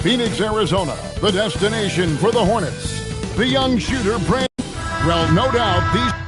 Phoenix, Arizona, the destination for the Hornets. The young shooter brand. Well, no doubt these.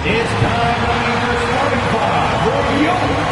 It's time to meet the starting five for Young.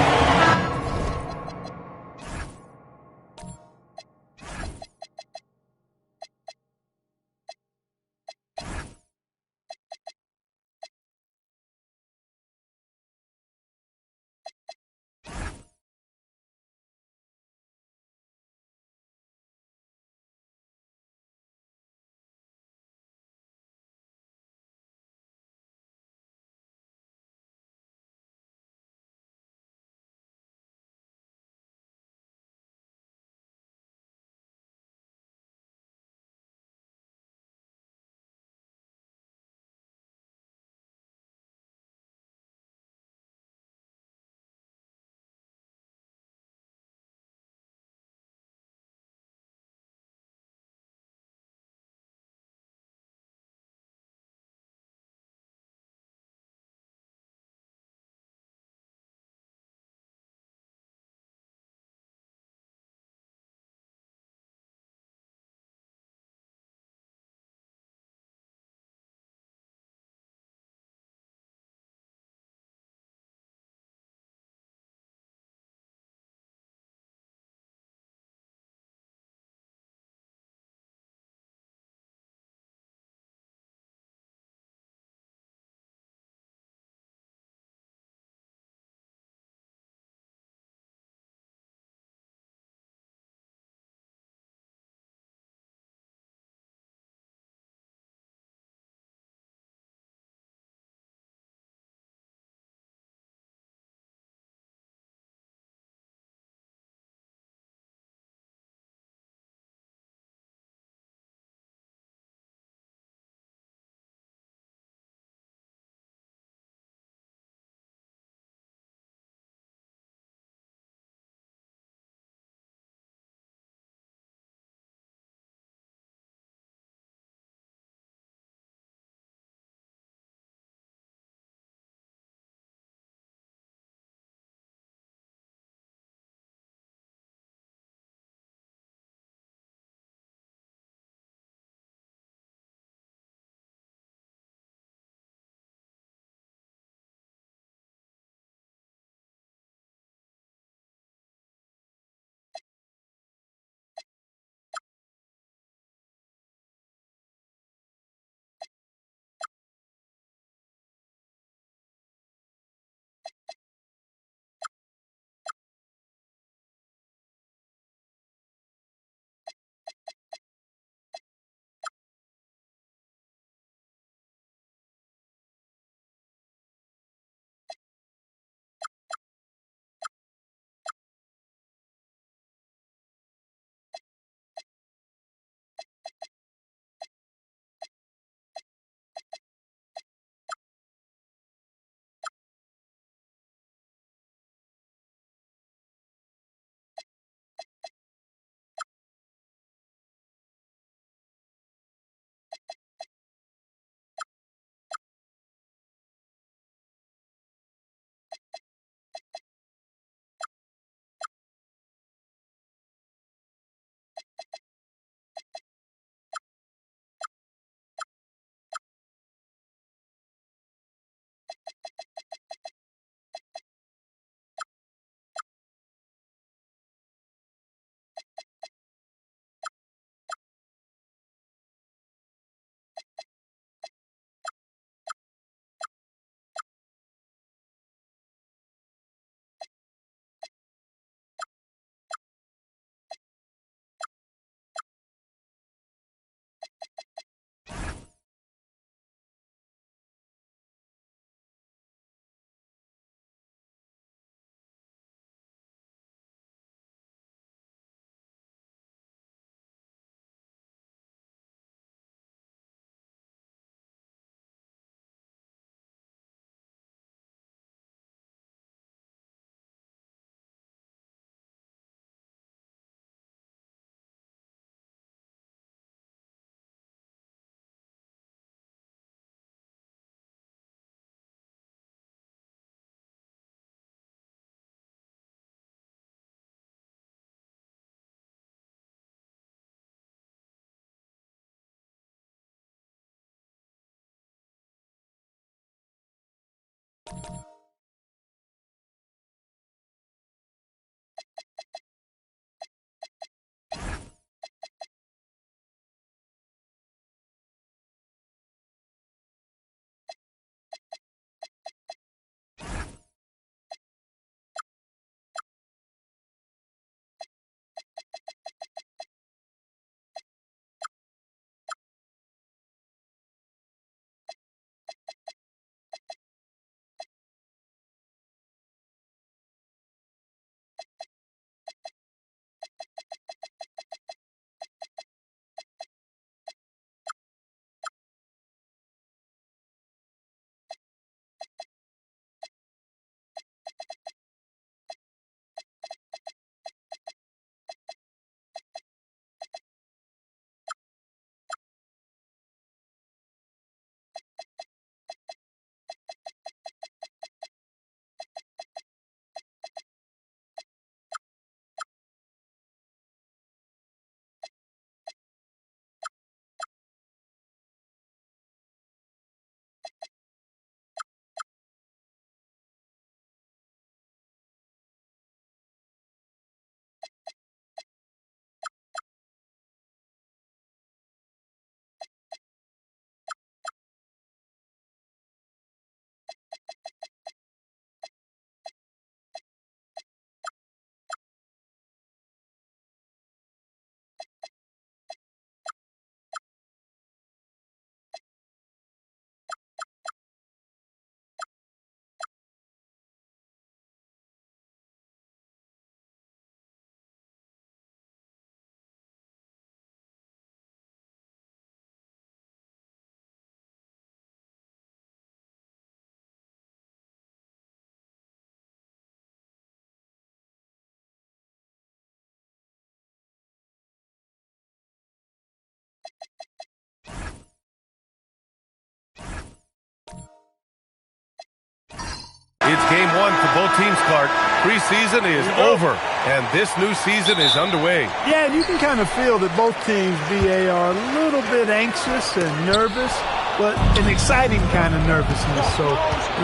It's game one for both teams, Clark. Preseason is over, and this new season is underway. Yeah, and you can kind of feel that both teams, BA, are a little bit anxious and nervous, but an exciting kind of nervousness. So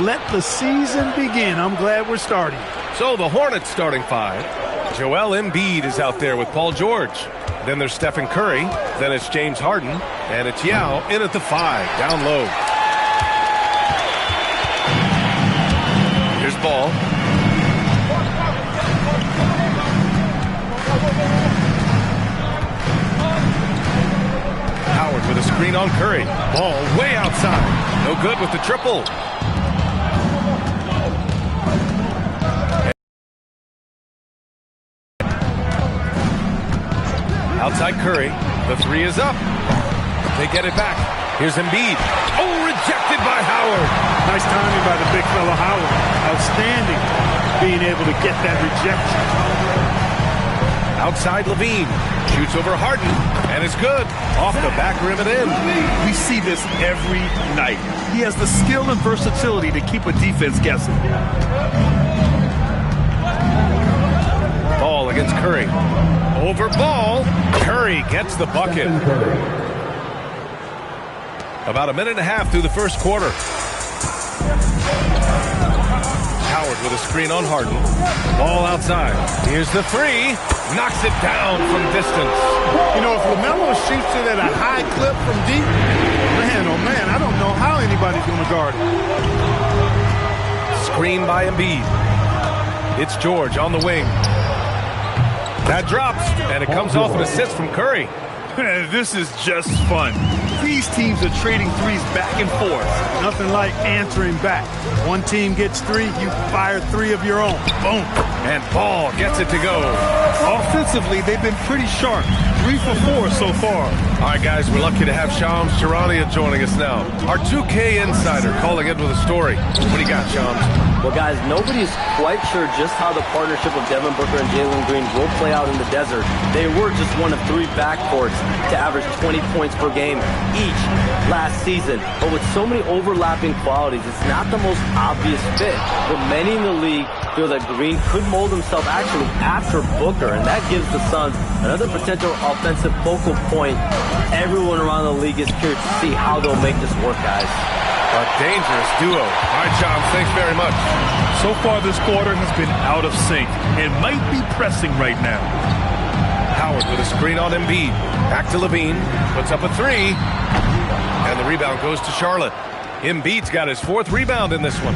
let the season begin. I'm glad we're starting. So the Hornets starting five. Joel Embiid is out there with Paul George. Then there's Stephen Curry. Then it's James Harden. And it's Yao in at the 5, down low. Here's Ball. Howard with a screen on Curry. Ball way outside. No good with the triple. Outside Curry. The 3 is up. They get it back. Here's Embiid. Oh, rejected by Howard. Nice timing by the big fella Howard. Outstanding being able to get that rejection. Outside Levine. Shoots over Harden. And it's good. Off the back rim and in. We see this every night. He has the skill and versatility to keep a defense guessing. Ball against Curry. Over Ball. Curry gets the bucket. About a minute and a half through the first quarter. Howard with a screen on Harden. Ball outside. Here's the 3. Knocks it down from distance. You know, if LaMelo shoots it at a high clip from deep, man, oh man, I don't know how anybody's going to guard it. Screen by Embiid. It's George on the wing. That drops, and it comes off an assist from Curry. This is just fun. These teams are trading threes back and forth. Nothing like answering back. One team gets 3, you fire 3 of your own. Boom. And Ball gets it to go. Offensively, they've been pretty sharp. 3 for 4 so far. All right, guys, we're lucky to have Shams Charania joining us now. Our 2K insider calling in with a story. What do you got, Shams? Well, guys, nobody's quite sure just how the partnership of Devin Booker and Jalen Green will play out in the desert. They were just one of 3 backcourts to average 20 points per game each last season. But with so many overlapping qualities, it's not the most obvious fit. But many in the league feel that Green could mold himself actually after Booker, and that gives the Suns another potential offensive focal point. Everyone around the league is curious to see how they'll make this work, guys. A dangerous duo. All right, Shams, thanks very much. So far this quarter, he's been out of sync and might be pressing right now. Howard with a screen on Embiid. Back to Levine. Puts up a 3. And the rebound goes to Charlotte. Embiid's got his 4th rebound in this one.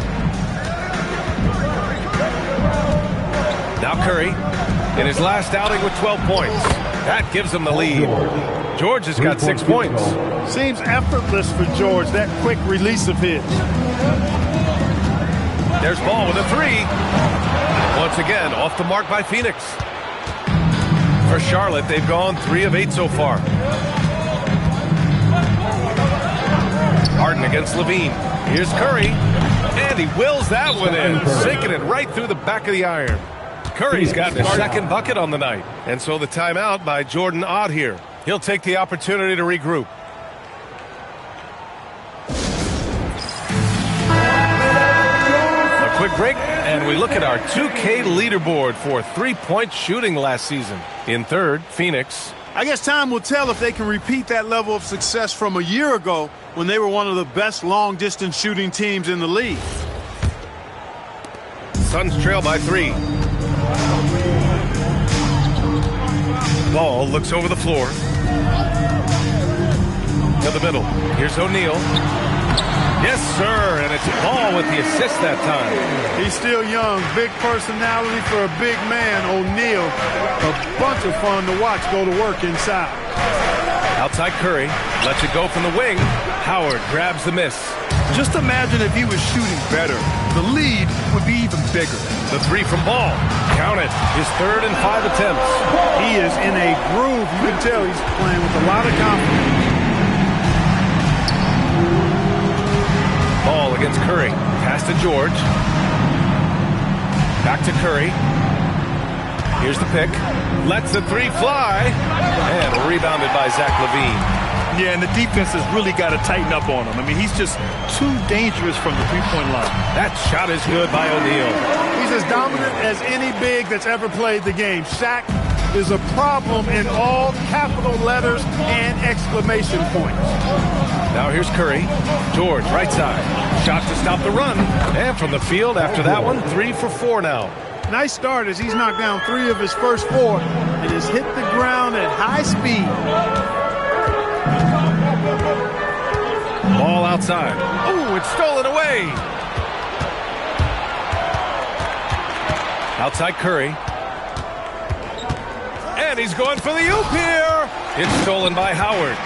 Now Curry in his last outing with 12 points. That gives him the lead. George has got 6 points. Seems effortless for George, that quick release of his. There's Ball with a 3. Once again, off the mark by Phoenix. For Charlotte, they've gone 3 of 8 so far. Harden against Levine. Here's Curry. And he wills that one in, sinking it right through the back of the iron. Curry's gotten his 2nd bucket on the night. And so the timeout by Jordan Ott here. He'll take the opportunity to regroup. A quick break, and we look at our 2K leaderboard for 3-point shooting last season. In 3rd, Phoenix. I guess time will tell if they can repeat that level of success from a year ago when they were one of the best long-distance shooting teams in the league. Suns trail by 3. Ball looks over the floor. To the middle. Here's O'Neal. Yes, sir, and it's Ball with the assist that time. He's still young, big personality for a big man, O'Neal. A bunch of fun to watch go to work inside. Outside Curry, lets it go from the wing. Howard grabs the miss. Just imagine if he was shooting better. The lead would be even bigger. The 3 from Ball. Count it. His 3rd and 5 attempts. He is in a groove. You can tell he's playing with a lot of confidence. Ball against Curry. Pass to George. Back to Curry. Here's the pick. Lets the 3 fly. And rebounded by Zach LaVine. Yeah, and the defense has really got to tighten up on him. I mean, he's just too dangerous from the three-point line. That shot is good by O'Neal. He's as dominant as any big that's ever played the game. Shaq is a problem in all capital letters and exclamation points. Now here's Curry. George, right side. Shot to stop the run. And from the field after that one, 3 for 4 now. Nice start as he's knocked down 3 of his first 4 and has hit the ground at high speed. Ball outside. Oh, it's stolen away. Outside Curry. And he's going for the oop here. It's stolen by Howard.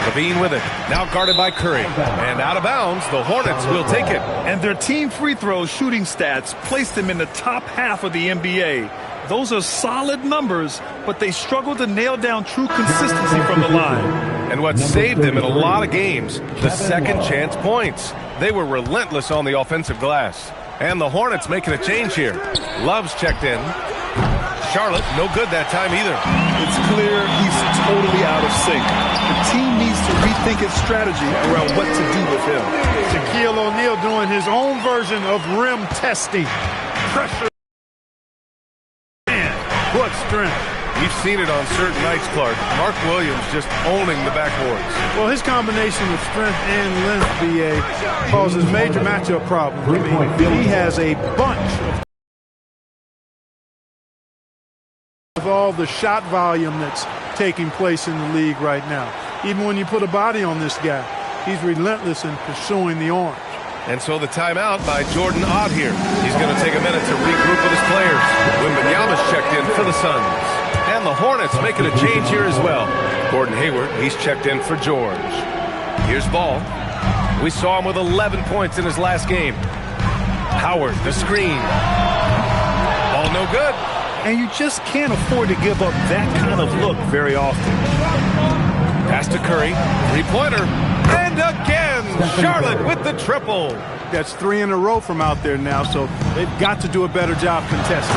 Levine with it. Now guarded by Curry. And out of bounds, the Hornets will take it. And their team free throw shooting stats place them in the top half of the NBA. Those are solid numbers, but they struggle to nail down true consistency from the line. And what saved them in a lot of games, the second chance points. They were relentless on the offensive glass. And the Hornets making a change here. Love's checked in. Charlotte, no good that time either. It's clear he's totally out of sync. The team needs to rethink its strategy around what to do with him. Shaquille O'Neal doing his own version of rim testing. Pressure. Man, what strength. We've seen it on certain nights, Clark. Mark Williams just owning the backboards. Well, his combination of strength and length, BA, causes major matchup problems. I mean, he has a bunch of all the shot volume that's taking place in the league right now. Even when you put a body on this guy, he's relentless in pursuing the orange. And so the timeout by Jordan Ott here. He's going to take a minute to regroup with his players. Wembanyama's checked in for the Suns. And the Hornets making a change here as well. Gordon Hayward, he's checked in for George. Here's Ball. We saw him with 11 points in his last game. Howard, the screen. Ball no good. And you just can't afford to give up that kind of look very often. Pass to Curry. Three-pointer. And again, Charlotte with the triple. That's 3 in a row from out there now, so they've got to do a better job contesting.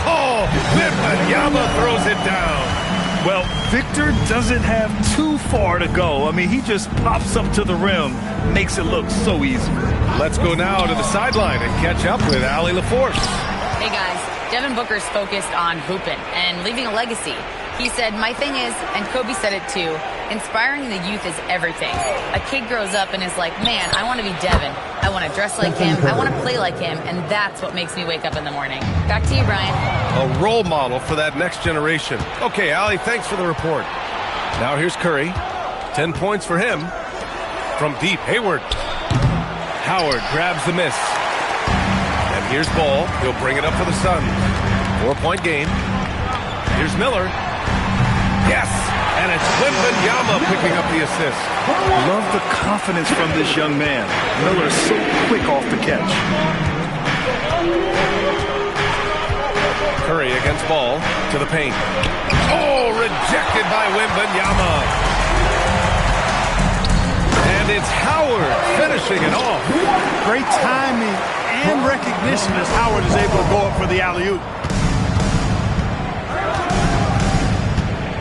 Oh, Wembanyama throws it down. Well, Victor doesn't have too far to go. I mean, he just pops up to the rim, makes it look so easy. Let's go now to the sideline and catch up with Allie LaForce. Hey, guys. Devin Booker's focused on hooping and leaving a legacy. He said, my thing is, and Kobe said it too, inspiring the youth is everything. A kid grows up and is like, man, I want to be Devin. I want to dress like him. I want to play like him. And that's what makes me wake up in the morning. Back to you, Brian. A role model for that next generation. Okay, Allie, thanks for the report. Now here's Curry. 10 points for him. From deep, Hayward. Howard grabs the miss. And here's Ball. He'll bring it up for the Suns. 4-point game. Here's Miller. Yes! And it's Wembanyama picking up the assist. Love the confidence from this young man. Miller's so quick off the catch. Curry against Ball to the paint. Oh, rejected by Wembanyama. And it's Howard finishing it off. Great timing and recognition as Howard is able to go up for the alley-oop.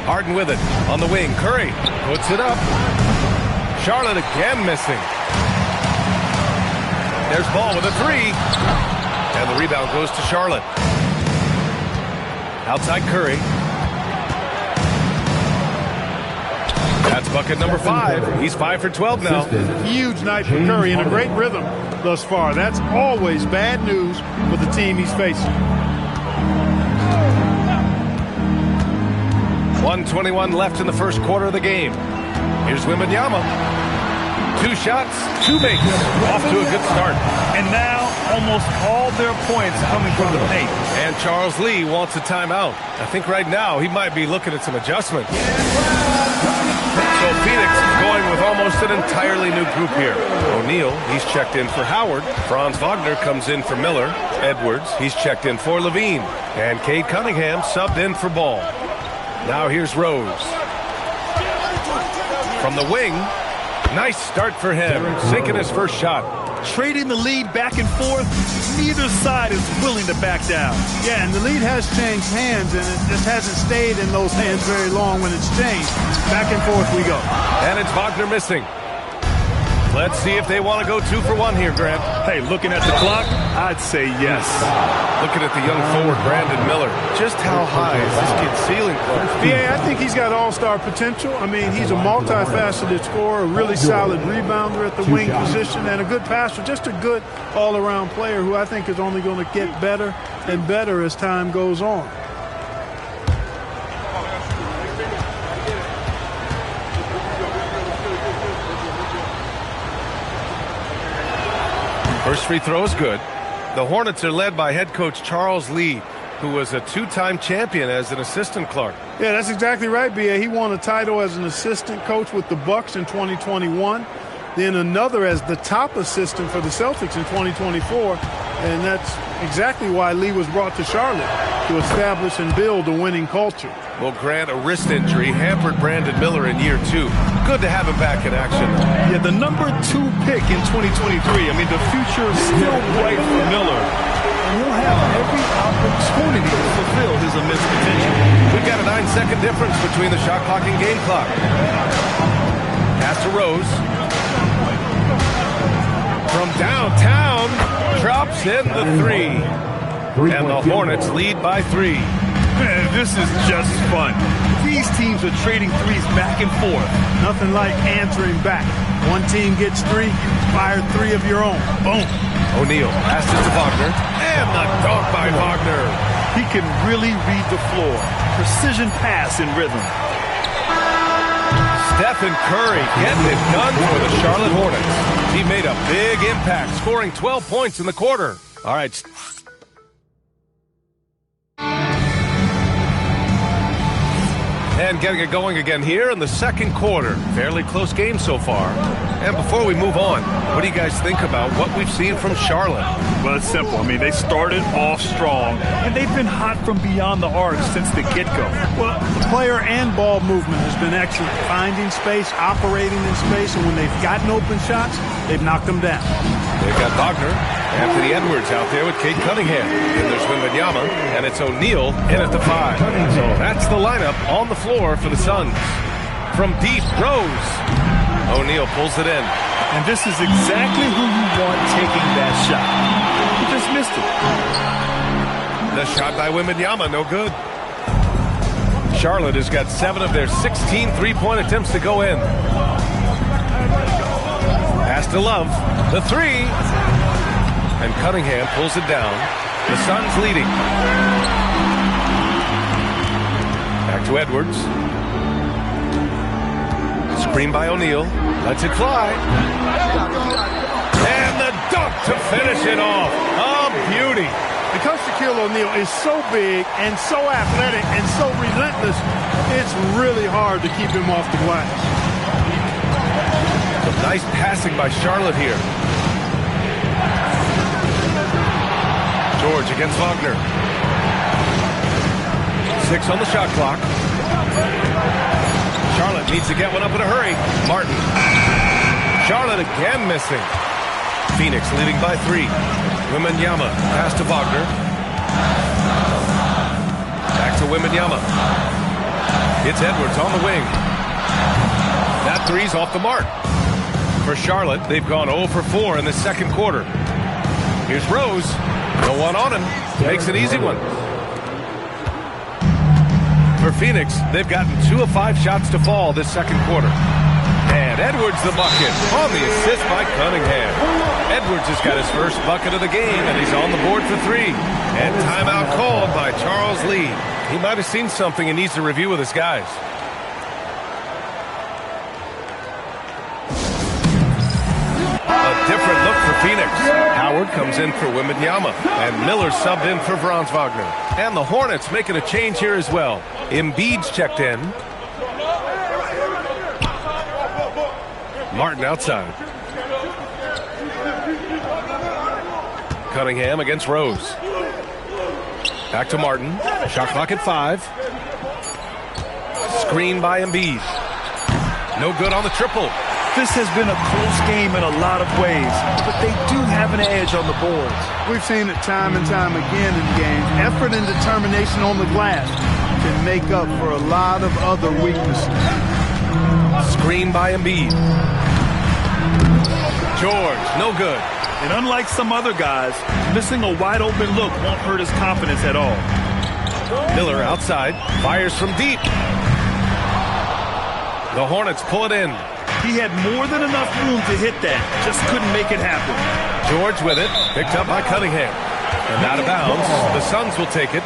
Harden with it on the wing. Curry puts it up. Charlotte again missing. There's Ball with a 3. And the rebound goes to Charlotte. Outside Curry. That's bucket number 5. He's 5 for 12 now. Huge night for Curry in a great rhythm thus far. That's always bad news for the team he's facing. 1:21 left in the first quarter of the game. Here's Wembanyama. 2 shots, 2 makes. Off to a good start. And now almost all their points coming from the paint. And Charles Lee wants a timeout. I think right now he might be looking at some adjustments. So Phoenix is going with almost an entirely new group here. O'Neal, he's checked in for Howard. Franz Wagner comes in for Miller. Edwards, he's checked in for Levine. And Cade Cunningham subbed in for Ball. Now here's Rose. From the wing, nice start for him, sinking his first shot. Trading the lead back and forth, neither side is willing to back down. Yeah, and the lead has changed hands, and it just hasn't stayed in those hands very long when it's changed. Back and forth we go. And it's Wagner missing. Let's see if they want to go 2 for 1 here, Grant. Hey, looking at the clock, I'd say yes. Looking at the young forward, Brandon Miller. Just how high is this kid's ceiling, Clark? Yeah, I think he's got all-star potential. I mean, he's a multifaceted scorer, a really solid rebounder at the wing position, and a good passer, just a good all-around player who I think is only going to get better and better as time goes on. First free throw is good. The Hornets are led by head coach Charles Lee, who was a 2-time champion as an assistant, Clark. Yeah, that's exactly right, B.A. He won a title as an assistant coach with the Bucks in 2021, then another as the top assistant for the Celtics in 2024, and that's exactly why Lee was brought to Charlotte, to establish and build a winning culture. Well, Grant, a wrist injury hampered Brandon Miller in year 2. Good to have him back in action. Yeah, the number 2 pick in 2023. I mean, the future is still bright for Miller. And he'll have every opportunity to fulfill his immense potential. We've got a 9-second difference between the shot clock and game clock. Pass to Rose. From downtown, drops in the 3. And the Hornets lead by 3. Man, this is just fun. These teams are trading threes back and forth. Nothing like answering back. One team gets 3, you fire 3 of your own. Boom. O'Neal passes to Wagner. And the dunk by Wagner. He can really read the floor. Precision pass in rhythm. Stephen Curry getting it done for the Charlotte Hornets. He made a big impact, scoring 12 points in the quarter. All right. And getting it going again here in the second quarter. Fairly close game so far. And before we move on, what do you guys think about what we've seen from Charlotte? Well, it's simple. I mean, they started off strong, and they've been hot from beyond the arc since the get-go. Well, the player and ball movement has been excellent. Finding space, operating in space, and when they've gotten open shots, they've knocked them down. They've got Wagner, Anthony Edwards out there with Cade Cunningham. Then there's Wembanyama, and it's O'Neal in at the 5. So that's the lineup on the floor for the Suns. From deep, Rose. O'Neal pulls it in. And this is exactly who you want taking that shot. He just missed it. The shot by Wembanyama, no good. Charlotte has got 7 of their 16 three-point attempts to go in. Pass to Love. The 3. And Cunningham pulls it down. The Suns leading. Back to Edwards. Screen by O'Neal. Lets it fly. And the dunk to finish it off. A beauty. Because Shaquille O'Neal is so big and so athletic and so relentless, it's really hard to keep him off the glass. Some nice passing by Charlotte here. George against Wagner. 6 on the shot clock. Charlotte needs to get one up in a hurry. Martin. Charlotte again missing. Phoenix leading by 3. Wembanyama pass to Wagner. Back to Wembanyama. It's Edwards on the wing. That 3's off the mark. For Charlotte, they've gone 0 for 4 in the second quarter. Here's Rose. No one on him. Makes an easy one. For Phoenix, they've gotten 2 of 5 shots to fall this second quarter. And Edwards the bucket on the assist by Cunningham. Edwards has got his first bucket of the game, and he's on the board for 3. And timeout called by Charles Lee. He might have seen something and needs to review with his guys. A different look for Phoenix. Howard comes in for Wembanyama, and Miller subbed in for Franz Wagner. And the Hornets making a change here as well. Embiid's checked in. Martin outside. Cunningham against Rose. Back to Martin. Shot clock at 5. Screen by Embiid. No good on the triple. This has been a close game in a lot of ways, but they do have an edge on the boards. We've seen it time and time again in games. Effort and determination on the glass can make up for a lot of other weaknesses. Screen by Embiid. George, no good. And unlike some other guys, missing a wide-open look won't hurt his confidence at all. Miller outside, fires from deep. The Hornets pull it in. He had more than enough room to hit that, just couldn't make it happen. George with it, picked up by Cunningham. And out of bounds, the Suns will take it.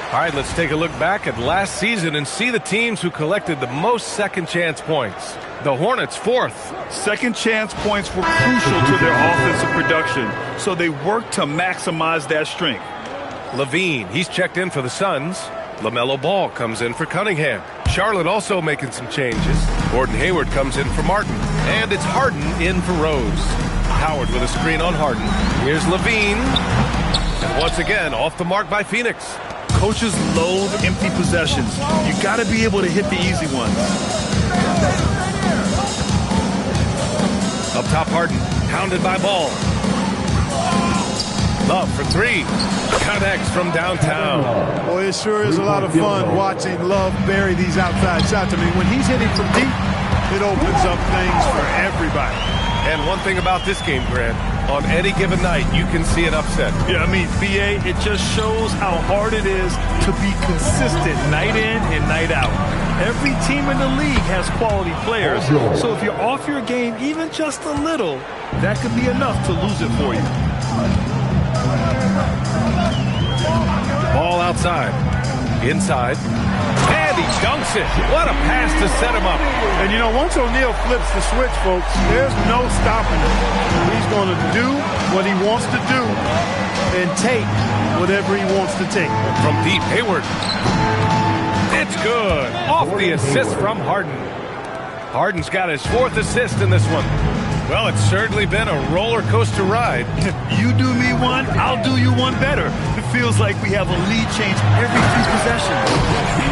All right, let's take a look back at last season and see the teams who collected the most second chance points. The Hornets fourth. Second chance points were crucial to their offensive production, so they worked to maximize that strength. Levine, he's checked in for the Suns. LaMelo Ball comes in for Cunningham. Charlotte also making some changes. Gordon Hayward comes in for Martin. And it's Harden in for Rose. Howard with a screen on Harden. Here's Levine. And once again, off the mark by Phoenix. Coaches loathe empty possessions. You got to be able to hit the easy ones. Up top, Harden. Pounded by Ball. Love for three. Connects from downtown. Boy, it sure is a lot of fun watching Love bury these outside shots. I mean, when he's hitting from deep, it opens up things for everybody. And one thing about this game, Grant, on any given night, you can see an upset. Yeah, I mean, BA, it just shows how hard it is to be consistent night in and night out. Every team in the league has quality players, so if you're off your game even just a little, that could be enough to lose it for you. Ball outside. Inside. And he dunks it. What a pass to set him up. And, you know, once O'Neal flips the switch, folks, there's no stopping him. He's going to do what he wants to do and take whatever he wants to take. From deep, Hayward. It's good. Off the assist from Harden. Harden's got his fourth assist in this one. Well, it's certainly been a roller coaster ride. You do me one, I'll do you one better. It feels like we have a lead change every few possessions.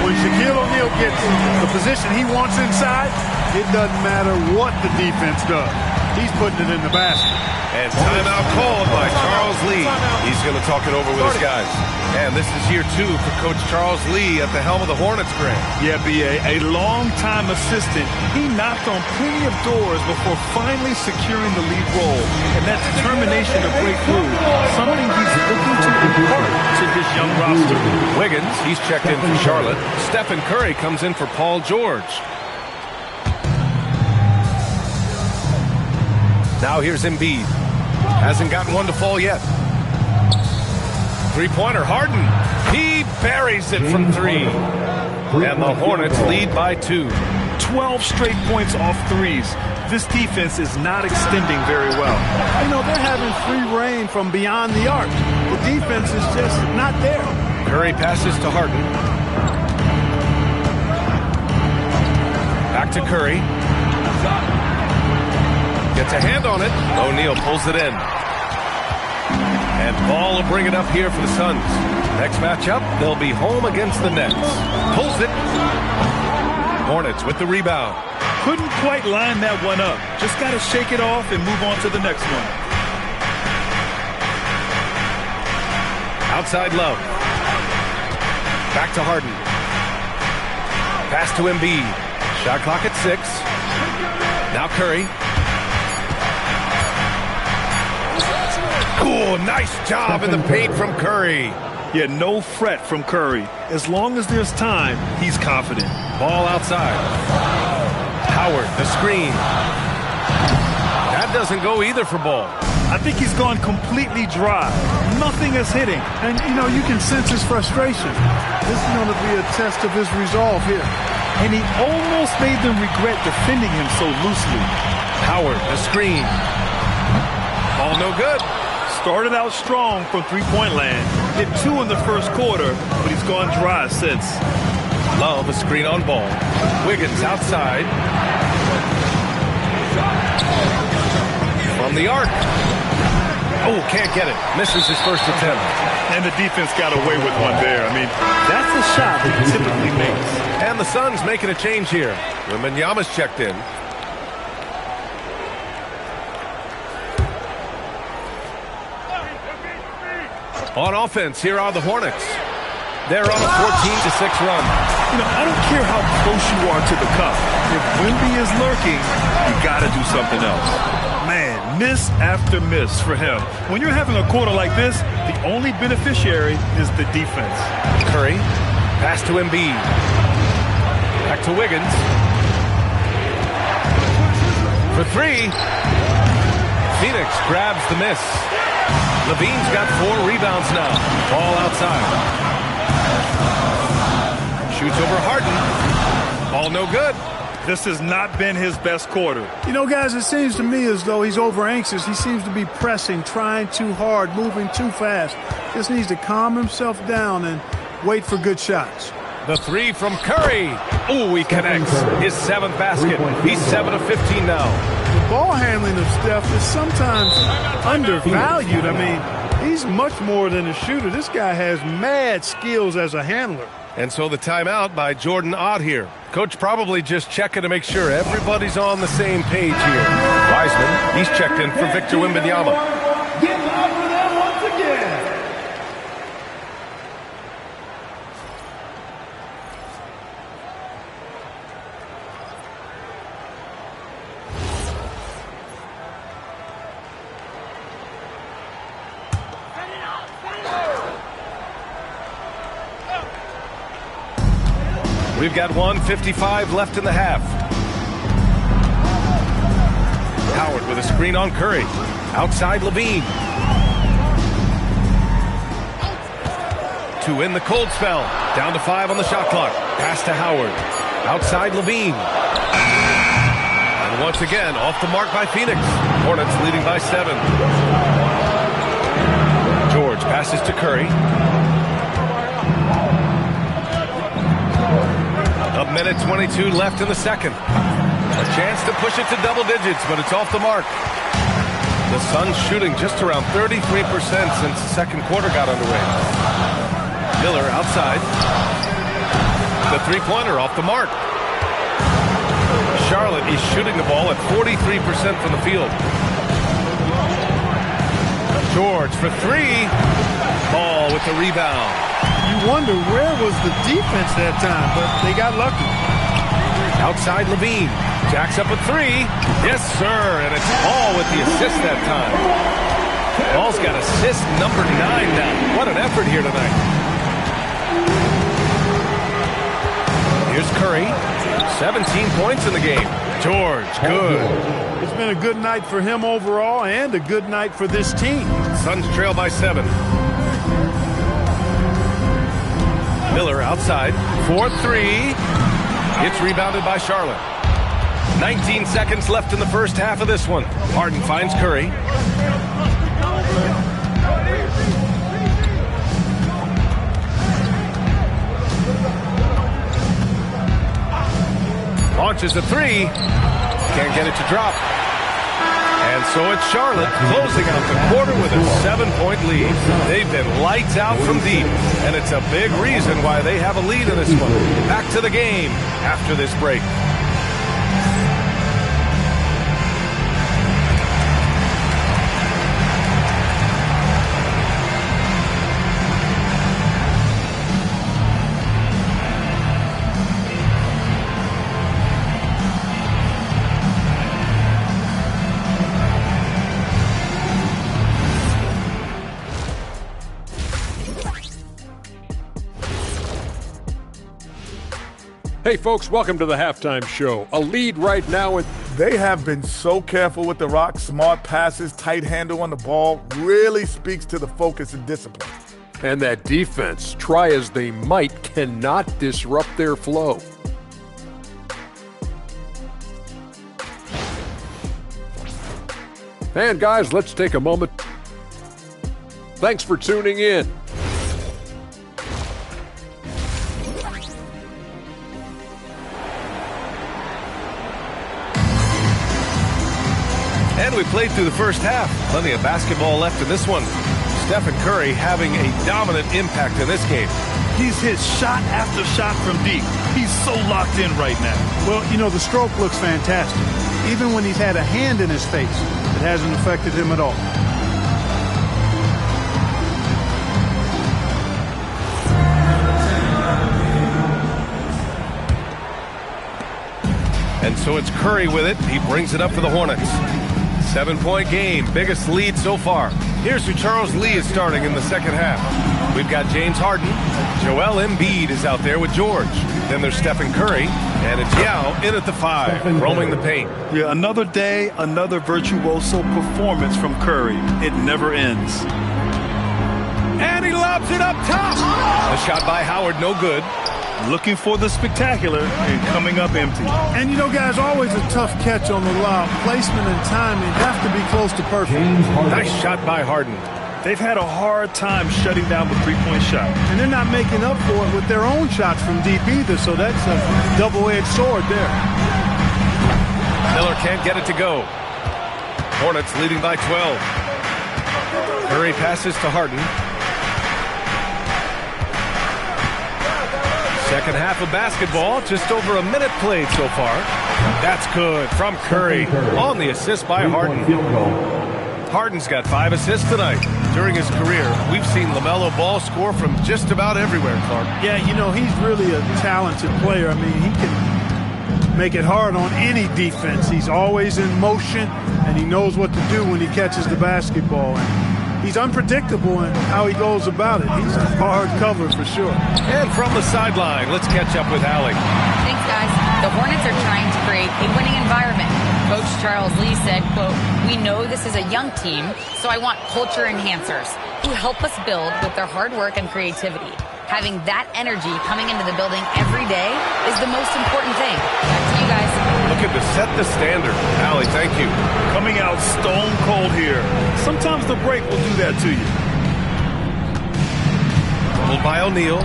When Shaquille O'Neal gets the position he wants inside, it doesn't matter what the defense does. He's putting it in the basket. And timeout called by Charles Lee. He's going to talk it over with his guys. And this is year 2 for Coach Charles Lee at the helm of the Hornets, Grant. Yeah, B.A., a long-time assistant. He knocked on plenty of doors before finally securing the lead role. And that determination to break through, something he's looking to impart to his young roster. Wiggins, he's checked in for Charlotte. Stephen Curry comes in for Paul George. Now here's Embiid. Hasn't gotten one to fall yet. Three-pointer, Harden. He buries it from 3. And the Hornets lead by 2. 12 straight points off threes. This defense is not extending very well. You know, they're having free reign from beyond the arc. The defense is just not there. Curry passes to Harden. Back to Curry. Gets a hand on it. O'Neal pulls it in. And Ball will bring it up here for the Suns. Next matchup, they'll be home against the Nets. Pulls it. Hornets with the rebound. Couldn't quite line that one up. Just got to shake it off and move on to the next one. Outside Love. Back to Harden. Pass to Embiid. Shot clock at 6. Now Curry. Cool, nice job in the paint from Curry. Yeah, no fret from Curry. As long as there's time, he's confident. Ball outside. Howard, the screen. That doesn't go either for Ball. I think he's gone completely dry. Nothing is hitting. And, you know, you can sense his frustration. This is going to be a test of his resolve here. And he almost made them regret defending him so loosely. Howard, the screen. Ball no good. Started out strong from three-point land. Hit 2 in the first quarter, but he's gone dry since. Love, a screen on Ball. Wiggins outside. From the arc. Oh, can't get it. Misses his first attempt. And the defense got away with one there. I mean, that's a shot that he typically makes. And the Suns making a change here. Wembanyama's checked in. On offense, here are the Hornets. They're on a 14-6 run. You know, I don't care how close you are to the cup. If Wemby is lurking, you got to do something else. Man, miss after miss for him. When you're having a quarter like this, the only beneficiary is the defense. Curry, pass to Embiid. Back to Wiggins. For three. Phoenix grabs the miss. Levine's got 4 rebounds now. Ball outside. Shoots over Harden. Ball no good. This has not been his best quarter. You know, guys, it seems to me as though he's over anxious. He seems to be pressing, trying too hard, moving too fast. Just needs to calm himself down and wait for good shots. The three from Curry. Ooh, he connects. His 7th basket. He's 7 of 15 now. The ball handling of Steph is sometimes undervalued. I mean, he's much more than a shooter. This guy has mad skills as a handler. And so the timeout by Jordan Ott here. Coach probably just checking to make sure everybody's on the same page here. Wiseman, he's checked in for Victor Wembanyama. Get loud for them once again. We've got 1:55 left in the half. Howard with a screen on Curry. Outside Levine. To win the cold spell. Down to 5 on the shot clock. Pass to Howard. Outside Levine. And once again, off the mark by Phoenix. Hornets leading by 7. George passes to Curry. A minute 22 left in the second. A chance to push it to double digits, but it's off the mark. The Suns shooting just around 33% since the second quarter got underway. Miller outside. The three-pointer off the mark. Charlotte is shooting the ball at 43% from the field. George for 3. Ball with the rebound. You wonder where was the defense that time, but they got lucky. Outside Levine. Jacks up a 3. Yes, sir. And it's Ball with the assist that time. Ball's got assist number 9 now. What an effort here tonight. Here's Curry. 17 points in the game. George, good. It's been a good night for him overall and a good night for this team. Suns trail by 7. Miller outside. 4-3. It's rebounded by Charlotte. 19 seconds left in the first half of this one. Harden finds Curry. Launches a 3. Can't get it to drop. And so it's Charlotte closing out the quarter with a 7-point lead. They've been lights out from deep, and it's a big reason why they have a lead in this one. Back to the game after this break. Hey folks, welcome to the halftime show. A lead right now. They have been so careful with the rock. Smart passes, tight handle on the ball really speaks to the focus and discipline. And that defense, try as they might, cannot disrupt their flow. And guys, let's take a moment. Thanks for tuning in. And we played through the first half. Plenty of basketball left in this one. Stephen Curry having a dominant impact in this game. He's hit shot after shot from deep. He's so locked in right now. Well, you know, the stroke looks fantastic. Even when he's had a hand in his face, it hasn't affected him at all. And so it's Curry with it. He brings it up for the Hornets. 7-point game, biggest lead so far. Here's who Charles Lee is starting in the second half. We've got James Harden. Joel Embiid is out there with George. Then there's Stephen Curry. And it's Yao in at the 5, roaming the paint. Yeah, another day, another virtuoso performance from Curry. It never ends. And he lobs it up top. A shot by Howard, no good. Looking for the spectacular and coming up empty. And you know, guys, always a tough catch on the lob. Placement and timing have to be close to perfect. Nice shot by Harden. They've had a hard time shutting down the three-point shot. And they're not making up for it with their own shots from deep either, so that's a double-edged sword there. Miller can't get it to go. Hornets leading by 12. Curry passes to Harden. Second half of basketball, just over a minute played so far. That's good from Curry on the assist by Harden. Harden's got 5 assists tonight. During his career, we've seen LaMelo Ball score from just about everywhere, Clark. Yeah, you know, he's really a talented player. I mean, he can make it hard on any defense. He's always in motion, and he knows what to do when he catches the basketball. And he's unpredictable in how he goes about it. He's a hard cover for sure. And from the sideline, let's catch up with Allie. Thanks, guys. The Hornets are trying to create a winning environment. Coach Charles Lee said, quote, "We know this is a young team, so I want culture enhancers who help us build with their hard work and creativity. Having that energy coming into the building every day is the most important thing." Back to you guys. Looking to set the standard. Allie, thank you. Coming out stone cold here. Sometimes the break will do that to you. Pulled by O'Neal.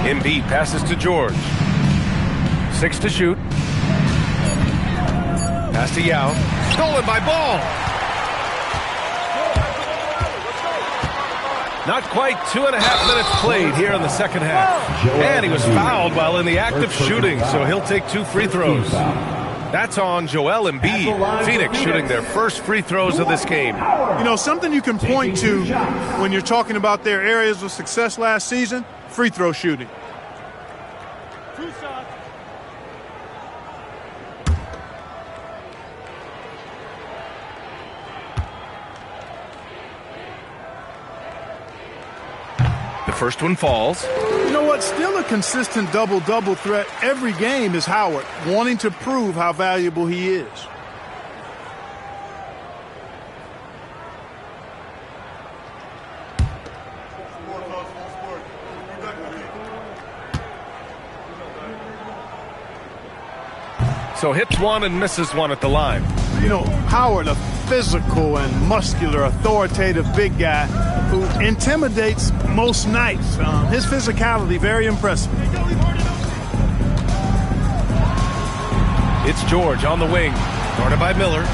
Embiid passes to George. 6 to shoot. Pass to Yao. Stolen by Ball. Not quite 2.5 minutes played here in the second half. And he was fouled while in the act of shooting, so he'll take 2 free throws. That's on Joel Embiid. Phoenix shooting their first free throws of this game. You know, something you can point to when you're talking about their areas of success last season, free throw shooting. The first one falls. You know what? Still a consistent double-double threat every game is Howard, wanting to prove how valuable he is. So hits one and misses one at the line. You know, Howard, a physical and muscular, authoritative big guy who intimidates most nights. His physicality, very impressive. It's George on the wing, guarded by Miller.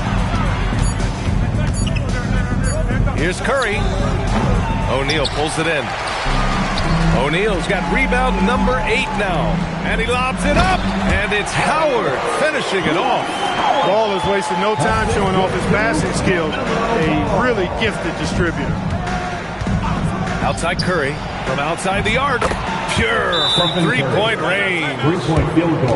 Here's Curry. O'Neal pulls it in. O'Neal's got rebound number 8 now. And he lobs it up. And it's Howard finishing it off. Ball has wasted no time showing off his passing skills. A really gifted distributor. Outside Curry from outside the arc. Pure from three-point range.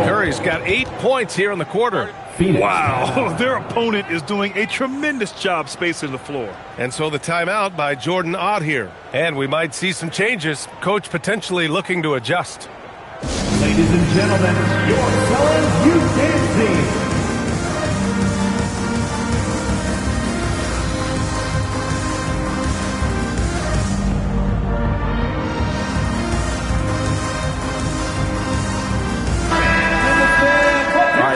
Curry's got 8 points here in the quarter. Wow, their opponent is doing a tremendous job spacing the floor. And so the timeout by Jordan Ott here. And we might see some changes. Coach potentially looking to adjust. Ladies and gentlemen, your Challenge U10 team.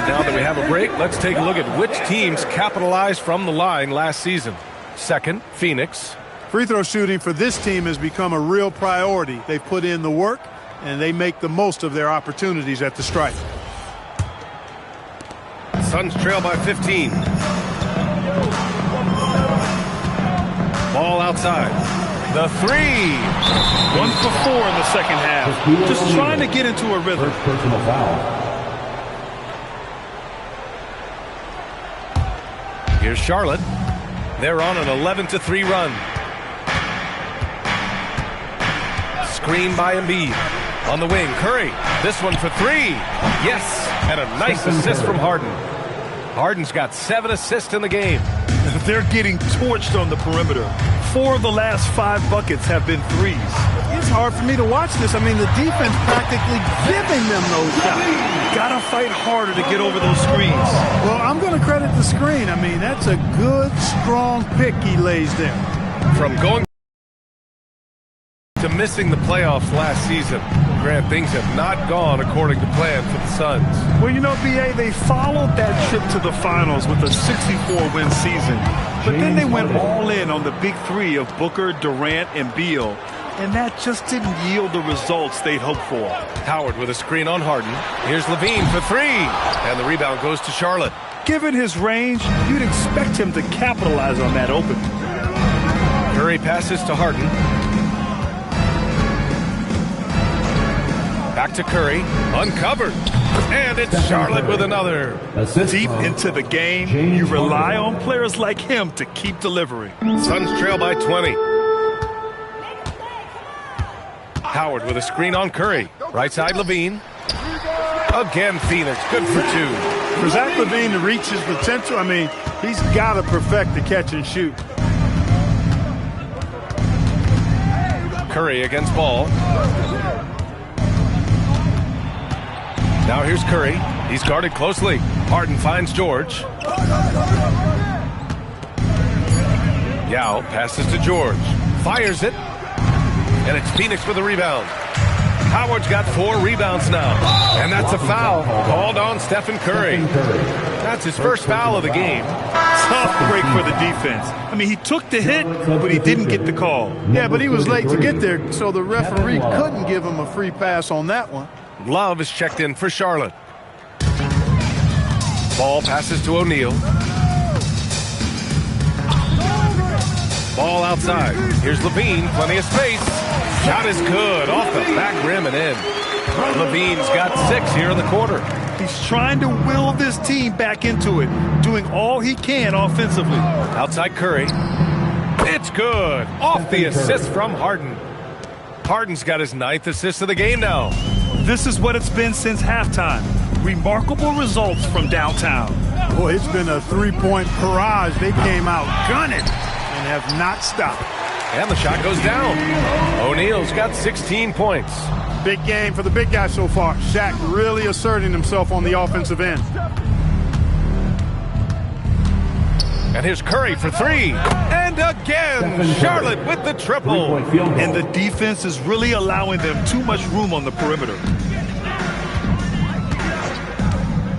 Now that we have a break, let's take a look at which teams capitalized from the line last season. Second, Phoenix. Free throw shooting for this team has become a real priority. They've put in the work, and they make the most of their opportunities at the stripe. Suns trail by 15. Ball outside. The 3. 1 for 4 in the second half. Just trying to get into a rhythm. First personal foul. Here's Charlotte. They're on an 11-3 run. Screen by Embiid. On the wing, Curry. This one for three. Yes, and a nice assist from Harden. Harden's got 7 assists in the game. They're getting torched on the perimeter. 4 of the last 5 buckets have been threes. It's hard for me to watch this. I mean, the defense practically giving them those shots. Gotta fight harder to get over those screens. Well, I'm going to credit the screen. I mean, that's a good, strong pick he lays there. From going to missing the playoffs last season, Grant, things have not gone according to plan for the Suns. Well, you know, B.A., they followed that trip to the finals with a 64-win season. But then they went all in on the big three of Booker, Durant, and Beal. And that just didn't yield the results they'd hoped for. Howard with a screen on Harden. Here's Levine for three. And the rebound goes to Charlotte. Given his range, you'd expect him to capitalize on that open. Curry passes to Harden. Back to Curry. Uncovered. And it's Charlotte with another. Deep into the game, you rely on players like him to keep delivering. Suns trail by 20. Howard with a screen on Curry. Right side, Levine. Again, Phoenix. Good for 2. For Zach LaVine to reach his potential, I mean, he's got to perfect the catch and shoot. Curry against Ball. Now here's Curry. He's guarded closely. Harden finds George. Yao passes to George. Fires it. And it's Phoenix with a rebound. Howard's got 4 rebounds now. And that's a foul called on Stephen Curry. That's his first foul of the game. Tough break for the defense. I mean, he took the hit, but he didn't get the call. Yeah, but he was late to get there, so the referee couldn't give him a free pass on that one. Love is checked in for Charlotte. Ball passes to O'Neal. Ball outside. Here's Levine. Plenty of space. Shot is good. Off the back rim and in. Levine's got 6 here in the quarter. He's trying to will this team back into it, doing all he can offensively. Outside Curry. It's good. Off the assist from Harden. Harden's got his 9th assist of the game now. This is what it's been since halftime. Remarkable results from downtown. Boy, it's been a 3-point barrage. They came out gunning and have not stopped. And the shot goes down. O'Neal's got 16 points. Big game for the big guy so far. Shaq really asserting himself on the offensive end. And here's Curry for 3. And again, Charlotte with the triple. And the defense is really allowing them too much room on the perimeter.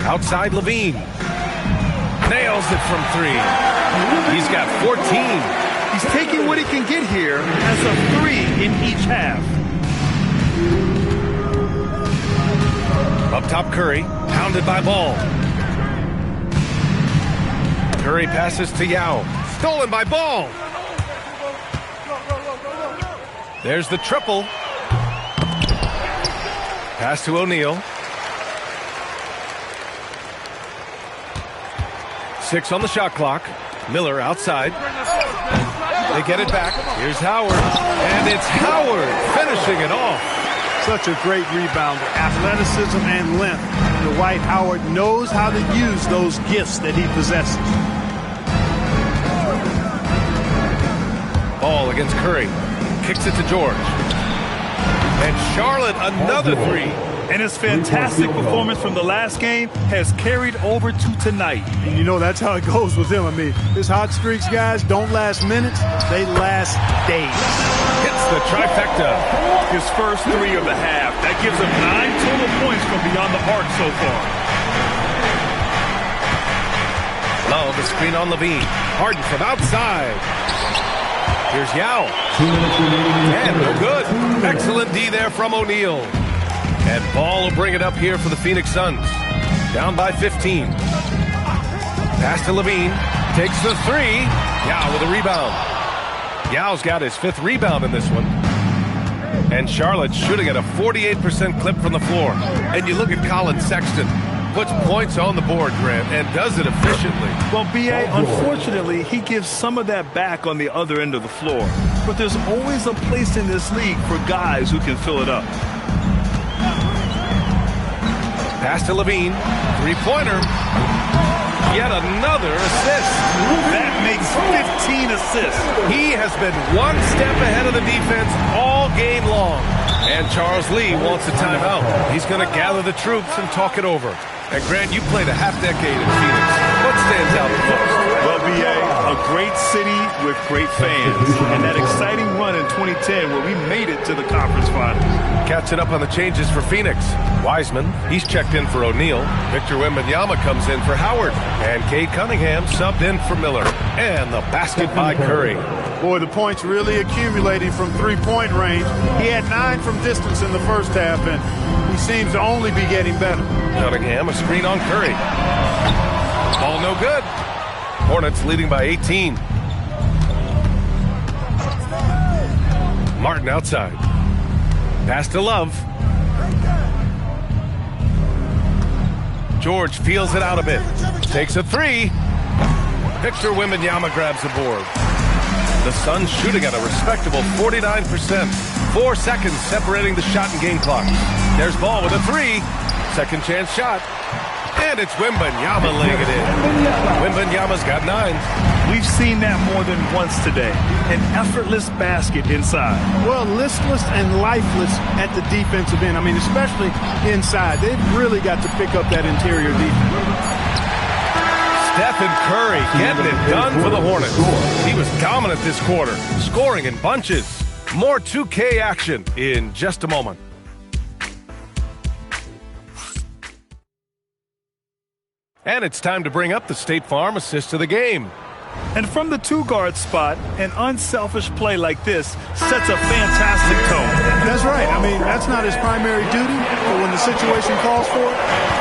Outside Levine. Nails it from 3. He's got 14. He's taking what he can get here as a 3 in each half. Up top Curry, pounded by Ball. Curry passes to Yao. Stolen by Ball. There's the triple. Pass to O'Neal. 6 on the shot clock. Miller outside. They get it back. Here's Howard. And it's Howard finishing it off. Such a great rebounder. Athleticism and length. Dwight Howard knows how to use those gifts that he possesses. Ball against Curry. Kicks it to George. And Charlotte, another 3. And his fantastic performance from the last game has carried over to tonight. And you know, that's how it goes with him. I mean, his hot streaks, guys, don't last minutes. They last days. Hits the trifecta. His first 3 of the half. That gives him 9 total points from beyond the arc so far. Love the screen on Levine. Harden from outside. Here's Yao. And no good. Excellent D there from O'Neal. And Ball will bring it up here for the Phoenix Suns. Down by 15. Pass to Levine. Takes the 3. Yao with a rebound. Yao's got his 5th rebound in this one. And Charlotte shooting at a 48% clip from the floor. And you look at Colin Sexton. Puts points on the board, Grant, and does it efficiently. Well, B.A., unfortunately, he gives some of that back on the other end of the floor. But there's always a place in this league for guys who can fill it up. Pass to Levine. Three-pointer. Yet another assist. That makes 15 assists. He has been one step ahead of the defense all game long. And Charles Lee wants a timeout. He's going to gather the troops and talk it over. And Grant, you played a half-decade in Phoenix. What stands out the most? Well, B.A., a great city with great fans. And that exciting run in 2010 where we made it to the conference finals. Catching up on the changes for Phoenix. Wiseman, he's checked in for O'Neal. Victor Wembanyama comes in for Howard. And Cade Cunningham subbed in for Miller. And the basket by Curry. Boy, the points really accumulating from three-point range. He had 9 from distance in the first half, and he seems to only be getting better. Cunningham, a screen on Curry. Ball no good. Hornets leading by 18. Martin outside. Pass to Love. George feels it out a bit. Takes a three. Victor Wembanyama grabs the board. The Suns shooting at a respectable 49%. 4 seconds separating the shot and game clock. There's Ball with a three. Second chance shot. And it's Wembanyama laying it in. Wembanyama's got 9. We've seen that more than once today. An effortless basket inside. Well, listless and lifeless at the defensive end. I mean, especially inside. They've really got to pick up that interior defense. Stephen Curry getting it done for the Hornets. He was dominant this quarter, scoring in bunches. More 2K action in just a moment. And it's time to bring up the State Farm assist of the game. And from the two-guard spot, an unselfish play like this sets a fantastic tone. That's right. I mean, that's not his primary duty, but when the situation calls for it,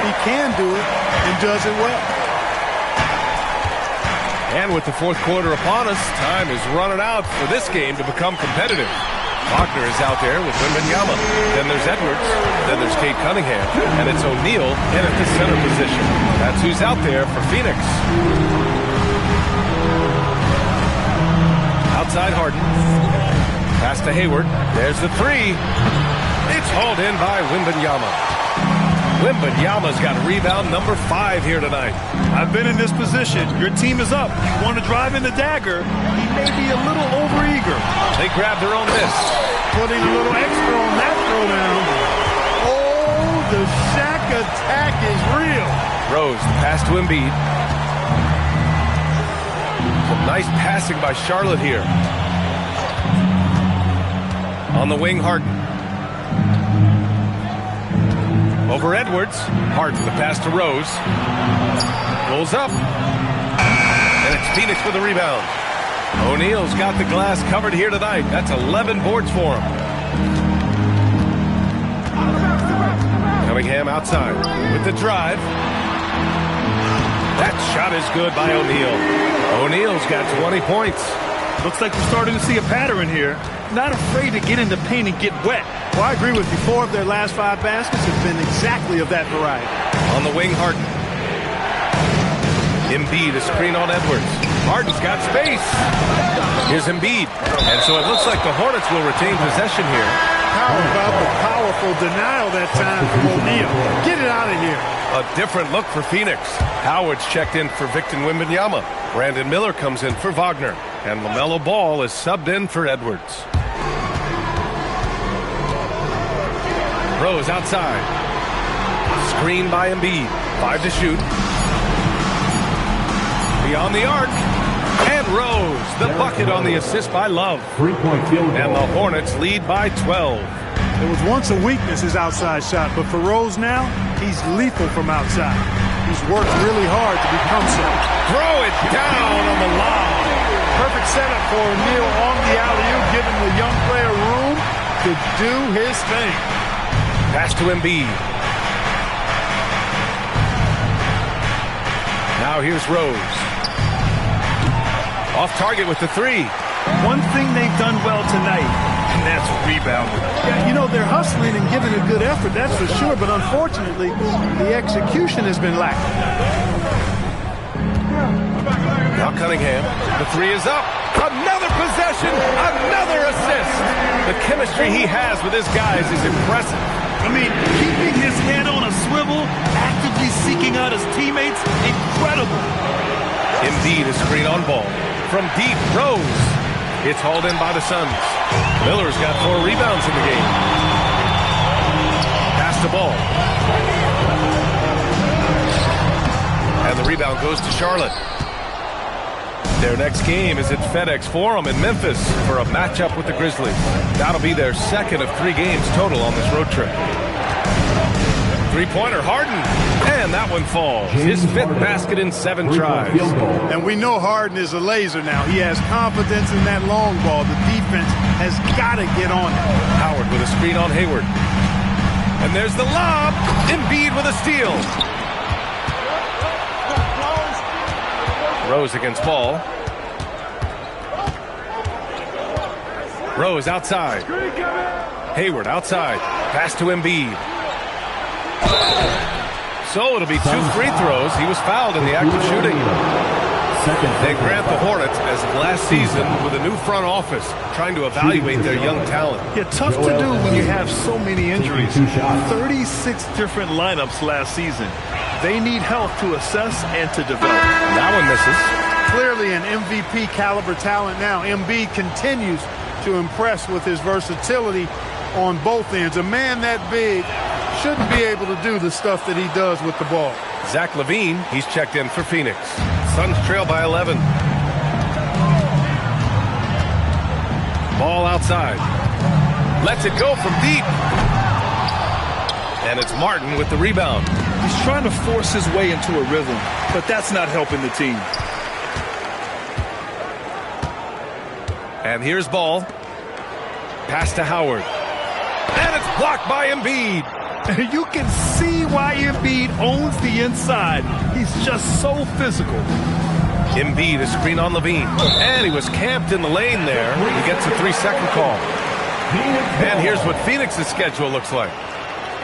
he can do it and does it well. And with the fourth quarter upon us, time is running out for this game to become competitive. Wagner is out there with Wembanyama. Then there's Edwards. Then there's Cade Cunningham. And it's O'Neal in at the center position. That's who's out there for Phoenix. Outside Harden. Pass to Hayward. There's the three. It's hauled in by Wembanyama. Wembanyama's got rebound number 5 here tonight. I've been in this position. Your team is up. You want to drive in the dagger. He may be a little overeager. They grab their own miss. Putting a little extra on that throwdown. Oh, the Shaq attack is real. Rose, the pass to Embiid. Some nice passing by Charlotte here. On the wing, Harden. Over Edwards. Harden, the pass to Rose. Pulls up. And it's Phoenix with a rebound. O'Neal's got the glass covered here tonight. That's 11 boards for him. Cunningham outside with the drive. That shot is good by O'Neal. O'Neal's got 20 points. Looks like we're starting to see a pattern here. Not afraid to get in the paint and get wet. Well, I agree with you. 4 of their last 5 baskets have been exactly of that variety. On the wing, Harden. Embiid, a screen on Edwards. Harden's got space. Here's Embiid. And so it looks like the Hornets will retain possession here. How about the powerful denial that time from O'Neal? Get it out of here. A different look for Phoenix. Howard's checked in for Victor Wembanyama. Brandon Miller comes in for Wagner. And LaMelo Ball is subbed in for Edwards. Rose outside. Screen by Embiid. 5 to shoot. Beyond the arc. And Rose, the bucket on the assist by Love. 3-point field goal. And the Hornets lead by 12. It was once a weakness, his outside shot, but for Rose now, he's lethal from outside. He's worked really hard to become so. Throw it down on the lob. Perfect setup for O'Neal on the alley-oop, giving the young player room to do his thing. Pass to Embiid. Now here's Rose. Off target with the three. One thing they've done well tonight, and that's rebounding. Yeah, you know, they're hustling and giving a good effort, that's for sure, but unfortunately, the execution has been lacking. Now Cunningham. The three is up. Another possession. Another assist. The chemistry he has with his guys is impressive. I mean, keeping his head on a swivel Embiid is screen on ball. From deep, Rose. It's hauled in by the Suns. Miller's got 4 rebounds in the game. Pass the ball. And the rebound goes to Charlotte. Their next game is at FedEx Forum in Memphis for a matchup with the Grizzlies. That'll be their second of 3 games total on this road trip. Three-pointer, Harden, and that one falls. His 5th basket in 7 tries. And we know Harden is a laser now. He has confidence in that long ball. The defense has got to get on it. Howard with a screen on Hayward. And there's the lob. Embiid with a steal. Rose against Ball. Rose outside. Hayward outside. Pass to Embiid. So it'll be 2 free throws. He was fouled in the act of shooting. They grant the Hornets as of last season with a new front office trying to evaluate their young talent. Yeah, tough to do when you have so many injuries. 36 different lineups last season. They need help to assess and to develop. That one misses. Clearly an MVP caliber talent now. Embiid continues to impress with his versatility on both ends. A man that big shouldn't be able to do the stuff that he does with the ball. Zach LaVine, he's checked in for Phoenix. Suns trail by 11. Ball outside. Lets it go from deep. And it's Martin with the rebound. He's trying to force his way into a rhythm, but that's not helping the team. And here's Ball. Pass to Howard. And it's blocked by Embiid. You can see why Embiid owns the inside. He's just so physical. Embiid is screen on LaVine. And he was camped in the lane there. He gets a 3-second call. And here's what Phoenix's schedule looks like.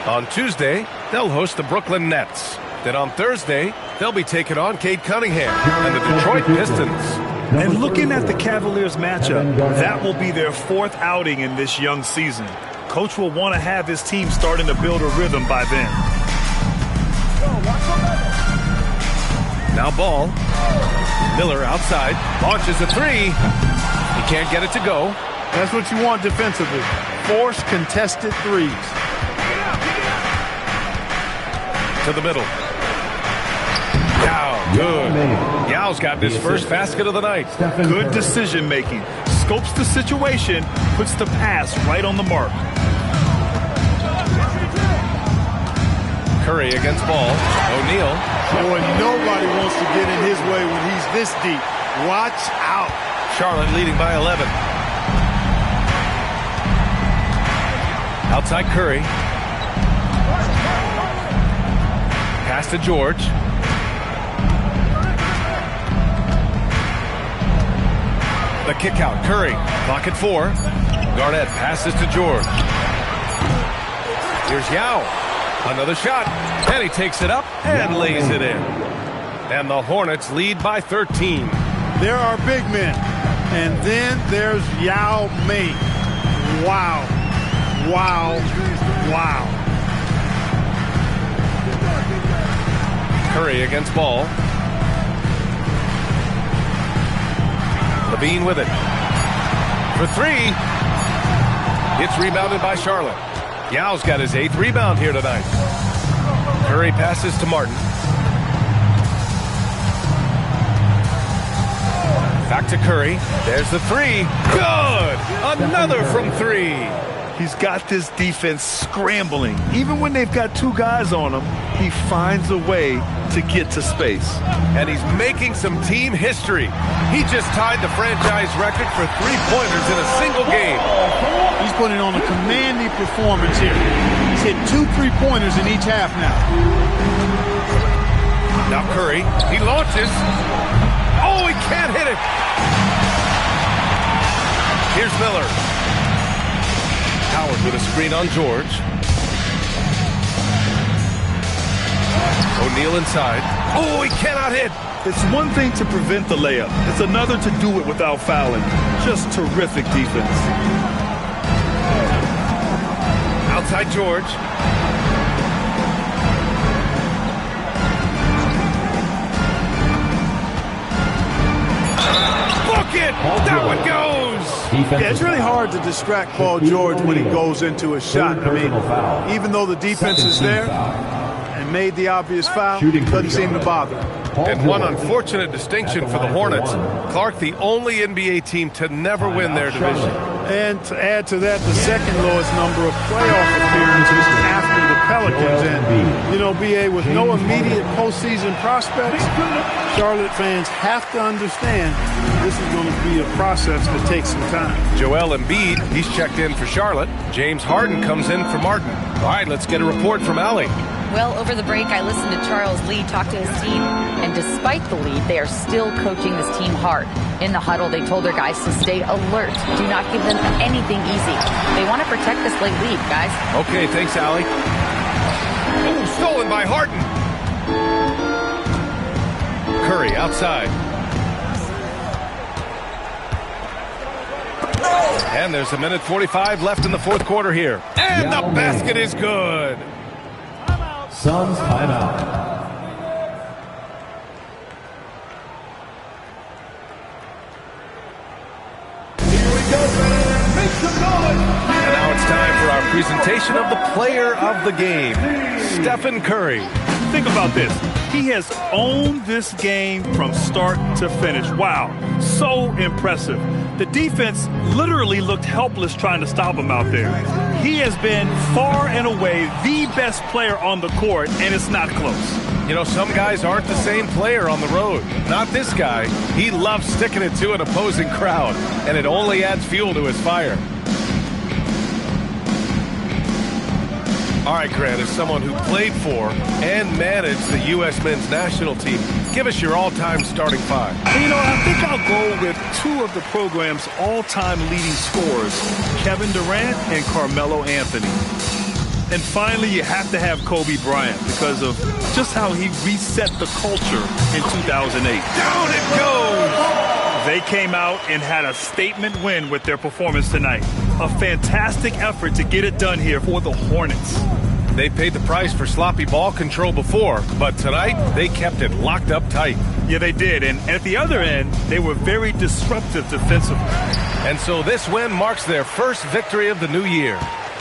On Tuesday, they'll host the Brooklyn Nets. Then on Thursday, they'll be taking on Cade Cunningham and the Detroit Pistons. And looking at the Cavaliers matchup, that will be their 4th outing in this young season. Coach will want to have his team starting to build a rhythm by then. Now Ball. Miller outside. Launches a 3. He can't get it to go. That's what you want defensively. Force contested threes. To the middle. Yao, good. Yao's got his first basket of the night. Good decision making. Scopes the situation, puts the pass right on the mark. Curry against Ball. O'Neal. Boy, nobody wants to get in his way when he's this deep. Watch out. Charlotte leading by 11. Outside Curry. Pass to George. The kick out. Curry. Clock at 4. Garnett passes to George. Here's Yao. Another shot. And he takes it up and lays it in. And the Hornets lead by 13. There are big men. And then there's Yao Ming. Wow. Wow. Wow. Curry against Ball. LaVine with it. For 3. It's rebounded by Charlotte. Yao's got his 8th rebound here tonight. Curry passes to Martin. Back to Curry. There's the 3. Good! Another from 3. He's got this defense scrambling. Even when they've got 2 guys on him, he finds a way to get to space. And he's making some team history. He just tied the franchise record for 3-pointers in a single game. He's putting on a commanding performance here. He's hit 2 3-pointers in each half now. Now Curry, he launches. Oh, he can't hit it. Here's Miller. Howard with a screen on George. O'Neal inside. Oh, he cannot hit. It's one thing to prevent the layup. It's another to do it without fouling. Just terrific defense. Outside George. bucket. That one goes. Yeah, it's really hard to distract Paul George when he goes into a shot. I mean, even though the defense is there and made the obvious foul, it doesn't seem to bother. And one unfortunate distinction for the Hornets. Clark, the only NBA team to never win their division. And to add to that, the second lowest number of playoff appearances after the Pelicans. And, you know, BA, with no immediate postseason prospects, Charlotte fans have to understand this is going to be a process that takes some time. Joel Embiid, he's checked in for Charlotte. James Harden comes in for Martin. All right, let's get a report from Allie. Well, over the break, I listened to Charles Lee talk to his team, and despite the lead, they are still coaching this team hard. In the huddle, they told their guys to stay alert. Do not give them anything easy. They want to protect this late lead, guys. Okay, thanks, Allie. Oh, stolen by Harden. Curry outside. And there's a minute 45 left in the fourth quarter here. And the basket is good. Suns timeout. Here we go, man. Make some noise. And now it's time for our presentation of the player of the game, Stephen Curry. Think about this. He has owned this game from start to finish. Wow, so impressive. The defense literally looked helpless trying to stop him out there. He has been far and away the best player on the court, and it's not close. You know, some guys aren't the same player on the road. Not this guy. He loves sticking it to an opposing crowd, and it only adds fuel to his fire. All right, Grant, as someone who played for and managed the U.S. men's national team, give us your all-time starting five. You know, I think I'll go with two of the program's all-time leading scorers, Kevin Durant and Carmelo Anthony. And finally, you have to have Kobe Bryant because of just how he reset the culture in 2008. Down it goes! They came out and had a statement win with their performance tonight. A fantastic effort to get it done here for the Hornets. They paid the price for sloppy ball control before, but tonight they kept it locked up tight. Yeah, they did. And at the other end, they were very disruptive defensively. And so this win marks their first victory of the new year.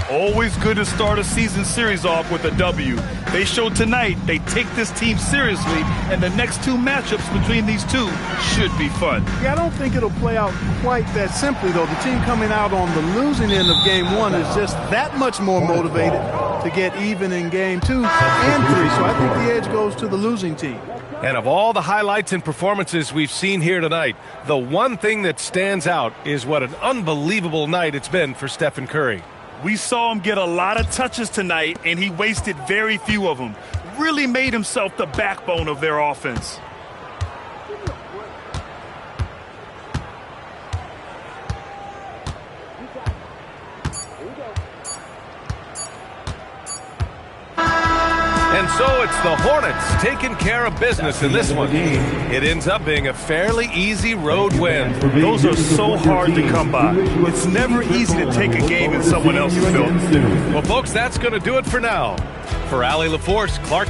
Always good to start a season series off with a W. They showed tonight they take this team seriously, and the next two matchups between these two should be fun. Yeah, I don't think it'll play out quite that simply, though. The team coming out on the losing end of game one is just that much more motivated to get even in game two and three. So I think the edge goes to the losing team. And of all the highlights and performances we've seen here tonight, the one thing that stands out is what an unbelievable night it's been for Stephen Curry. We saw him get a lot of touches tonight, and he wasted very few of them. Really made himself the backbone of their offense. And so it's the Hornets taking care of business in this one. It ends up being a fairly easy road win. Those are so hard to come by. It's never easy to take a game in someone else's building. Well, folks, that's going to do it for now. For Allie LaForce, Clark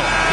go.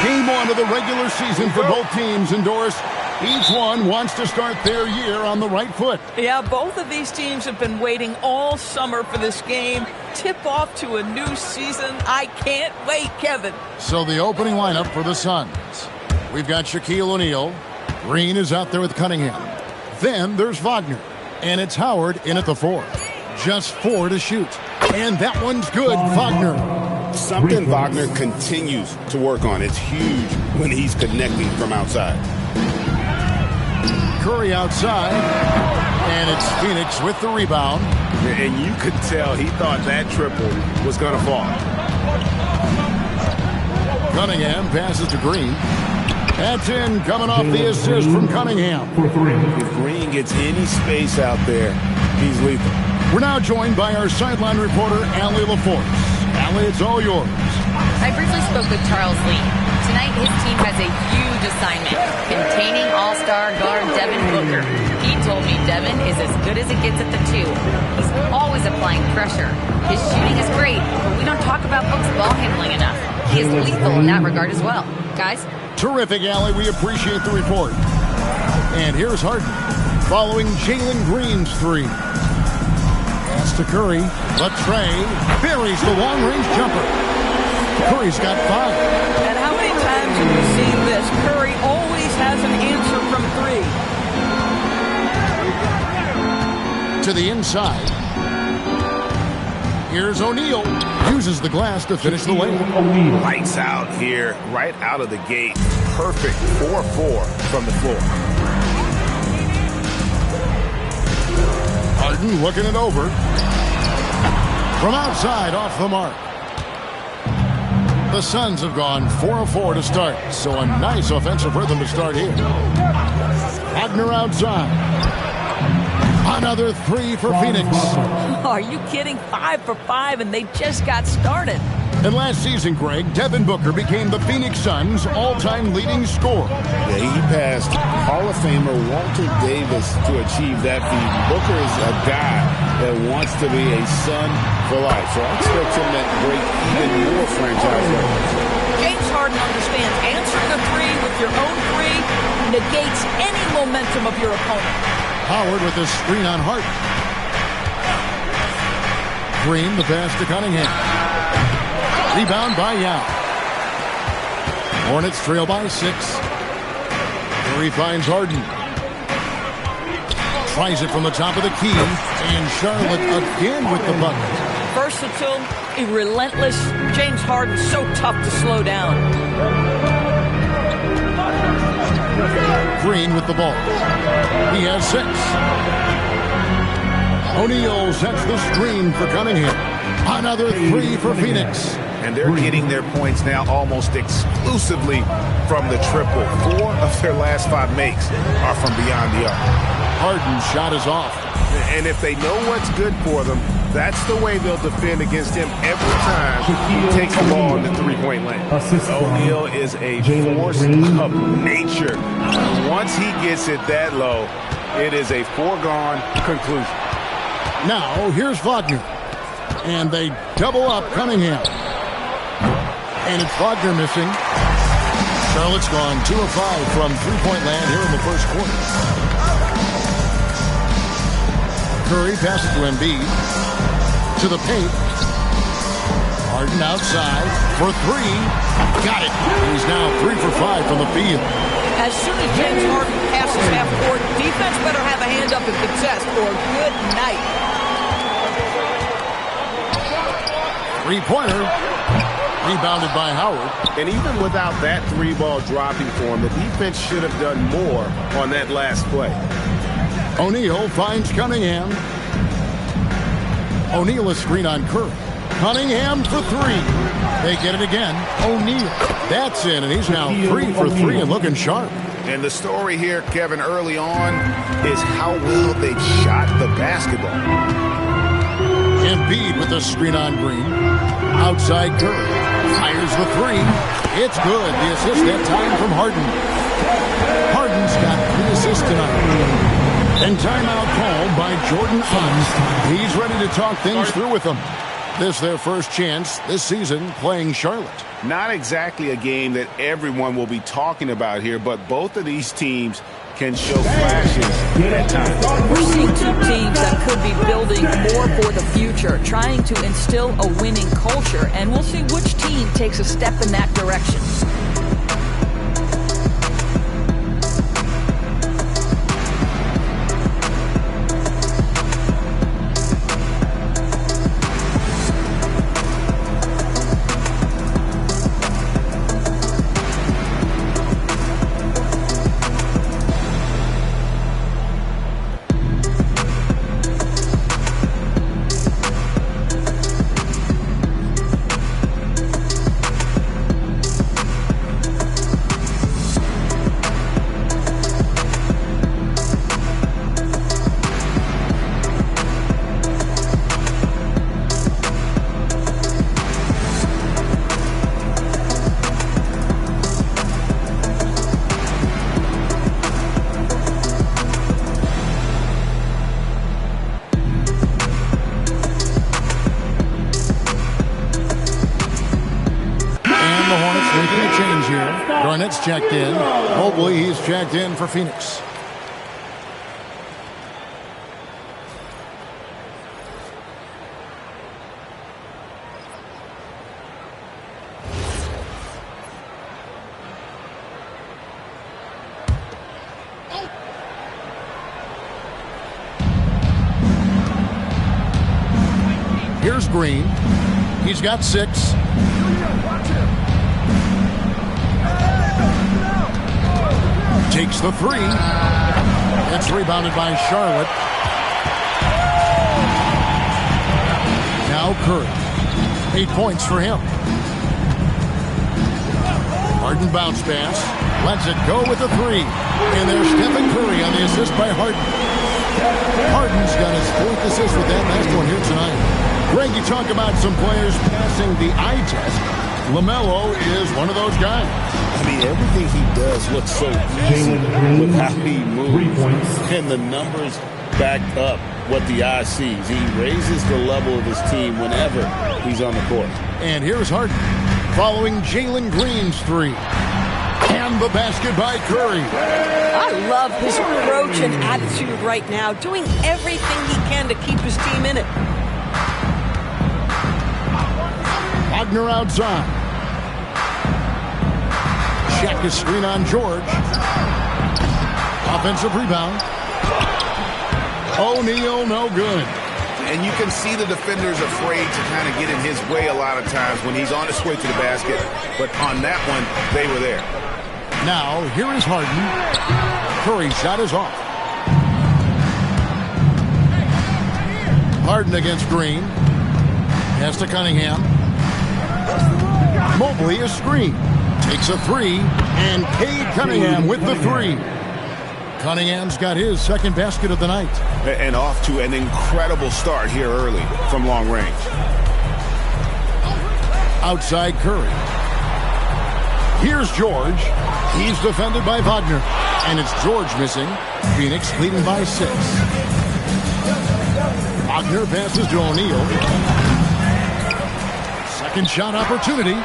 Game one of the regular season for both teams, Doris. Each one wants to start their year on the right foot. Yeah, both of these teams have been waiting all summer for this game. Tip off to a new season. I can't wait, Kevin. So the opening lineup for the Suns. We've got Shaquille O'Neal. Green is out there with Cunningham. Then there's Wagner. And it's Howard in at the 4. Just 4 to shoot. And that one's good, Wagner. Something Wagner continues to work on. It's huge when he's connecting from outside. Curry outside. And it's Phoenix with the rebound. And you could tell he thought that triple was going to fall. Cunningham passes to Green. That's in, coming off the assist from Cunningham. If Green gets any space out there, he's lethal. We're now joined by our sideline reporter, Allie LaForce. Allie, it's all yours. I briefly spoke with Charles Lee. Tonight, his team has a huge assignment, containing all-star guard Devin Booker. He told me Devin is as good as it gets at the 2. He's always applying pressure. His shooting is great, but we don't talk about Book's ball handling enough. He is lethal in that regard as well. Guys? Terrific, Allie. We appreciate the report. And here's Harden, following Jalen Green's 3. Pass to Curry. Latrey buries the long-range jumper. Curry's got 5. And how many times have you seen this? Curry always has an answer from 3. To the inside. Here's O'Neal. Uses the glass to finish the layup. Lights out here, right out of the gate. Perfect 4-4 from the floor. Harden looking it over. From outside, off the mark. The Suns have gone 4 of 4 to start, so a nice offensive rhythm to start here. Wagner outside. Another 3 for Phoenix. Are you kidding? 5 for 5, and they just got started. And last season, Greg, Devin Booker became the Phoenix Suns' all-time leading scorer. Yeah, he passed Hall of Famer Walter Davis to achieve that feat. Booker is a guy that wants to be a Sun for life, so I expect him to break even more franchise records. James Harden understands answering a 3 with your own 3 negates any momentum of your opponent. Howard with a screen on Hart. Green, the pass to Cunningham. Rebound by Yao. Hornets trail by 6. Curry finds Harden. Tries it from the top of the key. And Charlotte again with the bucket. Versatile, relentless. James Harden so tough to slow down. Green with the ball. He has 6. O'Neal sets the screen for Cunningham. Another 3 for Phoenix. And they're getting their points now almost exclusively from the triple. 4 of their last 5 makes are from beyond the arc. Harden's shot is off. And if they know what's good for them, that's the way they'll defend against him every time he takes the ball in the three-point lane. O'Neal is a force of nature. Once he gets it that low, it is a foregone conclusion. Now, here's Wagner. And they double up Cunningham. And it's Wagner missing. Charlotte's gone 2 of 5 from three-point land here in the first quarter. Curry passes to Embiid. To the paint. Harden outside for 3. Got it. He's now 3 for 5 from the field. As soon as James Harden passes half court, defense better have a hand up and contest, or good night. 3-pointer. Rebounded by Howard. And even without that 3-ball dropping for him, the defense should have done more on that last play. O'Neal finds Cunningham. O'Neal a screen on Curry. Cunningham for 3. They get it again. O'Neal. That's in, and he's now 3 for 3 and looking sharp. And the story here, Kevin, early on is how well they shot the basketball. Embiid with the screen on Green. Outside Curry. Fires the 3. It's good. The assist that time from Harden. Harden's got 3 assists tonight. And timeout called by Jordan Ott. He's ready to talk things through with them. This their first chance this season playing Charlotte. Not exactly a game that everyone will be talking about here, but both of these teams can show flashes at times. We're seeing 2 teams that could be building more for the future, trying to instill a winning culture, and we'll see which team takes a step in that direction. Garnett's checked in. Mobley, he's checked in for Phoenix. Here's Green. He's got 6. Takes the 3. It's rebounded by Charlotte. Now Curry. 8 points for him. Harden bounce pass. Lets it go with the 3. And there's Stephen Curry on the assist by Harden. Harden's got his 4th assist with that last one here tonight. Greg, you talk about some players passing the eye test. LaMelo is one of those guys. I mean, everything he does looks so easy with how he moves. And the numbers back up what the eye sees. He raises the level of his team whenever he's on the court. And here's Harden following Jalen Green's 3. And the basket by Curry. I love his approach and attitude right now, doing everything he can to keep his team in it. Wagner outside. Check his screen on George. Offensive rebound. O'Neal, no good. And you can see the defenders afraid to kind of get in his way a lot of times when he's on his way to the basket. But on that one, they were there. Now, here is Harden. Curry's shot is off. Harden against Green. Pass to Cunningham. Mobley a screen. Takes a 3. And Cade Cunningham with the 3. Cunningham's got his 2nd basket of the night. And off to an incredible start here early from long range. Outside Curry. Here's George. He's defended by Wagner. And it's George missing. Phoenix leading by 6. Wagner passes to O'Neal. Second shot opportunity.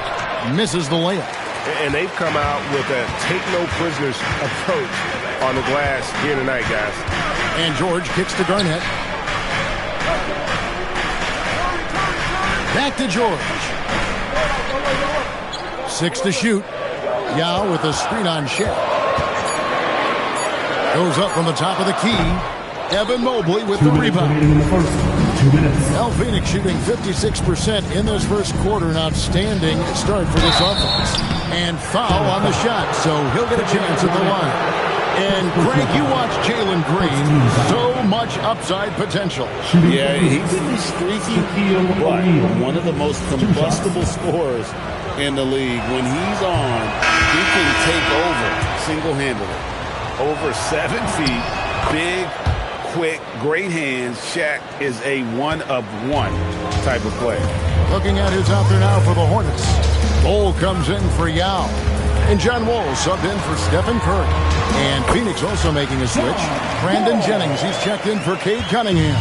Misses the layup. And they've come out with a take-no-prisoners approach on the glass here tonight, guys. And George kicks to Garnett. Back to George. 6 to shoot. Yao with a screen on Shaq. Goes up from the top of the key. Evan Mobley with the rebound. Now Phoenix shooting 56% in this first quarter. An outstanding start for this offense. And foul on the shot, so he'll get a chance at the line. And Greg, you watch Jalen Green. So much upside potential. Yeah, he could be streaky, but one of the most combustible scorers in the league. When he's on, he can take over single-handedly. Over 7 feet, big, quick, great hands. Shaq is a one-of-one type of player. Looking at who's out there now for the Hornets. Cole comes in for Yao. And John Wall subbed in for Stephen Curry. And Phoenix also making a switch. Brandon Jennings, he's checked in for Cade Cunningham.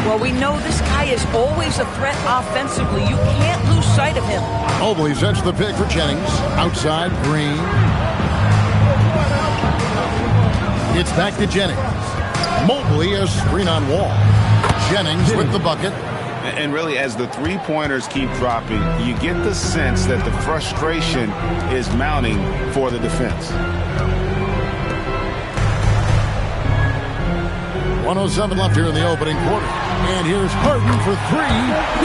Well, we know this guy is always a threat offensively. You can't lose sight of him. Mobley sets the pick for Jennings. Outside, Green. It's back to Jennings. Mobley a screen on Wall. Jennings with the bucket. And really, as the three-pointers keep dropping, you get the sense that the frustration is mounting for the defense. 1:07 left here in the opening quarter. And here's Harden for 3.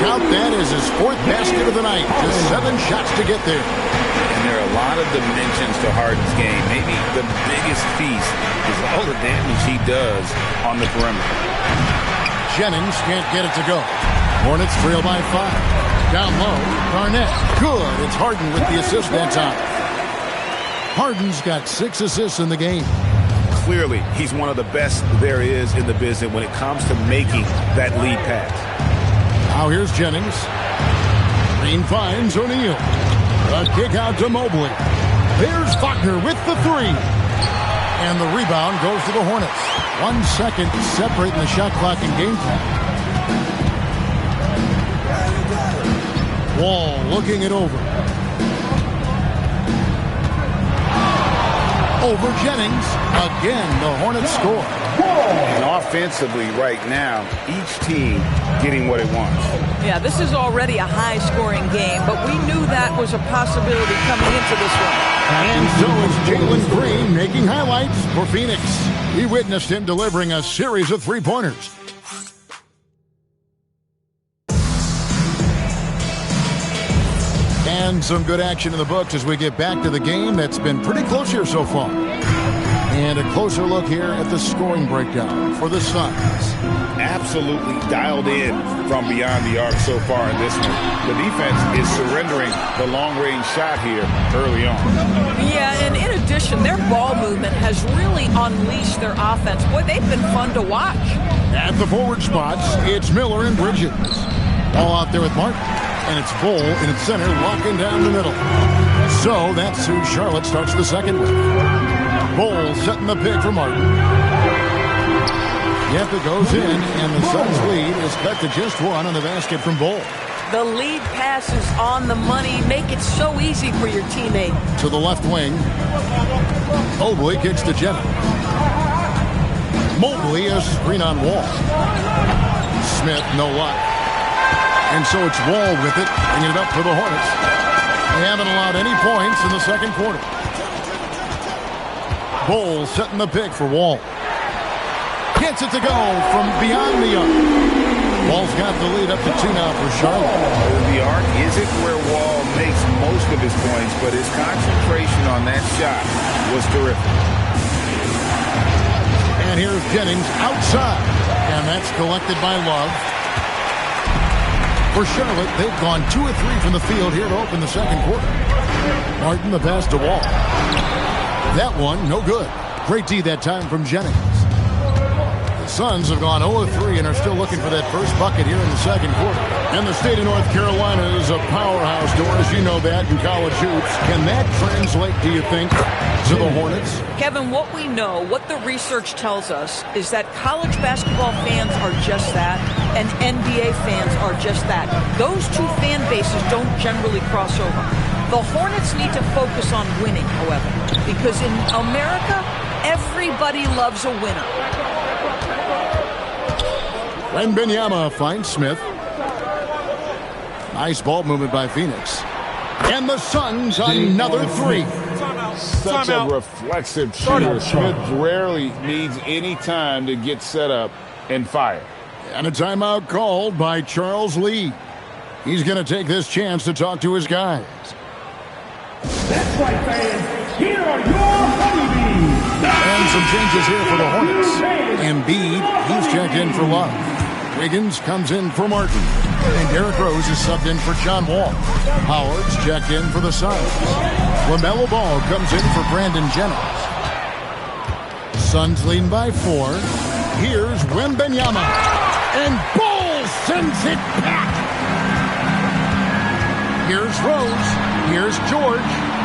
Count that as his 4th basket of the night. Just 7 shots to get there. And there are a lot of dimensions to Harden's game. Maybe the biggest piece is all the damage he does on the perimeter. Jennings can't get it to go. Hornets trail by 5. Down low, Garnett. Good. It's Harden with the assist that time. Harden's got 6 assists in the game. Clearly, he's one of the best there is in the business when it comes to making that lead pass. Now here's Jennings. Green finds O'Neal. A kick out to Mobley. There's Wagner with the 3. And the rebound goes to the Hornets. 1 second separating the shot clock and game clock. Wall looking it over. over Jennings. Again, the Hornets score. And offensively right now, each team getting what it wants. Yeah, this is already a high-scoring game, but we knew that was a possibility coming into this one. And so is Jalen Green making highlights for Phoenix. We witnessed him delivering a series of three-pointers. And some good action in the books as we get back to the game that's been pretty close here so far. And a closer look here at the scoring breakdown for the Suns. Absolutely dialed in from beyond the arc so far in this one. The defense is surrendering the long-range shot here early on. Yeah, and in addition, their ball movement has really unleashed their offense. Boy, they've been fun to watch. At the forward spots, it's Miller and Bridges. All out there with Martin. And it's Bull in its center, locking down the middle. So that's who Charlotte starts the second with. Bull setting the pick for Martin. Yep, it goes in, and the Suns' lead is cut to just one on the basket from Bull. The lead pass is on the money. Make it so easy for your teammate. To the left wing. Mobley kicks to Jenna. Mobley has a screen on Wall. Smith, no luck. And so it's Wall with it, bringing it up for the Hornets. They haven't allowed any points in the second quarter. Bull setting the pick for Wall. Gets it to go from beyond the arc. Wall's got the lead up to 2 now for Charlotte. The arc isn't where Wall makes most of his points, but his concentration on that shot was terrific. And here's Jennings outside. And that's collected by Love. For Charlotte, they've gone 2 of 3 from the field here to open the second quarter. Martin, the pass to Wall. That one, no good. Great D that time from Jennings. The Suns have gone 0 of 3 and are still looking for that first bucket here in the second quarter. And the state of North Carolina is a powerhouse, Doris. You know that in college hoops. Can that translate, do you think, to the Hornets? Kevin, what we know, what the research tells us, is that college basketball fans are just that, and NBA fans are just that. Those two fan bases don't generally cross over. The Hornets need to focus on winning, however, because in America, everybody loves a winner. Wembanyama finds Smith. Nice ball movement by Phoenix. And the Suns another 3. Such a reflexive shooter. Smith rarely needs any time to get set up and fire. And a timeout called by Charles Lee. He's going to take this chance to talk to his guys. That's right, fans. Here are your honeybees. And some changes here for the Hornets. Embiid, he's checked in for Love. Wiggins comes in for Martin. And Derrick Rose is subbed in for John Wall. Howard's checked in for the Suns. LaMelo Ball comes in for Brandon Jennings. Suns leading by 4. Here's Wembanyama. And Bull sends it back. Here's Rose. Here's George.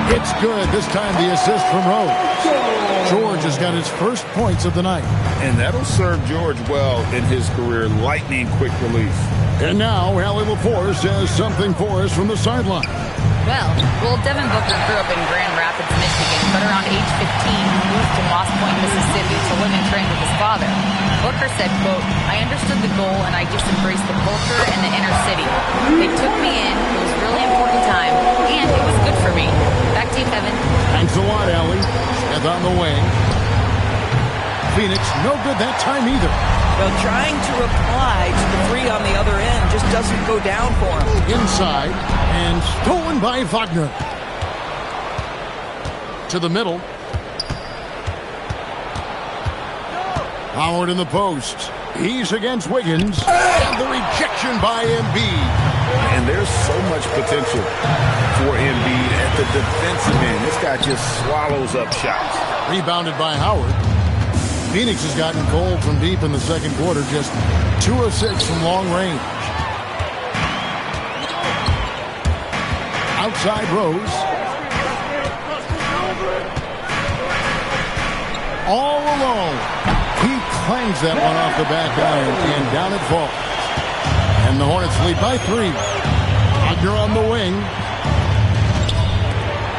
It's good. This time the assist from Rose. George has got his first points of the night. And that'll serve George well in his career. Lightning quick release. And now Allie LaForce says something for us from the sideline. Well, Devin Booker grew up in Grand Rapids, Michigan, but around age 15, he moved to Moss Point, Mississippi to live and train with his father. Booker said, quote, "I understood the goal and I just embraced the culture and the inner city. They took me in. It was a really important time, and it was good for me." Back to you, Kevin. Thanks a lot, Allie. Smith on the wing. Phoenix, no good that time either. Well, trying to reply to the 3 on the other end just doesn't go down for him. Inside, and stolen by Wagner. To the middle. Howard in the post. He's against Wiggins. And the rejection by Embiid. And there's so much potential for Embiid at the defensive end. This guy just swallows up shots. Rebounded by Howard. Phoenix has gotten cold from deep in the second quarter, just 2 of 6 from long range. Outside Rose. All alone. He clangs that one off the back iron, and down it falls. And the Hornets lead by 3. Wagner on the wing.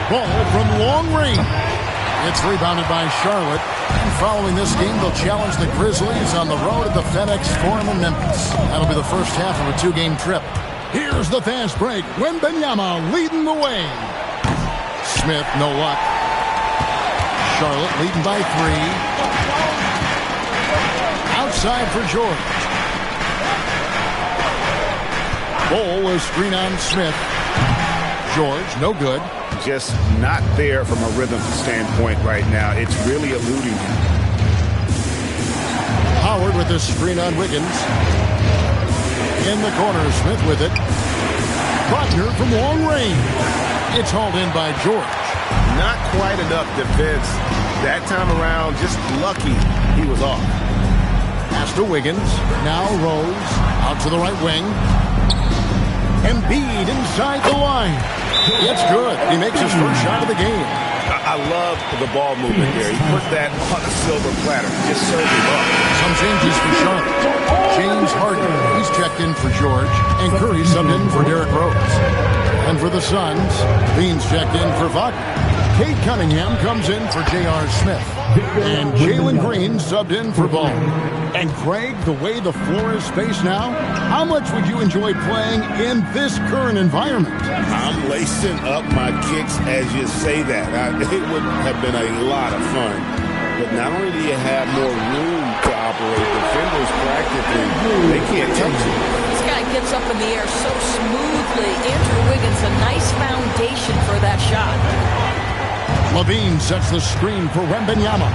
Ball from long range. It's rebounded by Charlotte. And following this game, they'll challenge the Grizzlies on the road at the FedEx Forum in Memphis. That'll be the first half of a 2-game trip. Here's the fast break. Wembanyama leading the way. Smith, no luck. Charlotte leading by 3. Outside for George. Bol, a screen on Smith. George, no good. Just not there from a rhythm standpoint right now. It's really eluding him. Howard with the screen on Wiggins. In the corner, Smith with it. Butler from long range. It's hauled in by George. Not quite enough defense. That time around, just lucky he was off. Pass to Wiggins. Now Rose. Out to the right wing. Embiid inside the line. It's good. He makes his first shot of the game. I love the ball movement there. He put that on a silver platter. Just served him up. Some changes for Charlotte. James Harden, he's checked in for George. And Curry subbed in for Derrick Rose. And for the Suns, Bean's checked in for Wagner. Cade Cunningham comes in for J.R. Smith. And Jalen Green subbed in for Ball. And Craig, the way the floor is spaced now, how much would you enjoy playing in this current environment? I'm lacing up my kicks as you say that. It would have been a lot of fun. But not only do you have more room to operate, defenders practically, they can't touch you. This guy gets up in the air so smoothly. Andrew Wiggins, a nice foundation for that shot. Levine sets the screen for Wembanyama.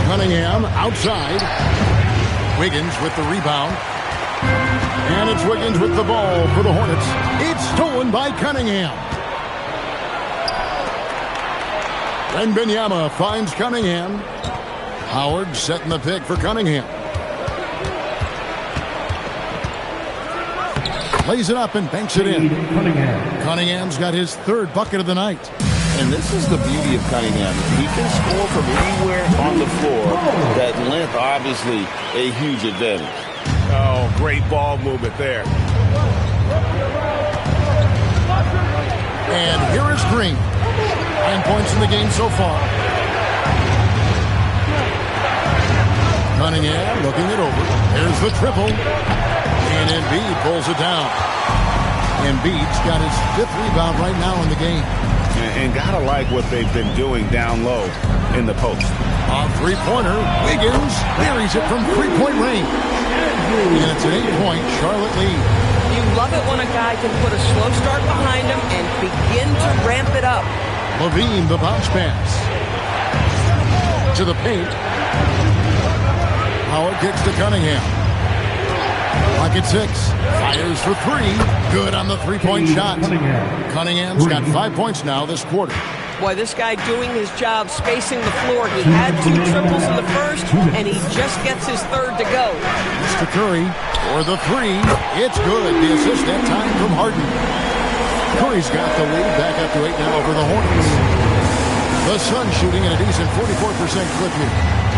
Cunningham outside. Wiggins with the rebound. And it's Wiggins with the ball for the Hornets. It's stolen by Cunningham. Wembanyama finds Cunningham. Howard setting the pick for Cunningham. Lays it up and banks it in. Cunningham's got his third bucket of the night. And this is the beauty of Cunningham. He can score from anywhere on the floor. That length, obviously, a huge advantage. Oh, great ball movement there. And here is Green. 9 points in the game so far. Cunningham looking it over. There's the triple. And Embiid pulls it down. Embiid's got his 5th rebound right now in the game. And gotta like what they've been doing down low in the post. On three-pointer, Wiggins buries it from three-point range. And it's an 8-point Charlotte lead. You love it when a guy can put a slow start behind him and begin to ramp it up. Levine, the bounce pass. To the paint. Howard kicks to Cunningham. Clock at 6. Fires for 3. Good on the three-point shot. Cunningham's got 5 points now this quarter. Boy, this guy doing his job, spacing the floor. He had 2 triples in the first, and he just gets his third to go. Mr. Curry for the 3. It's good. The assist that time from Harden. Curry's got the lead back up to 8 now over the Hornets. The Suns shooting at a decent 44% clip here.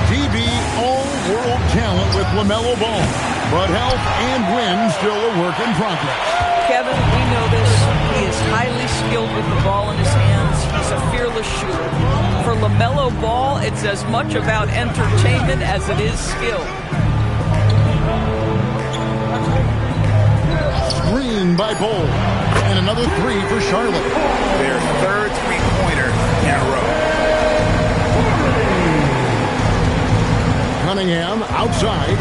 DB all-world talent with LaMelo Ball. But health and win still a work in progress. Kevin, we know this. He is highly skilled with the ball in his hands. He's a fearless shooter. For LaMelo Ball, it's as much about entertainment as it is skill. Screen by Bol. And another 3 for Charlotte. Their third three-pointer in a row. Cunningham outside.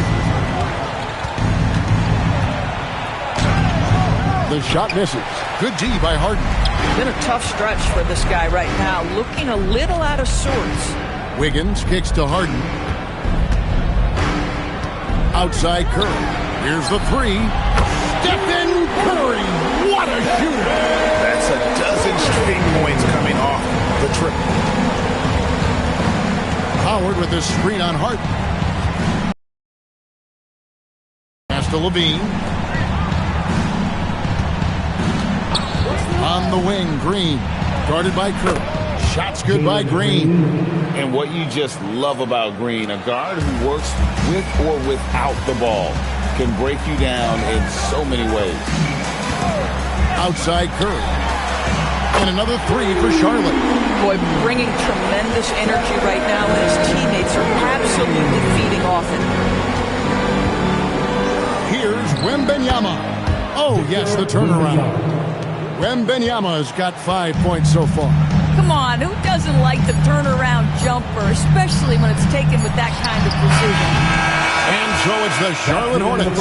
The shot misses. Good D by Harden. Been a tough stretch for this guy right now. Looking a little out of sorts. Wiggins kicks to Harden. Outside Curry. Here's the 3. Stephen Curry. What a shooter. That's a dozen straight points coming off the triple. Howard with his screen on Harden. Pass to Levine. On the wing, Green. Guarded by Curry. Shots good by Green. And what you just love about Green, a guard who works with or without the ball, can break you down in so many ways. Outside Curry. And another three for Charlotte. Boy, bringing tremendous energy right now, and his teammates are absolutely feeding off it. Here's Wembenyama. Oh, yes, the turnaround. Wembenyama's got 5 points so far. Come on, who doesn't like the turnaround jumper, especially when it's taken with that kind of precision? And so it's the Charlotte Hornets,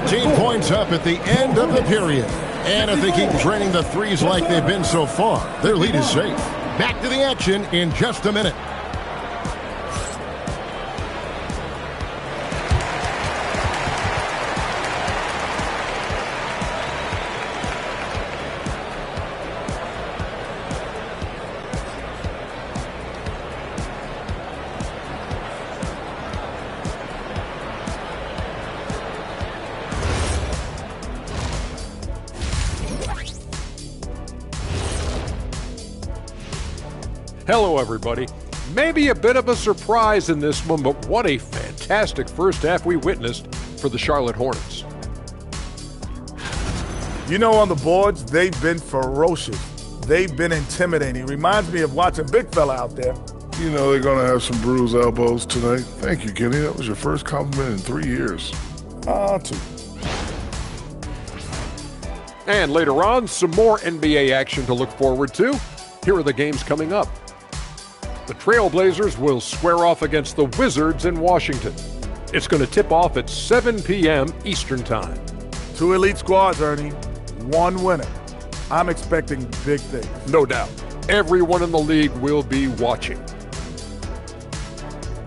13 points up at the end of the period. And if they keep draining the threes like they've been so far, their lead is safe. Back to the action in just a minute. Hello, everybody. Maybe a bit of a surprise in this one, but what a fantastic first half we witnessed for the Charlotte Hornets. You know, on the boards, they've been ferocious. They've been intimidating. Reminds me of watching big fella out there. You know they're going to have some bruised elbows tonight. Thank you, Kenny. That was your first compliment in 3 years. 2. And later on, some more NBA action to look forward to. Here are the games coming up. The Trailblazers will square off against the Wizards in Washington. It's going to tip off at 7 p.m. Eastern Time. 2 elite squads, Ernie. 1 winner. I'm expecting big things. No doubt. Everyone in the league will be watching.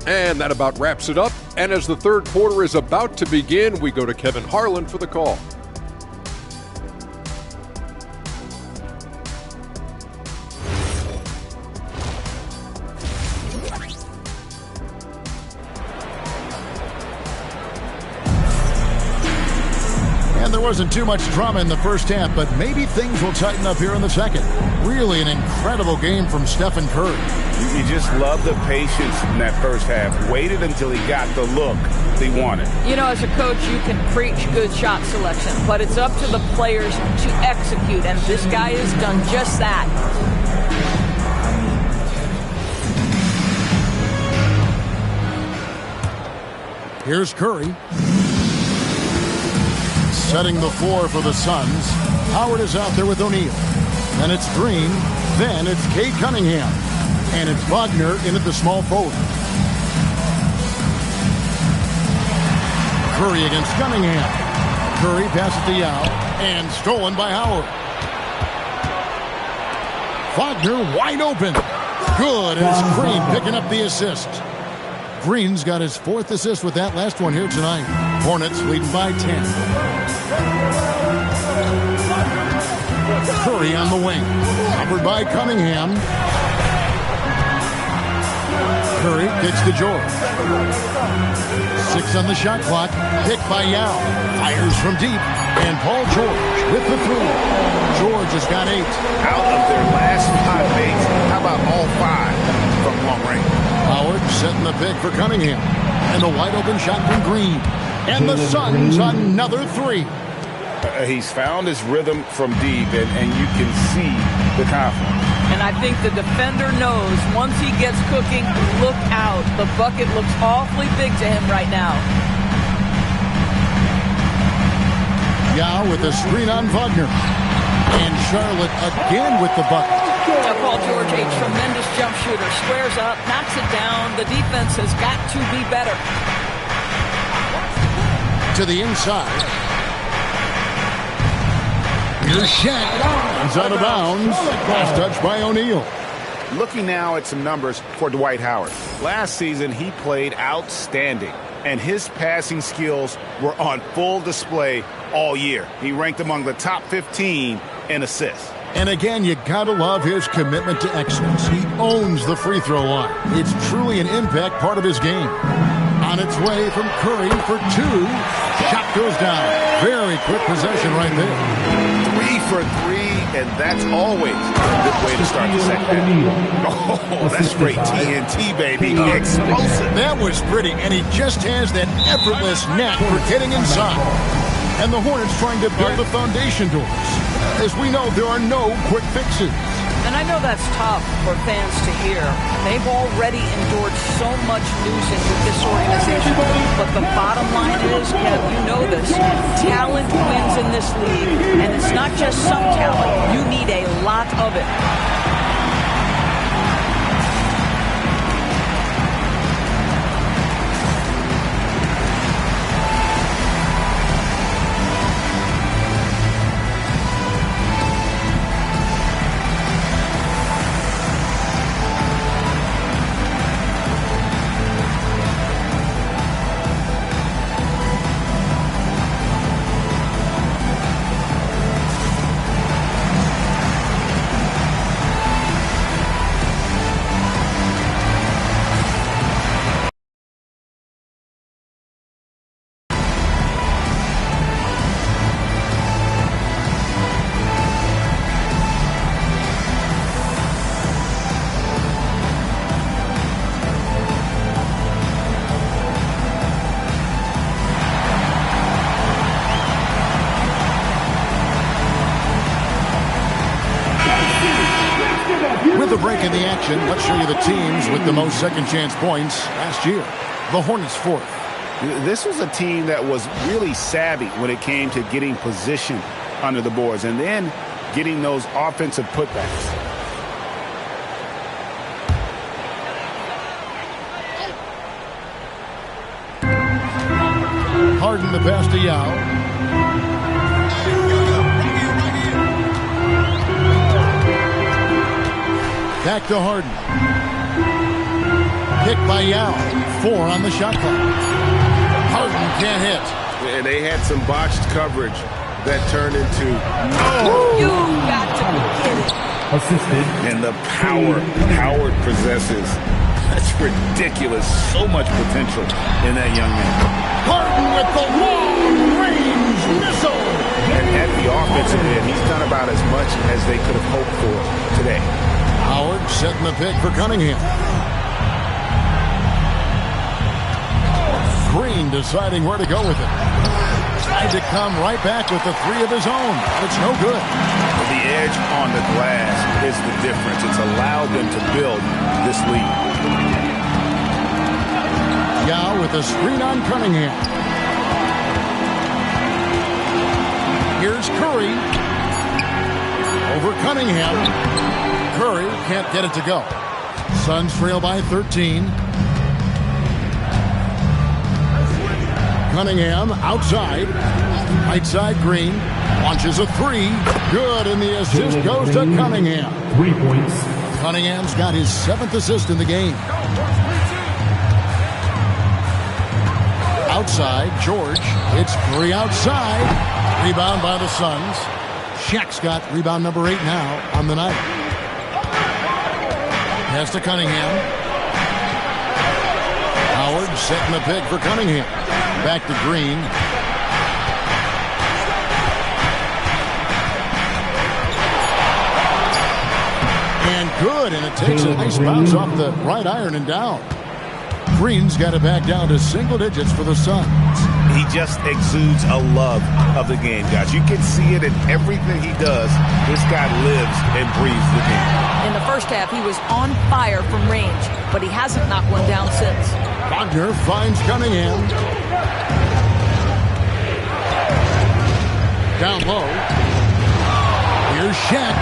And that about wraps it up. And as the third quarter is about to begin, we go to Kevin Harlan for the call. There wasn't too much drama in the first half, but maybe things will tighten up here in the second. Really an incredible game from Stephen Curry. You just love the patience in that first half. Waited until he got the look he wanted. You know, as a coach, you can preach good shot selection, but it's up to the players to execute, and this guy has done just that. Here's Curry. Setting the floor for the Suns. Howard is out there with O'Neal. Then it's Green. Then it's Cade Cunningham. And it's Wagner in at the small forward. Curry against Cunningham. Curry passes to Yao. And stolen by Howard. Wagner wide open. Good as Green picking up the assist. Green's got his 4th assist with that last one here tonight. Hornets leading by 10. Curry on the wing. Covered by Cunningham. Curry kicks to George. 6 on the shot clock. Picked by Yao. Fires from deep. And Paul George with the 3. George has got 8. Out of their last 5 makes, how about all 5 from long range? Howard setting the pick for Cunningham. And the wide open shot from Green. And the Suns another 3. He's found his rhythm from deep, and you can see the confidence. And I think the defender knows once he gets cooking, look out. The bucket looks awfully big to him right now. Yao with a screen on Wagner. And Charlotte again with the bucket. Now Paul George, a tremendous jump shooter, squares up, knocks it down. The defense has got to be better. To the inside. Here's Shaq. He's out of bounds. Cross touch by O'Neal. Looking now at some numbers for Dwight Howard. Last season, he played outstanding, and his passing skills were on full display all year. He ranked among the top 15 in assists. And again, you gotta love his commitment to excellence. He owns the free throw line. It's truly an impact part of his game. On its way from Curry for 2. Shot goes down. Very quick possession right there. 3 for 3, and that's always a good way to start the second half. Oh, that's great TNT, baby. Explosive. That was pretty, and he just has that effortless knack for getting inside. And the Hornets trying to build a foundation to us. As we know, there are no quick fixes. And I know that's tough for fans to hear. They've already endured so much losing with this organization. But the bottom line is, Kev, you know this, talent wins in this league. And it's not just some talent. You need a lot of it. With a break in the action, let's show you the teams with the most second chance points last year. The Hornets fourth. This was a team that was really savvy when it came to getting position under the boards and then getting those offensive putbacks. Harden the pass to Yao. Back to Harden. Pick by Yao. 4 on the shot clock. Harden can't hit. And they had some botched coverage that turned into You got to be kidding. Assisted. And the power Howard possesses. That's ridiculous. So much potential in that young man. Harden with the long-range missile. And at the offensive end, he's done about as much as they could have hoped for today. Howard setting the pick for Cunningham. Green deciding where to go with it. Tried to come right back with the 3 of his own. It's no good. The edge on the glass is the difference. It's allowed them to build this lead. Yao with a screen on Cunningham. Here's Curry. Over Cunningham. Curry can't get it to go. Suns trail by 13. Cunningham outside. Right side Green. Launches a 3. Good, and the assist goes to Cunningham. 3 points. Cunningham's got his 7th assist in the game. Outside, George. It's Curry outside. Rebound by the Suns. Shaq's got rebound number 8 now on the night. Pass to Cunningham. Howard setting the pick for Cunningham. Back to Green. And good, and it takes a nice bounce off the right iron and down. Green's got it back down to single digits for the Suns. He just exudes a love of the game, guys. You can see it in everything he does. This guy lives and breathes the game. In the first half, he was on fire from range, but he hasn't knocked one down since. Wagner finds Cunningham. Down low. Here's Shaq.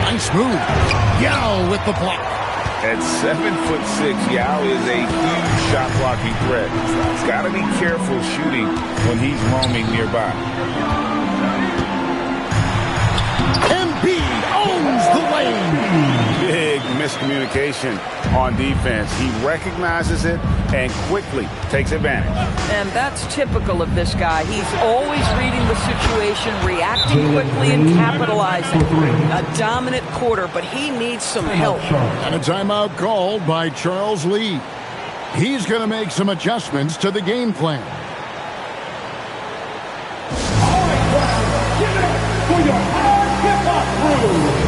Nice move. Yao with the block. At 7'6", Yao is a huge shot blocking threat. He's got to be careful shooting when he's roaming nearby. Embiid owns the lane. Big miscommunication on defense. He recognizes it and quickly takes advantage. And that's typical of this guy. He's always reading the situation, reacting quickly and capitalizing. A dominant quarter, but he needs some help. And a timeout called by Charles Lee. He's going to make some adjustments to the game plan. All right, players, give it for your hard hip-hop crew.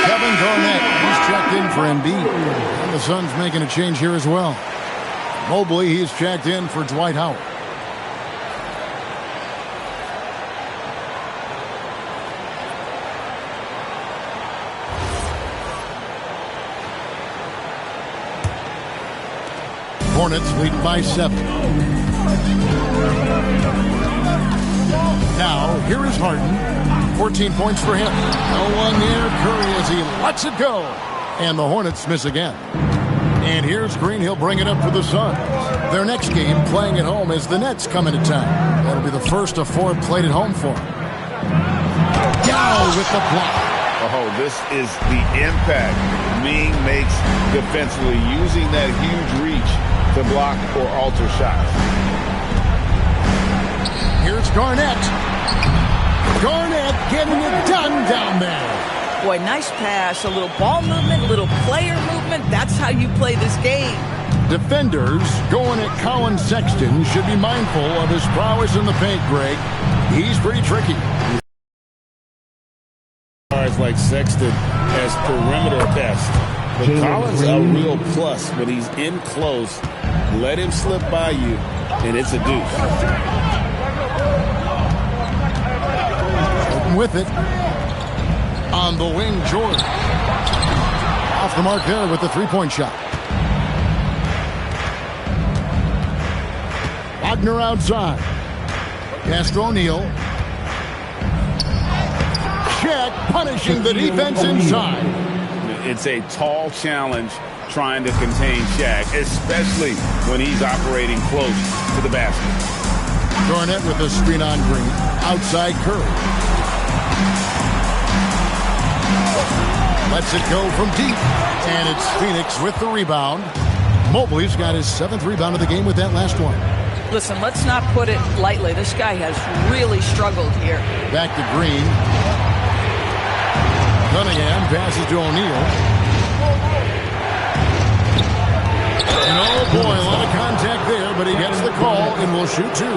Kevin Garnett, he's checked in for Embiid. And the Suns making a change here as well. Mobley, he's checked in for Dwight Howard. Hornets leading by 7. Now, here is Harden. 14 points for him. No one near Curry as he lets it go. And the Hornets miss again. And here's Green. He'll bring it up for the Suns. Their next game, playing at home, as the Nets come into town. That'll be the first of 4 played at home for them. Down with the block. Oh, this is the impact Ming makes defensively, using that huge reach to block or alter shots. Here's Garnett. Garnett getting it done down there. Boy, nice pass, a little ball movement, little player movement. That's how you play this game. Defenders going at Colin Sexton should be mindful of his prowess in the paint, Greg. He's pretty tricky. Like Sexton as perimeter best. But Collins a real plus when he's in close. Let him slip by you, and it's a deuce. Open with it. On the wing, Jordan. Off the mark there with the three-point shot. Wagner outside. Castro O'Neal. Check, punishing the defense inside. It's a tall challenge trying to contain Shaq, especially when he's operating close to the basket. Garnett with the screen on Green. Outside Curry. Lets it go from deep. And it's Phoenix with the rebound. Mobley's got his 7th rebound of the game with that last one. Listen, let's not put it lightly. This guy has really struggled here. Back to Green. Cunningham passes to O'Neal. And oh boy, a lot of contact there, but he gets the call and will shoot 2.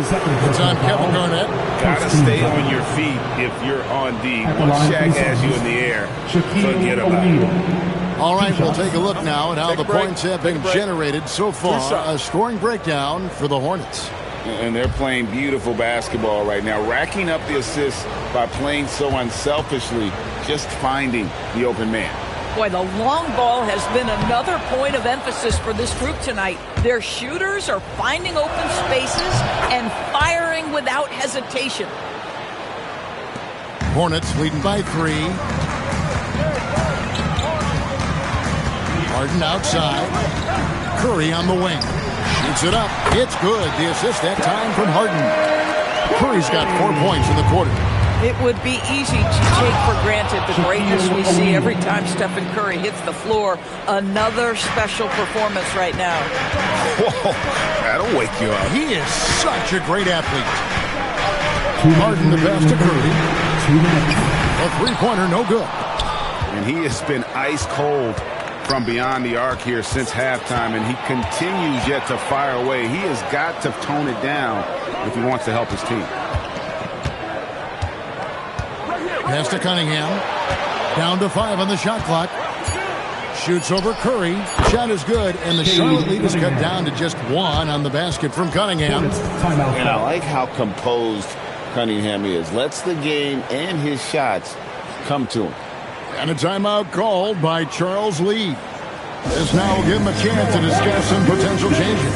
It's on Kevin Garnett. Gotta stay on your feet if you're on D. Once Shaq has you in the air, forget about it. All right, we'll take a look now at how the points have been generated so far. A scoring breakdown for the Hornets. And they're playing beautiful basketball right now, racking up the assists by playing so unselfishly, just finding the open man. Boy, the long ball has been another point of emphasis for this group tonight. Their shooters are finding open spaces and firing without hesitation. Hornets leading by 3. Harden outside. Curry on the wing. Shoots it up. It's good. The assist that time from Harden. Curry's got 4 points in the quarter. It would be easy to take for granted the greatness we see every time Stephen Curry hits the floor. Another special performance right now. Whoa, that'll wake you up. He is such a great athlete. Harden the pass to Curry. A three-pointer, no good. And he has been ice cold from beyond the arc here since halftime, and he continues yet to fire away. He has got to tone it down if he wants to help his team. Pass to Cunningham. Down to 5 on the shot clock. Shoots over Curry. Shot is good, and the Charlotte lead is cut down to just 1 on the basket from Cunningham. And I like how composed Cunningham is. Lets the game and his shots come to him. And a timeout called by Charles Lee. This now will give him a chance to discuss some potential changes.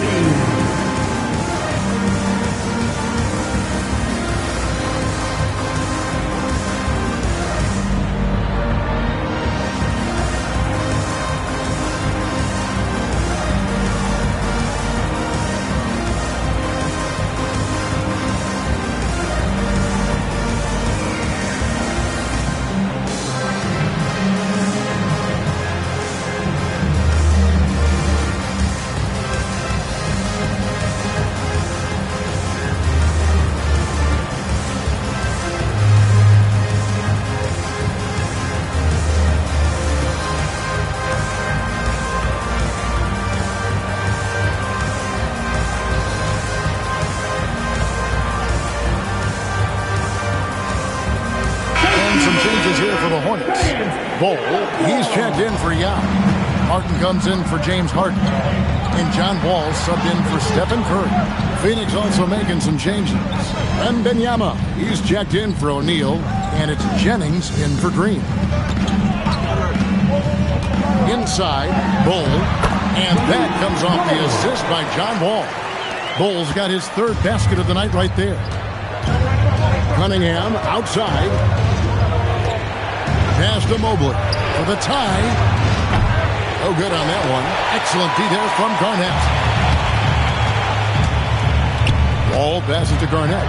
some changes here for the Hornets. Bull, he's checked in for Yao. Martin comes in for James Harden. And John Wall subbed in for Stephen Curry. Phoenix also making some changes. And Benyama, he's checked in for O'Neal. And it's Jennings in for Green. Inside, Bull. And that comes off the assist by John Wall. Bull's got his third basket of the night right there. Cunningham outside. Pass to Mobley for the tie. No good on that one. Excellent D there from Garnett. Wall passes to Garnett.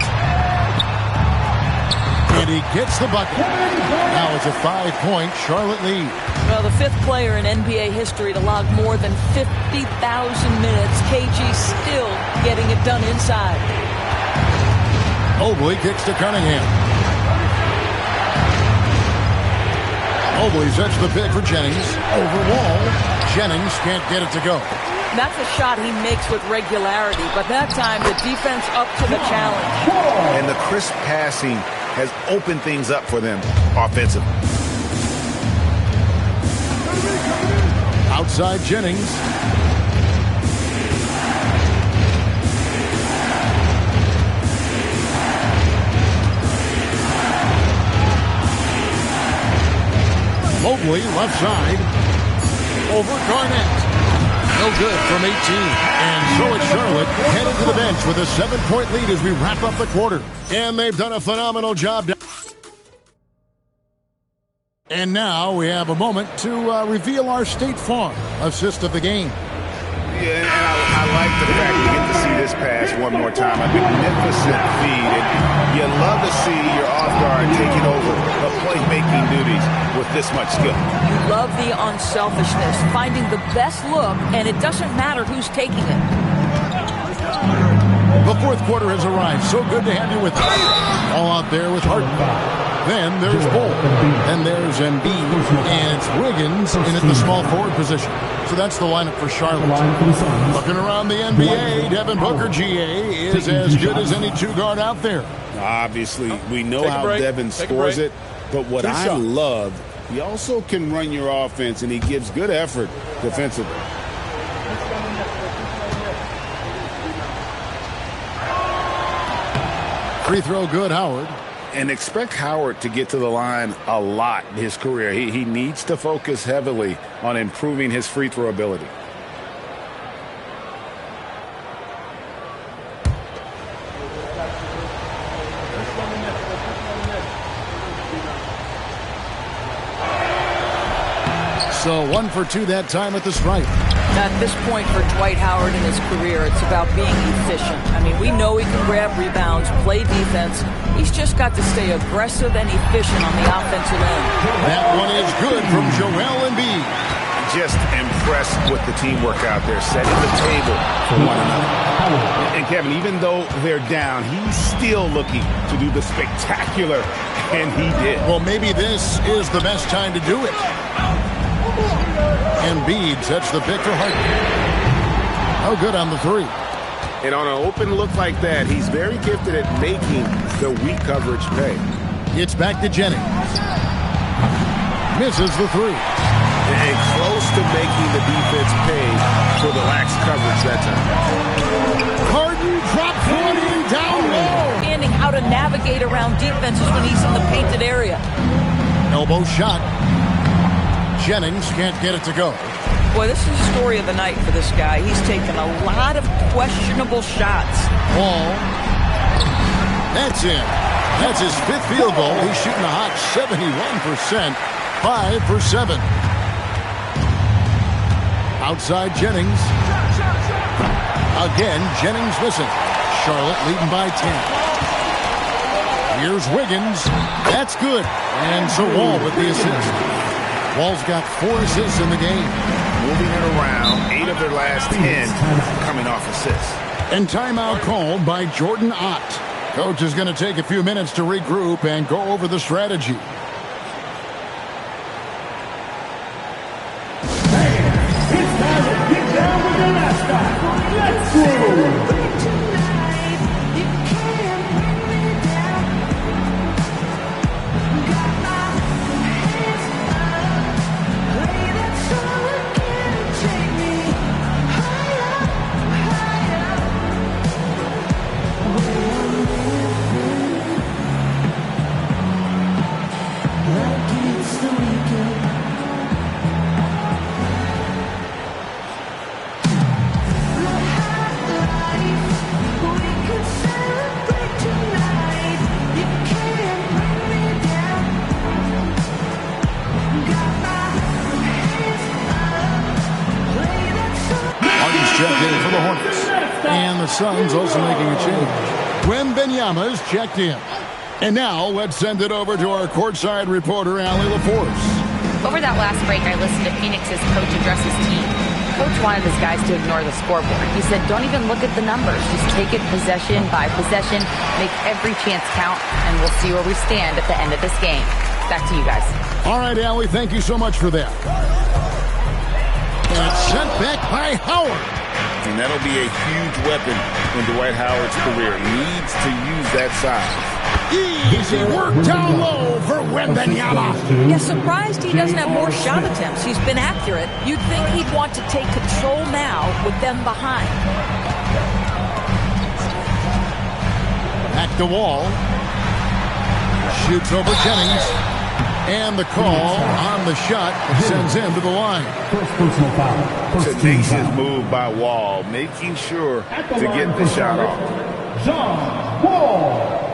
And he gets the bucket. Now it's a 5-point Charlotte lead. Well, the fifth player in NBA history to log more than 50,000 minutes. KG still getting it done inside. Mobley kicks to Cunningham. Mobley sets the pick for Jennings. Over Wall. Jennings can't get it to go. That's a shot he makes with regularity, but that time the defense up to the challenge. And the crisp passing has opened things up for them offensively. Outside Jennings. Mobley left side. Over Garnett. No good from 18. And so it's Charlotte headed to the bench with a 7-point lead as we wrap up the quarter. And they've done a phenomenal job. And now we have a moment to reveal our State Farm assist of the game. Yeah, and I like the fact you get to see this pass one more time. A magnificent feed. And you love to see your off guard taking over the playmaking duties with this much skill. You love the unselfishness, finding the best look, and it doesn't matter who's taking it. The fourth quarter has arrived. So good to have you with us. All out there with Harden. Then there's Bull. Then there's Embiid. And it's Wiggins in at the small forward position. So that's the lineup for Charlotte. Looking around the NBA, Devin Booker, GA, is as good as any two-guard out there. Obviously, we know how Devin scores it. But what I love, he also can run your offense, and he gives good effort defensively. Free throw good, Howard. And expect Howard to get to the line a lot in his career. He needs to focus heavily on improving his free throw ability. So 1 for 2 that time at the stripe. At this point for Dwight Howard in his career, it's about being efficient. I mean, we know he can grab rebounds, play defense. He's just got to stay aggressive and efficient on the offensive end. That one is good from Joel Embiid. Just impressed with the teamwork out there, setting the table for one another. And Kevin, even though they're down, he's still looking to do the spectacular, and he did. Well, maybe this is the best time to do it. Embiid sets the pick for Harden. Oh, good on the three. And on an open look like that, he's very gifted at making the weak coverage pay. It's back to Jennings. Misses the three. And close to making the defense pay for the lax coverage that time. Harden drops one in down low. Understanding how to navigate around defenses when he's in the painted area. Elbow shot. Jennings can't get it to go. Boy, this is the story of the night for this guy. He's taken a lot of questionable shots. Wall. That's in. That's his fifth field goal. He's shooting a hot 71%. 5 for 7. Outside Jennings. Again, Jennings missing. Charlotte leading by 10. Here's Wiggins. That's good. And so Wall with the assist. Wall's got 4 assists in the game. Moving it around, 8 of their last 10 coming off assists. And timeout called by Jordan Ott. Coach is going to take a few minutes to regroup and go over the strategy. It's time to get down with the mascot. Let's go! Suns also making a change. Wembanyama's checked in. And now let's send it over to our courtside reporter, Allie LaForce. Over that last break, I listened to Phoenix's coach address his team. Coach wanted his guys to ignore the scoreboard. He said, don't even look at the numbers. Just take it possession by possession, make every chance count, and we'll see where we stand at the end of this game. Back to you guys. All right, Allie, thank you so much for that. And it's sent back by Howard. And that'll be a huge weapon in Dwight Howard's career. Needs to use that size. Easy work down low for Wembanyama. Yeah, surprised he doesn't have more shot attempts. He's been accurate. You'd think he'd want to take control now with them behind. Back to Wall. Shoots over Jennings. And the call on the shot sends him to the line. First personal foul. Tenacious move by Wall, making sure to get the shot off. John Wall.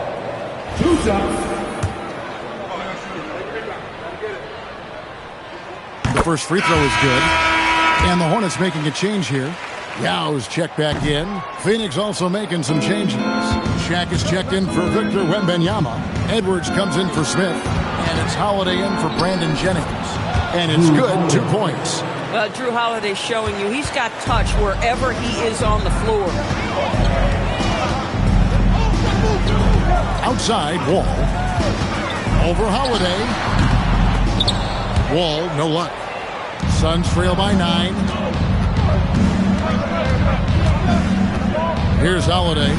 2 shots. The first free throw is good. And the Hornets making a change here. Yow's checked back in. Phoenix also making some changes. Shaq is checked in for Victor Wembanyama. Edwards comes in for Smith. And it's Holiday in for Brandon Jennings. And it's good, 2 points. Well, Drew Holiday's showing you he's got touch wherever he is on the floor. Outside, Wall. Over Holiday. Wall, no luck. Suns trail by 9. Here's Holiday.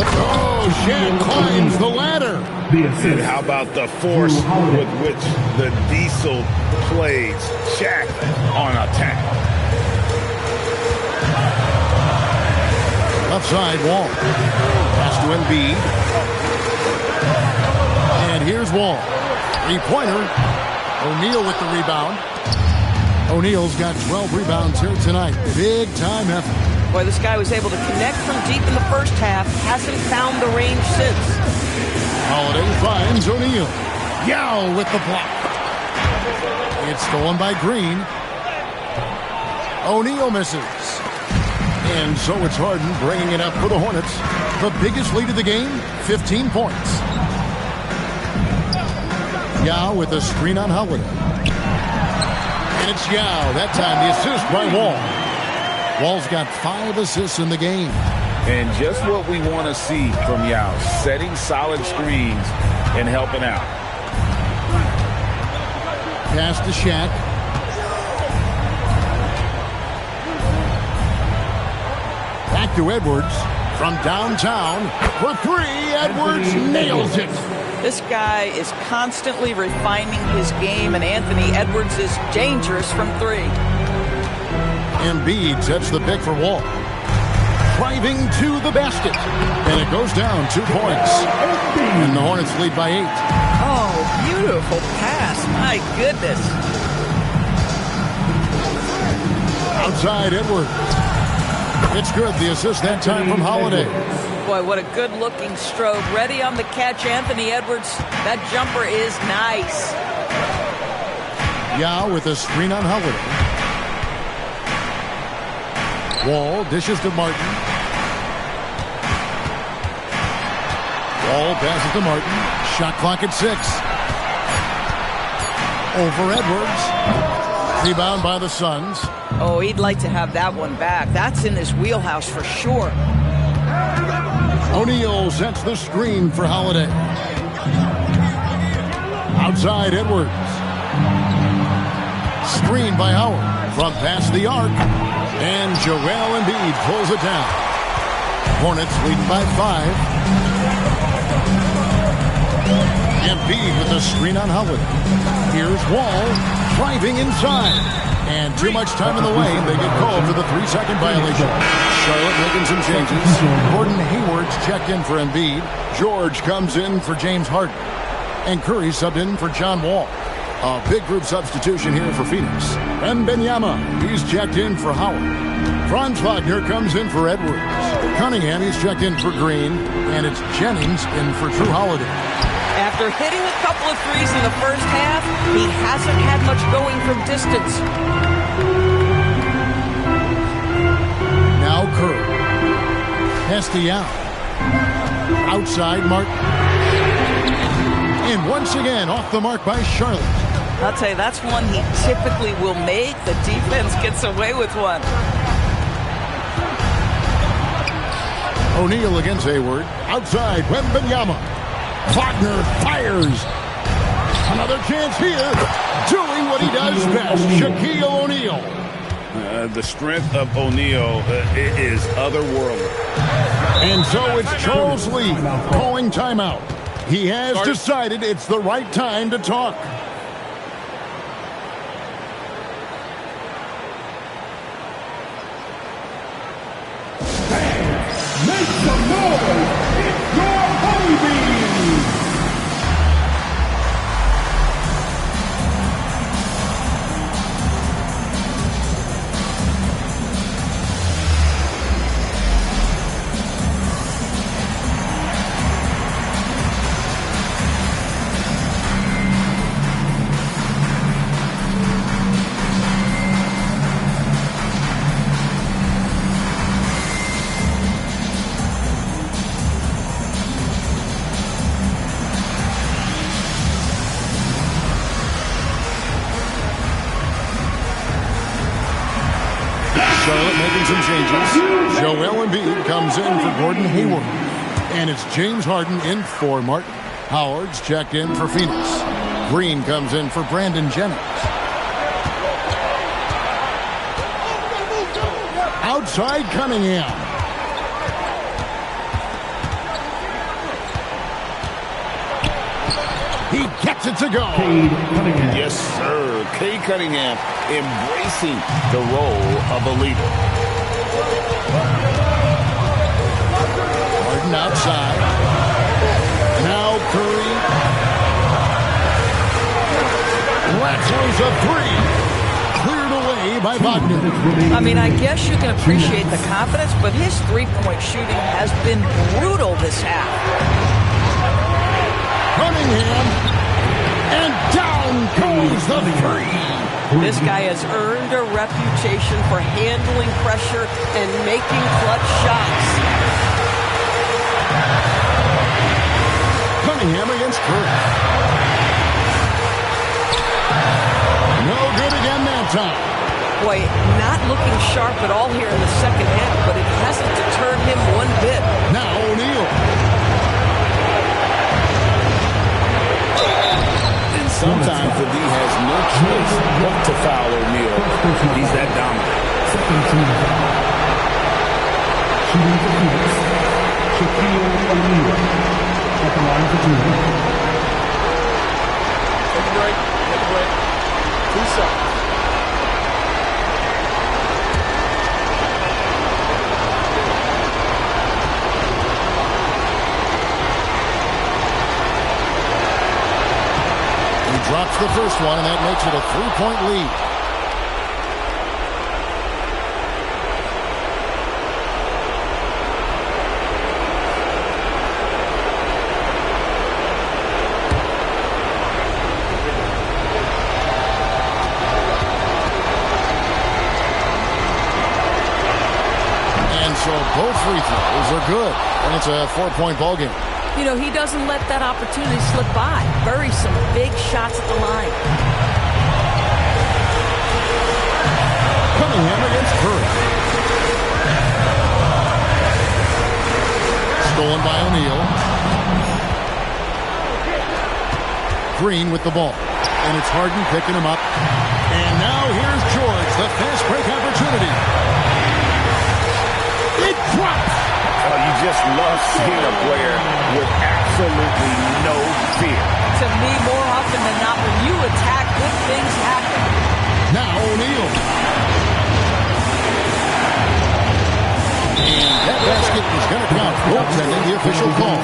Oh, Shaq climbs the ladder. And how about the force with which the Diesel plays Shaq on attack? Left side, Wall. Pass to Embiid. And here's Wall. 3-pointer. O'Neal with the rebound. O'Neal's got 12 rebounds here tonight. Big time effort. Boy, this guy was able to connect from deep in the first half. Hasn't found the range since. Holiday finds O'Neal. Yow with the block. It's stolen by Green. O'Neal misses. And so it's Harden bringing it up for the Hornets. The biggest lead of the game, 15 points. Yao with a screen on Holiday. And it's Yao. That time the assist by Wall. Wall's got 5 assists in the game. And just what we want to see from Yao, setting solid screens and helping out. Pass to Shaq. Back to Edwards from downtown for 3. Edwards nails it. This guy is constantly refining his game, and Anthony Edwards is dangerous from 3. Embiid sets the pick for Wall. Driving to the basket. And it goes down 2 points. And the Hornets lead by 8. Oh, beautiful pass. My goodness. Outside Edwards. It's good. The assist that time from Holiday. Boy, what a good-looking stroke. Ready on the catch, Anthony Edwards. That jumper is nice. Yao with a screen on Holiday. Wall dishes to Martin. Wall passes to Martin. Shot clock at 6. Over Edwards. Rebound by the Suns. Oh, he'd like to have that one back. That's in his wheelhouse for sure. O'Neal sets the screen for Holiday. Outside Edwards. Screen by Howard. From past the arc. And Joel Embiid pulls it down. Hornets leading by 5. Embiid with a screen on Howard. Here's Wall driving inside. And too much time in the lane. They get called for the 3-second violation. Charlotte making some changes. Gordon Hayward's checked in for Embiid. George comes in for James Harden. And Curry subbed in for John Wall. A big group substitution here for Phoenix. Wembanyama, he's checked in for Howard. Franz Wagner comes in for Edwards. Cunningham, he's checked in for Green. And it's Jennings in for Drew Holiday. After hitting a couple of threes in the first half, he hasn't had much going from distance. Now Curry. Hestia. Outside Martin. And once again, off the mark by Charlotte. I'll tell you, that's one he typically will make. The defense gets away with one. O'Neal against Hayward. Outside, Wembanyama. Wagner fires. Another chance here. Doing what he does best. Shaquille O'Neal. The strength of O'Neal is otherworldly. And so it's Charles Lee calling timeout. He has decided it's the right time to talk. Make some noise! It's your Holy Beans! Charlotte making some changes. Joel Embiid comes in for Gordon Hayward. And it's James Harden in for Martin. Howard's checked in for Phoenix. Green comes in for Brandon Jennings. Outside Cunningham. He gets it to go. Yes, sir. Cade Cunningham embracing the role of a leader. Harden outside. Now Curry. Lets loose a three. Cleared away by Wagner. I mean, I guess you can appreciate the confidence, but his three-point shooting has been brutal this half. Cunningham. And down goes the three. This guy has earned a reputation for handling pressure and making clutch shots. Cunningham against Curry. No good again that time. Boy, not looking sharp at all here in the second half, but it hasn't deterred him one bit. Now O'Neal. Sometimes the D has no choice but to foul O'Neal. He's that dominant. Shooting for Phoenix, Shaquille O'Neal at the line for two. Take a break. Take a break. 2 seconds. Drops the first one, and that makes it a 3-point lead. And so both free throws are good, and it's a 4-point ball game. You know, he doesn't let that opportunity slip by. Buries some big shots at the line. Cunningham against Curry. Stolen by O'Neal. Green with the ball. And it's Harden picking him up. And now here's George, the fast break opportunity. It drops. You just love seeing a player with absolutely no fear. To me, more often than not, when you attack, good things happen. Now O'Neal. And that basket is going to count. Goaltending, the official call.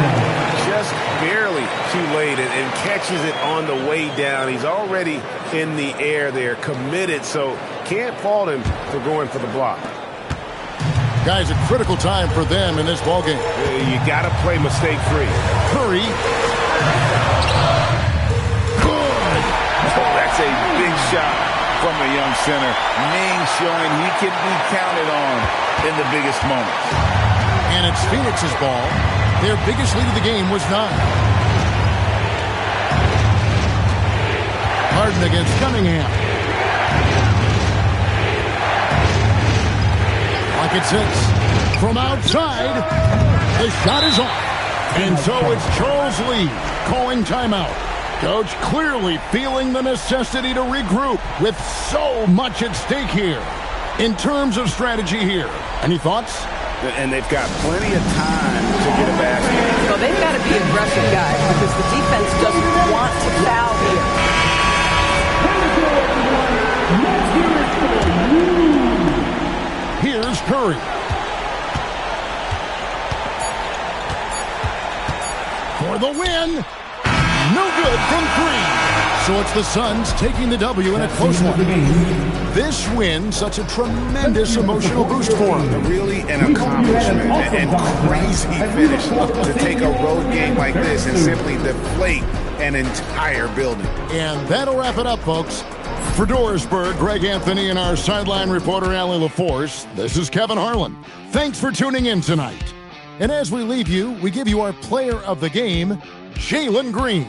Just barely too late and catches it on the way down. He's already in the air there, committed, so can't fault him for going for the block. Guys, a critical time for them in this ballgame. You got to play mistake-free. Curry. Good. Oh, that's a big shot from a young center. Ming showing he can be counted on in the biggest moments. And it's Phoenix's ball. Their biggest lead of the game was 9. Harden against Cunningham. Clock at 6. From outside, the shot is off. And so it's Charles Lee calling timeout. Coach clearly feeling the necessity to regroup with so much at stake here. In terms of strategy here, any thoughts? And they've got plenty of time to get a basket. Well, they've got to be aggressive, guys, because the defense doesn't want to foul here. Here's Curry. For the win. No good from 3. So it's the Suns taking the W in a close one. This win, such a tremendous emotional boost for them. Really an accomplishment and crazy finish to take a road game like this and simply deflate an entire building. And that'll wrap it up, folks. For Dorisburg, Greg Anthony, and our sideline reporter, Allie LaForce, this is Kevin Harlan. Thanks for tuning in tonight. And as we leave you, we give you our player of the game, Jalen Green.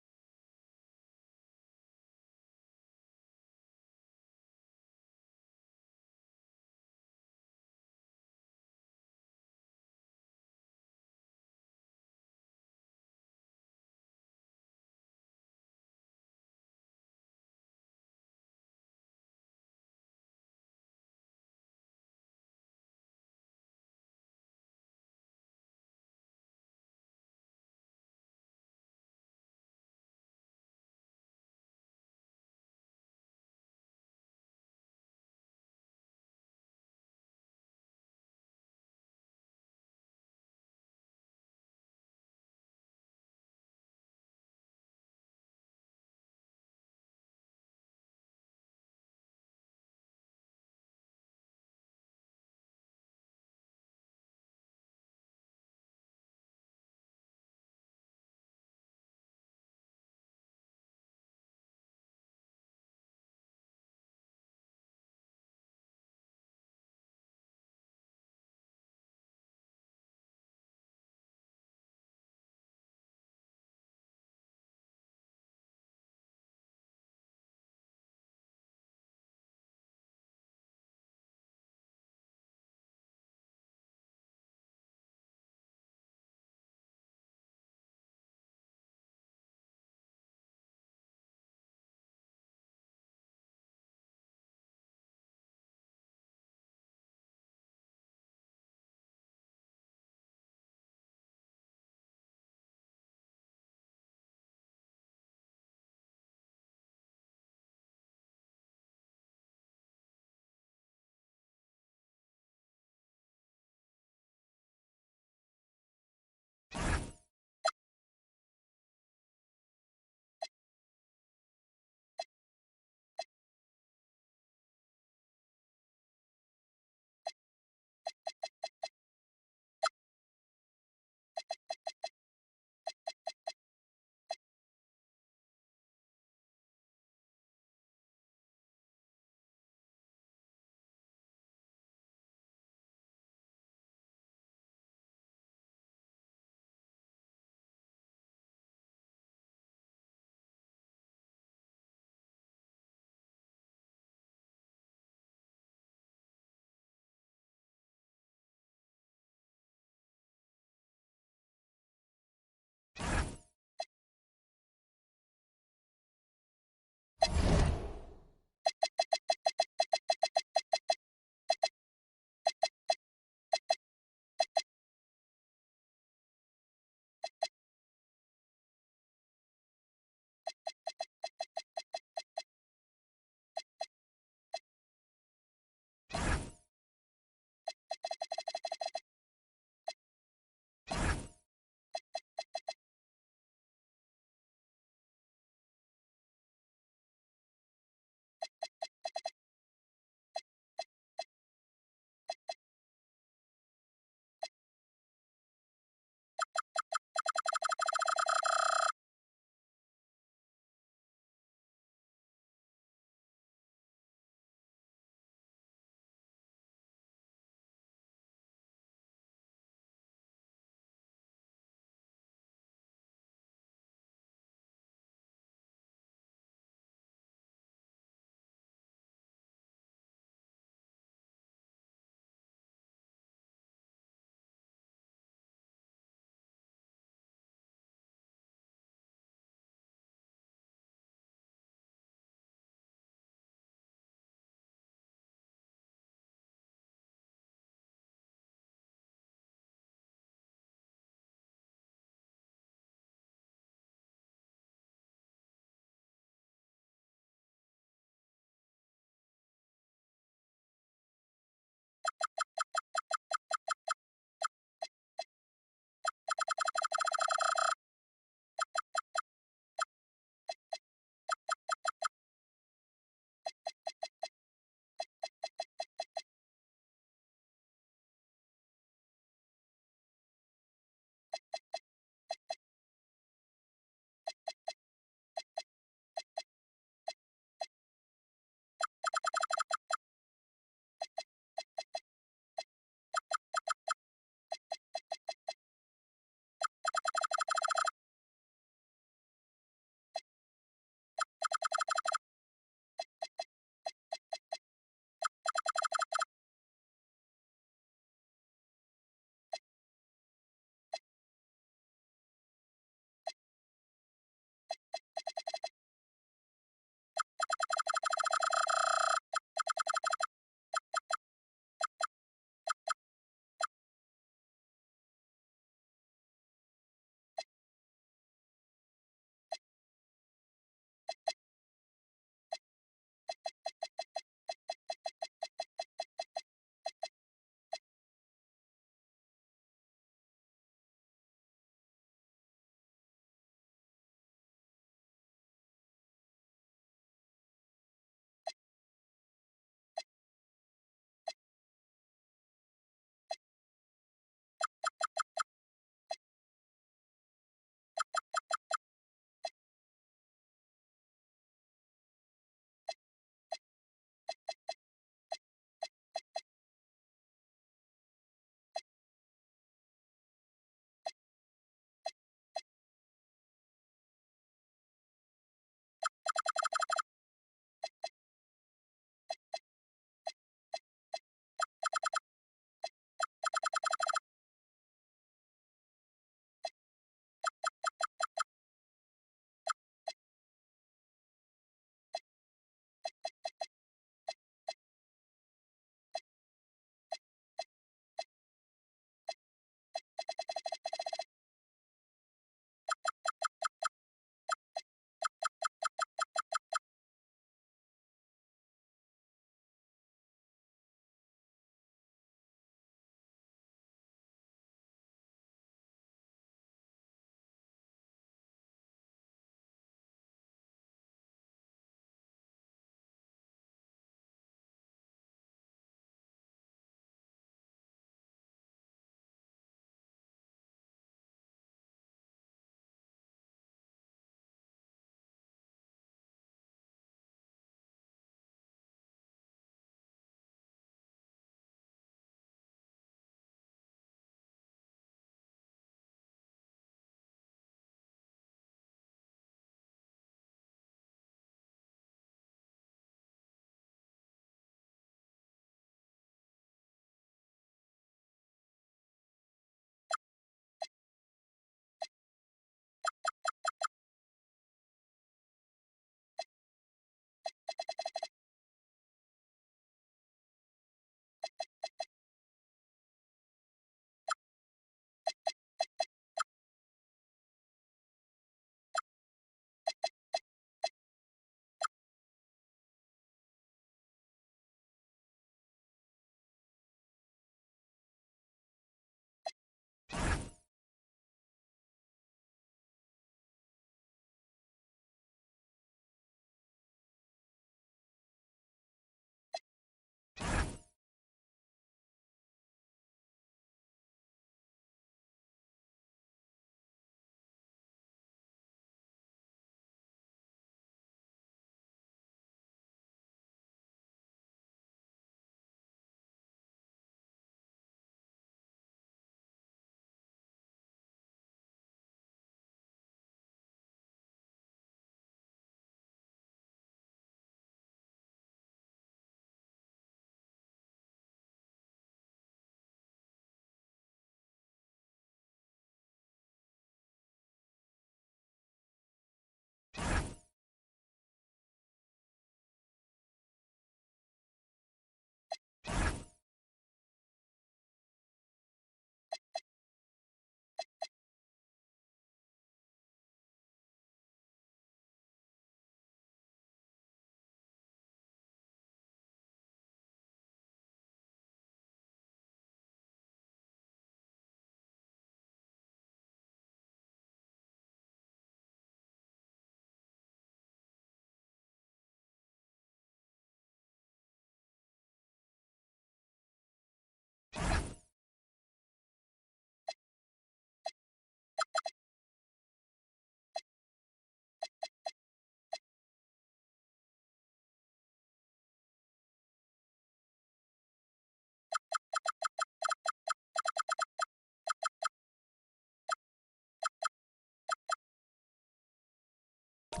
And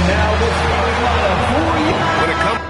now the starting lineup for you. When it comes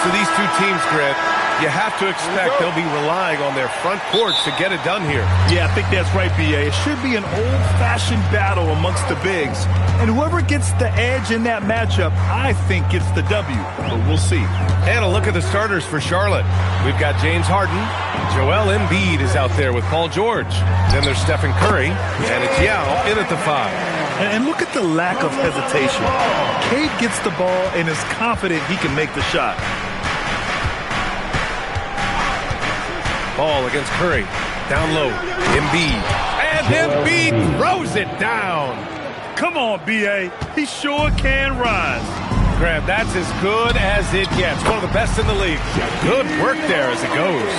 for these two teams, Grant, you have to expect they'll be relying on their front court to get it done here. Yeah, I think that's right, B.A. It should be an old-fashioned battle amongst the bigs. And whoever gets the edge in that matchup, I think gets the W. But we'll see. And a look at the starters for Charlotte. We've got James Harden. Joel Embiid is out there with Paul George. Then there's Stephen Curry. And it's Yao in at the 5. And look at the lack of hesitation. Cade gets the ball and is confident he can make the shot. Ball against Curry. Down low. Embiid. And Embiid throws it down. Come on, B.A. He sure can rise. Graham, that's as good as it gets. One of the best in the league. Good work there as it goes.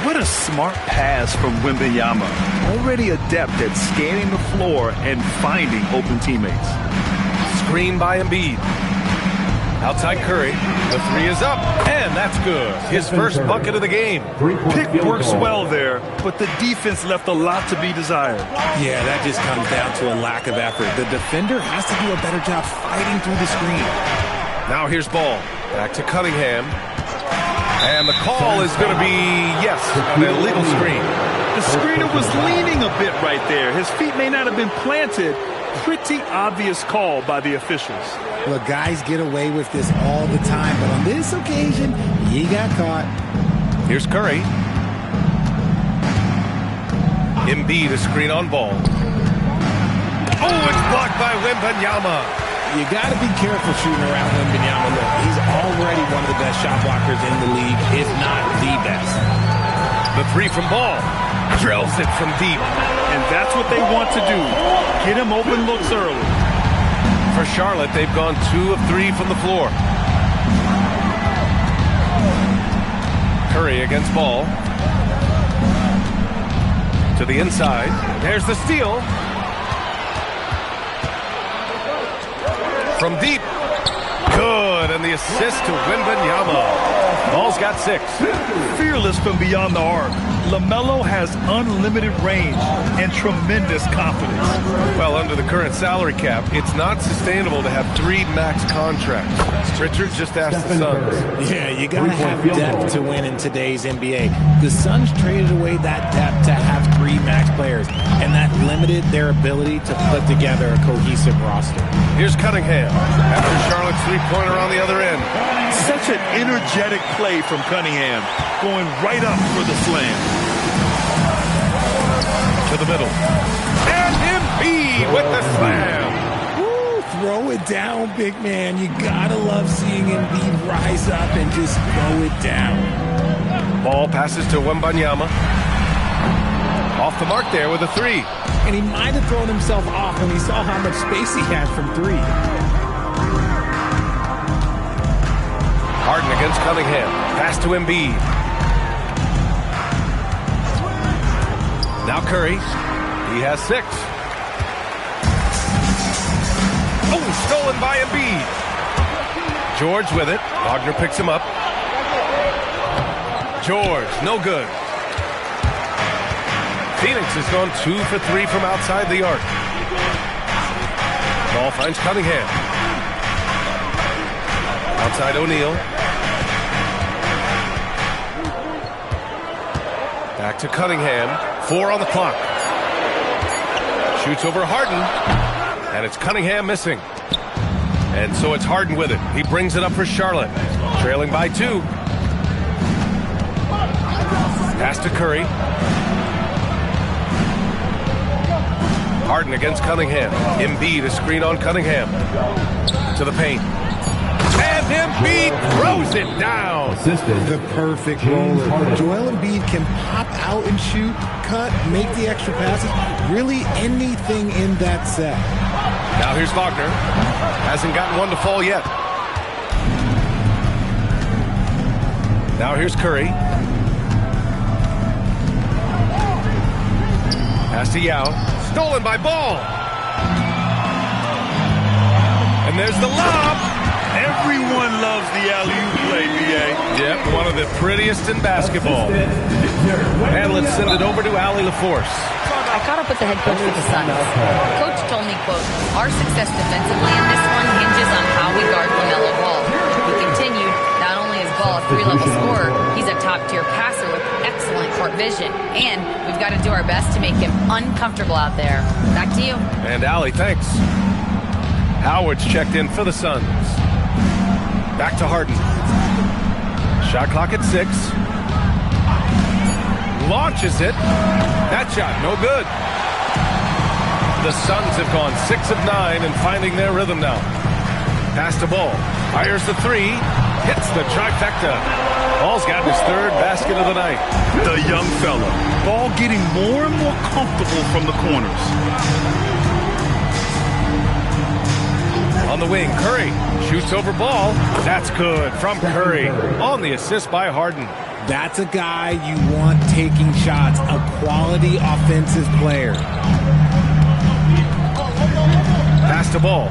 What a smart pass from Wembanyama. Already adept at scanning the floor and finding open teammates. Screen by Embiid. Outside Curry. The three is up, and that's good. His first bucket of the game. Pick works well there, but the defense left a lot to be desired. Yeah, that just comes down to a lack of effort. The defender has to do a better job fighting through the screen. Now here's Ball. Back to Cunningham. And the call is going to be, yes, an illegal screen. The screener was leaning a bit right there. His feet may not have been planted. Pretty obvious call by the officials. Look, guys get away with this all the time, but on this occasion, he got caught. Here's Curry. Embiid, a screen on Ball. Oh, it's blocked by Wembanyama. You got to be careful shooting around Wembanyama. Look, he's already one of the best shot blockers in the league, if not the best. The three from Ball. Drills it from deep. And that's what they want to do. Get him open looks early. For Charlotte, they've gone 2 of 3 from the floor. Curry against Ball. To the inside. There's the steal. From deep. Good. And the assist to Wembanyama. Ball's got 6. Fearless from beyond the arc. LaMelo has unlimited range and tremendous confidence. Well, under the current salary cap, it's not sustainable to have 3 max contracts. Richard just asked the Suns. Yeah, you got to have depth to win in today's NBA. The Suns traded away that depth to have 3 max players, and that limited their ability to put together a cohesive roster. Here's Cunningham after Charlotte's three-pointer on the other end. Such an energetic play from Cunningham, going right up for the slam. To the middle. And Embiid with the slam. Woo, throw it down, big man. You gotta love seeing Embiid rise up and just throw it down. Ball passes to Wembanyama. Off the mark there with a 3. And he might have thrown himself off when he saw how much space he had from 3. Harden against Cunningham. Pass to Embiid. Now Curry. He has 6. Oh, stolen by Embiid. George with it. Wagner picks him up. George, no good. Phoenix has gone 2 for 3 from outside the arc. Ball finds Cunningham. Outside O'Neal. Back to Cunningham. 4 on the clock. Shoots over Harden. And it's Cunningham missing. And so it's Harden with it. He brings it up for Charlotte. Trailing by 2. Pass to Curry. Harden against Cunningham. Embiid, a screen on Cunningham. To the paint. And Embiid throws it down. The perfect roller. Joel Embiid can pop out and shoot, cut, make the extra passes. Really anything in that set. Now here's Wagner. Hasn't gotten one to fall yet. Now here's Curry. Pass to Yao. Stolen by Ball. And there's the lob. Everyone loves the alley-oop play, B.A. Yep, one of the prettiest in basketball. And let's send it over to Allie LaForce. I caught up with the head coach for the Suns. Coach told me, quote, our success defensively in this one hinges on how we guard LaMelo Ball. He continued, not only is Ball a 3-level scorer, he's a top-tier passer with excellent court vision. And we've got to do our best to make him uncomfortable out there. Back to you. And Allie, thanks. Howard's checked in for the Suns. Back to Harden. Shot clock at 6. Launches it. That shot, no good. The Suns have gone 6 of 9 and finding their rhythm now. Pass to Ball. Fires the 3. hits the trifecta. Ball's got his third basket of the night. The young fella. Ball getting more and more comfortable from the corners. On the wing, Curry shoots over ball. That's good from Curry on the assist by Harden. That's a guy you want taking shots, a quality offensive player. Pass to Ball.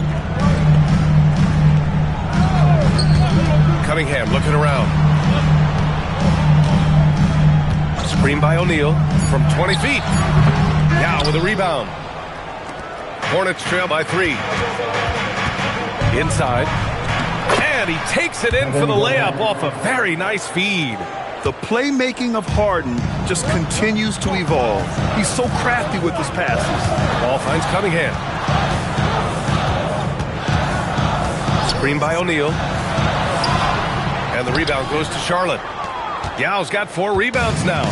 Cunningham looking around. Screen by O'Neal from 20 feet. Now with a rebound. Hornets trail by 3. Inside. And he takes it in for the layup off a very nice feed. The playmaking of Harden just continues to evolve. He's so crafty with his passes. Ball finds Cunningham. Screen by O'Neal. And the rebound goes to Charlotte. Yao's got 4 rebounds now.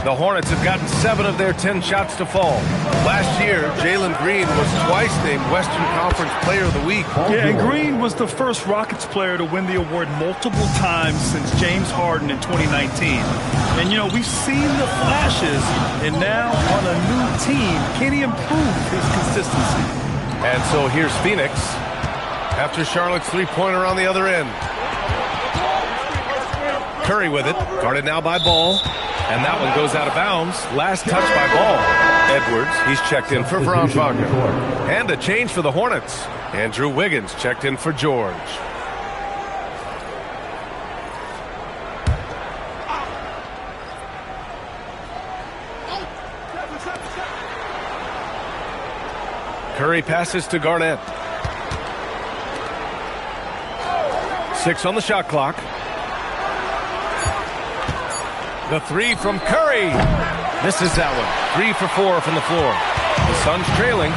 The Hornets have gotten 7 of their 10 shots to fall. Last year, Jalen Green was twice named Western Conference Player of the Week. Yeah, and Green was the first Rockets player to win the award multiple times since James Harden in 2019. And, you know, we've seen the flashes, and now on a new team, can he improve his consistency? And so here's Phoenix after Charlotte's three-pointer on the other end. Curry with it, guarded now by Ball. And that one goes out of bounds. Last touch by Ball. Edwards, he's checked in for Franz Wagner. And a change for the Hornets. Andrew Wiggins checked in for George. Curry passes to Garnett. 6 on the shot clock. The 3 from Curry. Misses that one. 3 for 4 from the floor. The Suns trailing.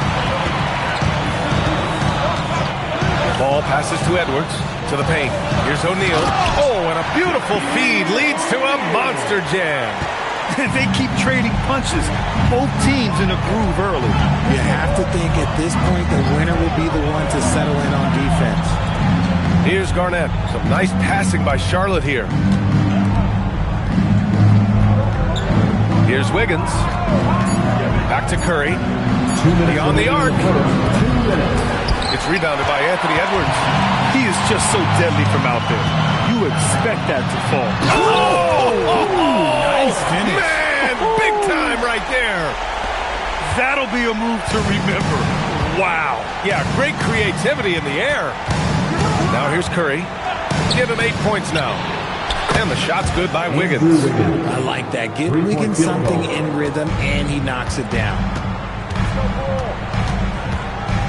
Ball passes to Edwards. To the paint. Here's O'Neal. Oh, and a beautiful feed leads to a monster jam. They keep trading punches. Both teams in a groove early. You have to think at this point the winner will be the one to settle in on defense. Here's Garnett. Some nice passing by Charlotte here. Here's Wiggins. Back to Curry. Beyond the arc. It's rebounded by Anthony Edwards. He is just so deadly from out there. You expect that to fall. Nice finish. Man, big time right there. That'll be a move to remember. Wow. Yeah, great creativity in the air. Now here's Curry. Give him 8 points now. And the shot's good by Wiggins. I like that. Give Wiggins something in rhythm, and he knocks it down.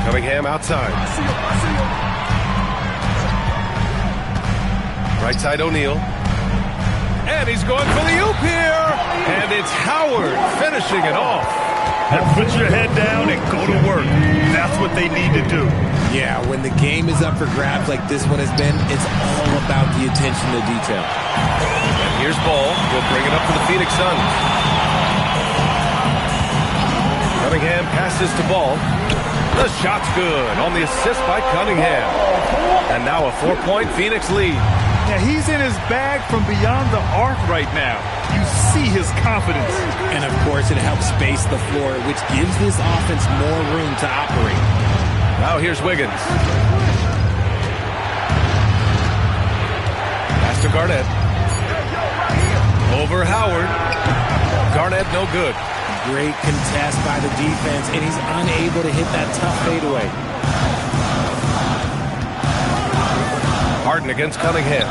Cunningham outside. Right side O'Neal. And he's going for the oop here. And it's Howard finishing it off. Now put your head down and go to work. That's what they need to do. Yeah, when the game is up for grabs like this one has been, it's all about the attention to detail. And here's Ball. He'll bring it up for the Phoenix Suns. Cunningham passes to Ball. The shot's good on the assist by Cunningham. And now a 4-point Phoenix lead. Yeah, he's in his bag from beyond the arc right now. You see his confidence. And, of course, it helps space the floor, which gives this offense more room to operate. Now here's Wiggins. Pass to Garnett. Over Howard. Garnett no good. Great contest by the defense, and he's unable to hit that tough fadeaway. Harden against Cunningham.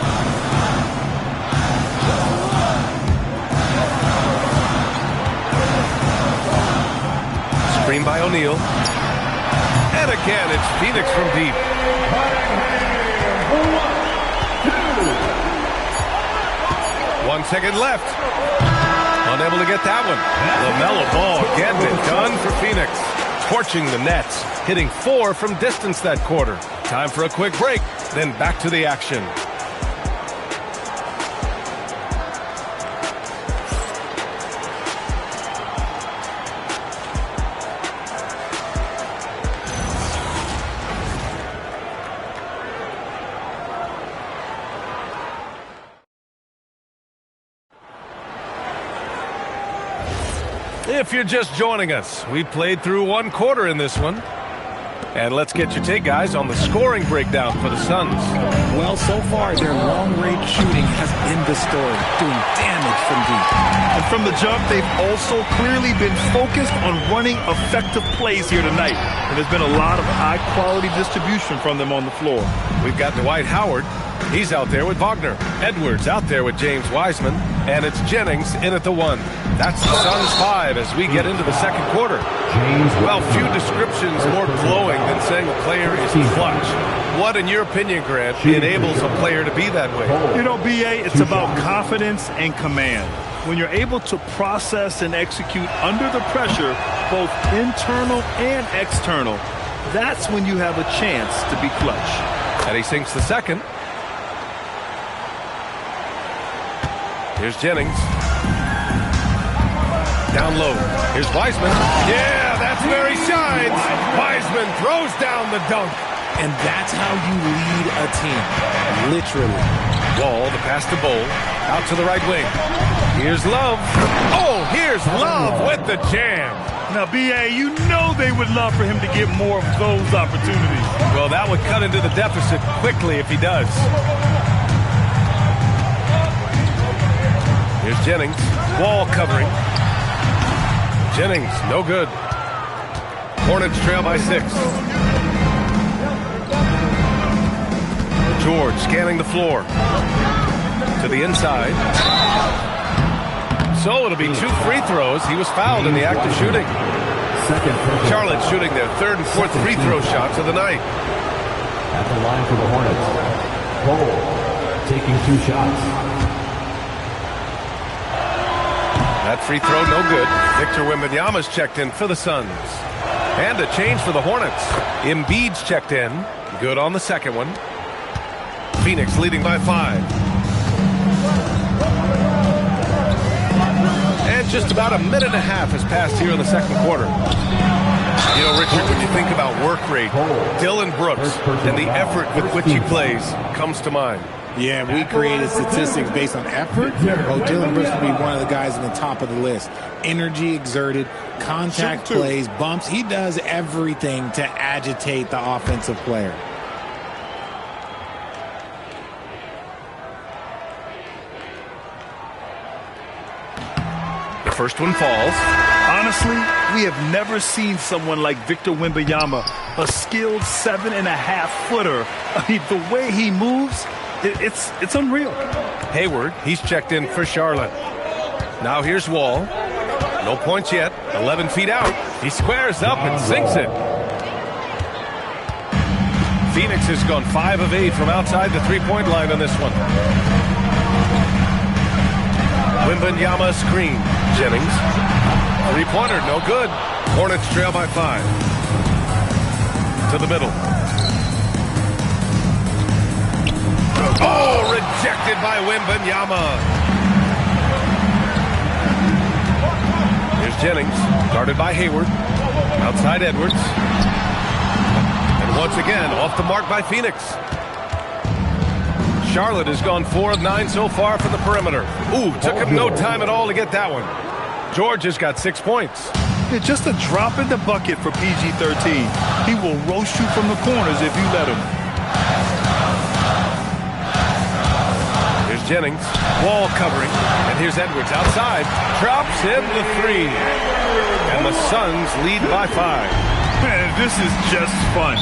Screen by O'Neal. And again, it's Phoenix from deep. 1 second left. Unable to get that one. LaMelo Ball getting it done for Phoenix. Torching the Nets. Hitting 4 from distance that quarter. Time for a quick break. Then back to the action. If you're just joining us, we played through one quarter in this one. And let's get your take, guys, on the scoring breakdown for the Suns. Well, so far, their long-range shooting has been the story, doing damage from deep. And from the jump, they've also clearly been focused on running effective plays here tonight. And there's been a lot of high-quality distribution from them on the floor. We've got Dwight Howard. He's out there with Wagner. Edwards out there with James Wiseman. And it's Jennings in at the 1. That's the Suns 5 as we get into the second quarter. Well, few descriptions more glowing than saying a player is clutch. What, in your opinion, Grant, enables a player to be that way? You know, B.A., it's about confidence and command. When you're able to process and execute under the pressure, both internal and external, that's when you have a chance to be clutch. And he sinks the second. Here's Jennings. Down low. Here's Wiseman. Yeah, that's where he shines. Wiseman throws down the dunk. And that's how you lead a team. Literally. Wall, the pass to Bowl. Out to the right wing. Here's Love. Oh, here's Love with the jam. Now, B.A., you know they would love for him to get more of those opportunities. Well, that would cut into the deficit quickly if he does. Here's Jennings. Wall covering. Jennings, no good. Hornets trail by 6. George scanning the floor. To the inside. So it'll be 2 free throws. He was fouled in the act of shooting. Charlotte shooting their 3rd and 4th free throw shots of the night. At the line for the Hornets, Cole taking 2 shots. That free throw, no good. Victor Wembanyama's checked in for the Suns. And a change for the Hornets. Embiid's checked in. Good on the second one. Phoenix leading by 5. And just about a minute and a half has passed here in the second quarter. You know, Richard, when you think about work rate, Dylan Brooks and the effort with which he plays comes to mind. Yeah, we created statistics based on effort. Oh, Dylan Brooks would be one of the guys on the top of the list. Energy exerted, contact plays, bumps. He does everything to agitate the offensive player. The first one falls. Honestly, we have never seen someone like Victor Wembanyama, a skilled 7.5-footer. I mean, the way he moves, it's unreal. Hayward, he's checked in for Charlotte. Now here's Wall. No points yet. 11 feet out. He squares up and sinks it. Phoenix has gone 5 of 8 from outside the three-point line on this one. Wembanyama screen. Jennings. Three-pointer, no good. Hornets trail by 5. To the middle. Oh, rejected by Wembanyama. Here's Jennings, guarded by Hayward. Outside Edwards. And once again, off the mark by Phoenix. Charlotte has gone 4 of 9 so far from the perimeter. Ooh, took him no time at all to get that one. George has got 6 points. It's just a drop in the bucket for PG-13. He will roast you from the corners if you let him. Here's Jennings, Wall covering, and here's Edwards outside, drops in the 3, and the Suns lead by 5. Man, this is just fun.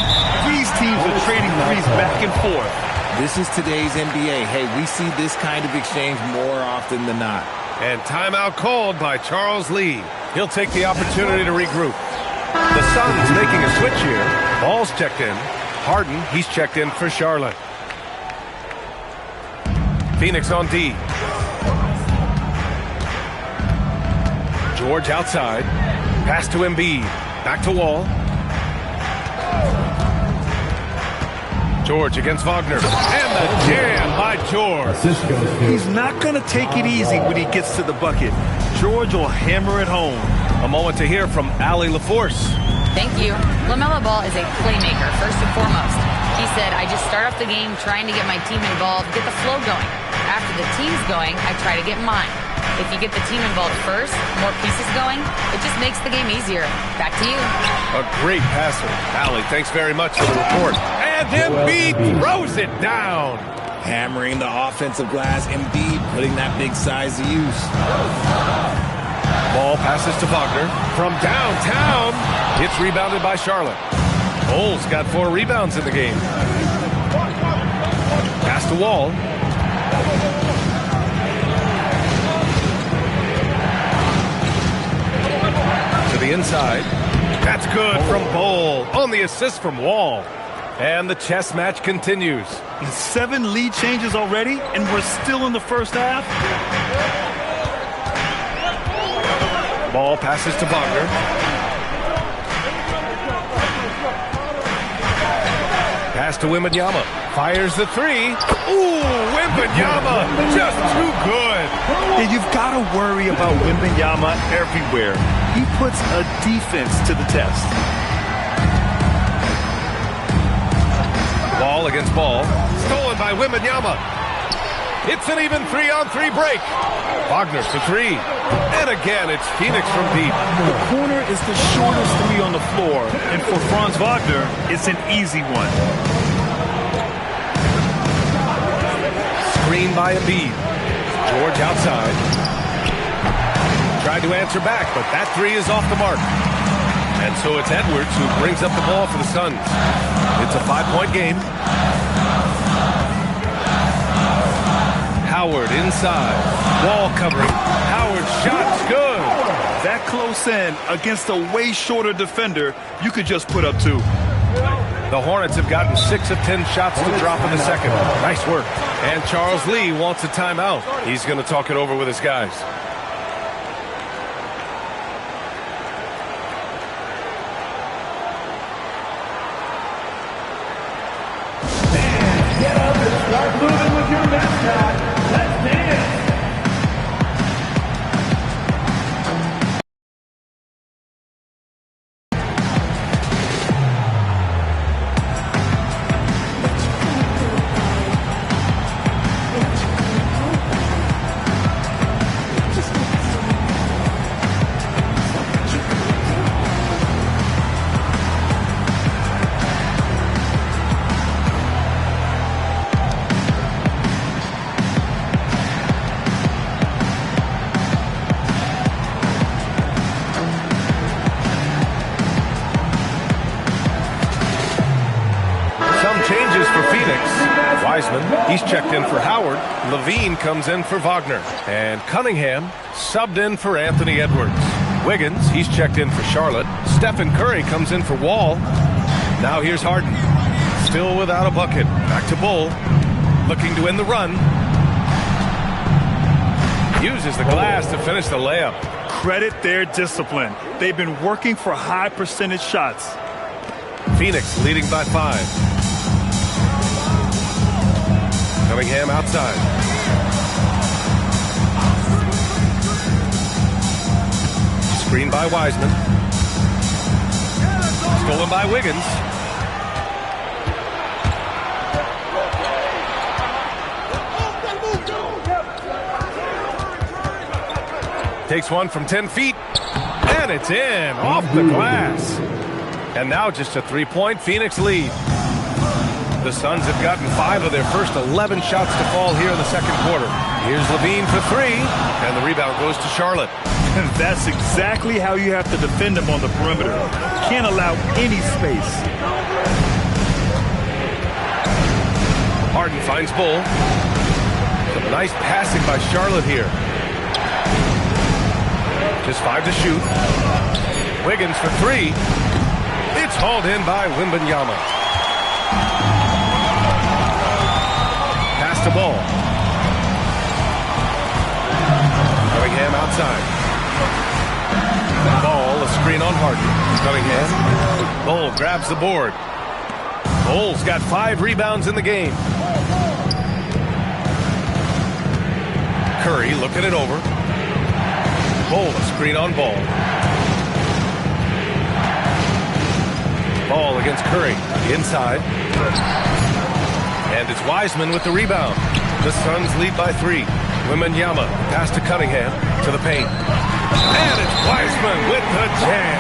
These teams are trading threes back and forth. This is today's NBA. Hey, we see this kind of exchange more often than not. And timeout called by Charles Lee. He'll take the opportunity to regroup. The Suns making a switch here. Ball's checked in. Harden, he's checked in for Charlotte. Phoenix on D. George outside. Pass to Embiid. Back to Wall. George against Wagner. And the jam by George. He's not going to take it easy when he gets to the bucket. George will hammer it home. A moment to hear from Allie LaForce. Thank you. LaMelo Ball is a playmaker, first and foremost. He said, I just start off the game trying to get my team involved, get the flow going. After the team's going, I try to get mine. If you get the team involved first, more pieces going, it just makes the game easier. Back to you. A great passer. Allie, thanks very much for the report. And Embiid throws it down. Hammering the offensive glass. Embiid putting that big size to use. Ball passes to Wagner from downtown. It's rebounded by Charlotte. Bulls got 4 rebounds in the game. Pass to Wall. To the inside. That's good from Bull on the assist from Wall. And the chess match continues. 7 lead changes already, and we're still in the first half. Ball passes to Wagner. Pass to Wembanyama. Fires the 3. Ooh, Wembanyama just too good. And you've got to worry about Wembanyama everywhere. He puts a defense to the test. Ball against ball. Stolen by Wembanyama. It's an even 3-on-3 break. Wagner for 3. And again, it's Phoenix from deep. The corner is the shortest 3 on the floor. And for Franz Wagner, it's an easy one. Screen by Embiid. George outside. Tried to answer back, but that 3 is off the mark. And so it's Edwards who brings up the ball for the Suns. It's a 5-point game. Howard inside. Wall covering. Howard shot's good. That close in against a way shorter defender, you could just put up 2. The Hornets have gotten 6 of 10 shots to drop in the second. Nice work. And Charles Lee wants a timeout. He's going to talk it over with his guys. Get up and start moving with your mascot. Let's dance. Changes for Phoenix. Wiseman, he's checked in for Howard. Levine comes in for Wagner. And Cunningham subbed in for Anthony Edwards. Wiggins, he's checked in for Charlotte. Stephen Curry comes in for Wall. Now here's Harden. Still without a bucket. Back to Bull. Looking to win the run. Uses the glass to finish the layup. Credit their discipline. They've been working for high percentage shots. Phoenix leading by 5. Cunningham outside. Screen by Wiseman. Stolen by Wiggins. Takes one from 10 feet. And it's in off the glass. And now just a 3-point Phoenix lead. The Suns have gotten 5 of their first 11 shots to fall here in the second quarter. Here's Levine for 3, and the rebound goes to Charlotte. And that's exactly how you have to defend them on the perimeter. Can't allow any space. Harden finds Bull. Some nice passing by Charlotte here. Just 5 to shoot. Wiggins for 3. It's hauled in by Wembanyama. To Ball. Cunningham outside. Ball, a screen on Harden. Cunningham. Bull grabs the board. Bull's got 5 rebounds in the game. Curry looking it over. Bull, a screen on Ball. Ball against Curry. Inside. And it's Wiseman with the rebound. The Suns lead by 3. Wembanyama, pass to Cunningham, to the paint. And it's Wiseman with the jam.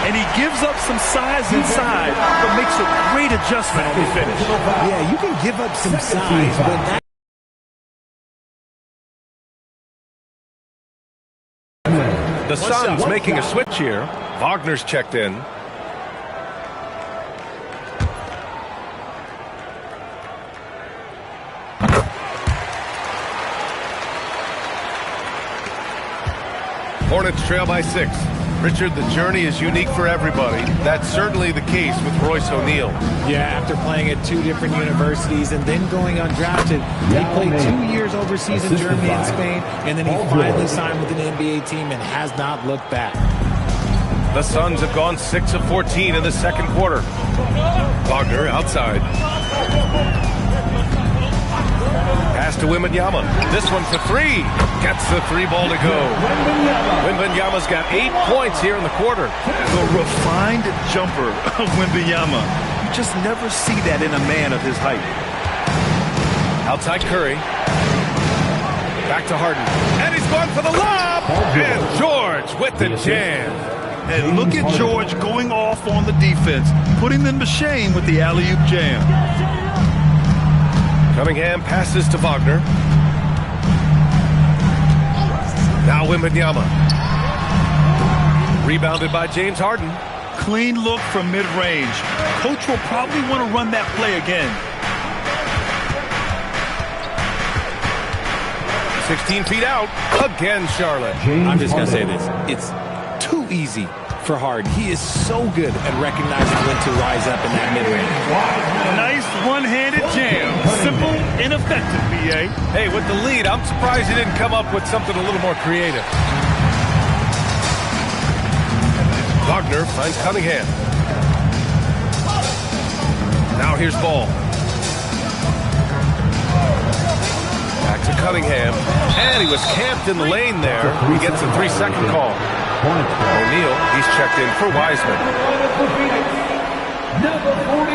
And he gives up some size inside, but makes a great adjustment on the finish. Yeah, you can give up some size, but that the Suns making a switch here. Wagner's checked in. Hornets trail by 6. Richard, the journey is unique for everybody. That's certainly the case with Royce O'Neal. Yeah, after playing at 2 different universities and then going undrafted, he played 2 years overseas in Germany and Spain, and then he finally signed with an NBA team and has not looked back. The Suns have gone 6 of 14 in the second quarter. Wagner outside. Pass to Wembanyama. This one for 3. Gets the 3 ball to go. Wembanyama's got 8 points here in the quarter. The refined jumper of Wembanyama. You just never see that in a man of his height. Outside Curry. Back to Harden. And he's going for the lob. And George with the jam. And look at George going off on the defense, putting them to shame with the alley-oop jam. Cunningham passes to Wagner. Now Wembanyama. Rebounded by James Harden. Clean look from mid-range. Coach will probably want to run that play again. 16 feet out. Again, Charlotte. I'm just going to say this. It's too easy for Harden. He is so good at recognizing when to rise up in that mid-range. Nice one-handed jam. Simple and effective, B.A. Hey, with the lead, I'm surprised he didn't come up with something a little more creative. Wagner finds Cunningham. Now here's Ball. Back to Cunningham. And he was camped in the lane there. He gets a 3-second call. O'Neal, he's checked in for Wiseman. Number 41,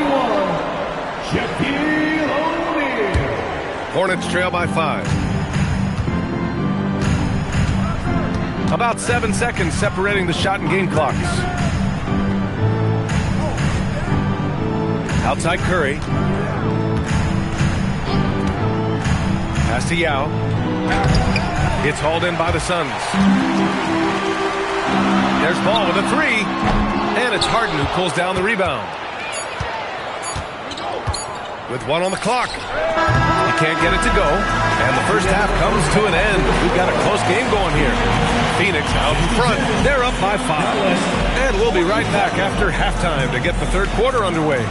Shaquille O'Neal. Hornets trail by 5. About 7 seconds separating the shot and game clocks. Outside Curry. Pass to Yao. It's hauled in by the Suns. There's Ball with a 3. And it's Harden who pulls down the rebound. With 1 on the clock. He can't get it to go. And the first half comes to an end. We've got a close game going here. Phoenix out in front. They're up by 5. And we'll be right back after halftime to get the third quarter underway.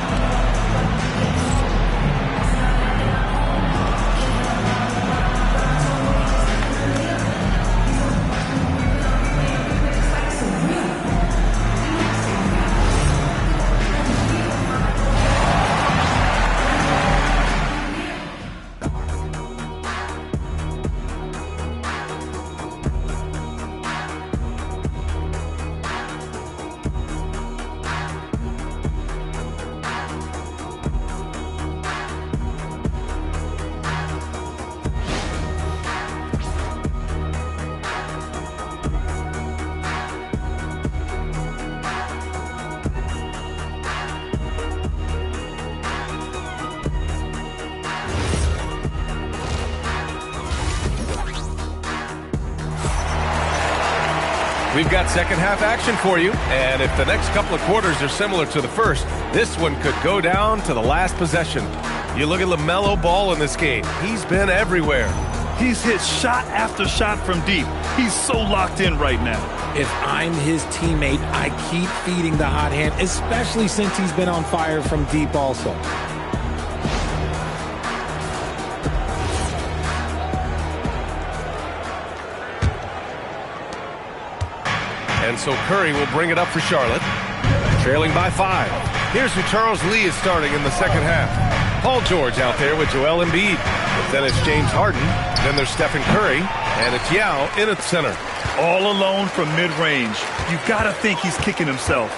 We've got second half action for you, and if the next couple of quarters are similar to the first, this one could go down to the last possession. You look at LaMelo Ball in this game. He's been everywhere. He's hit shot after shot from deep. He's so locked in right now. If I'm his teammate, I keep feeding the hot hand, especially since he's been on fire from deep also. And so Curry will bring it up for Charlotte. Trailing by 5. Here's who Charles Lee is starting in the second half. Paul George out there with Joel Embiid. Then it's James Harden. Then there's Stephen Curry. And it's Yao in at center. All alone from mid-range. You've got to think he's kicking himself.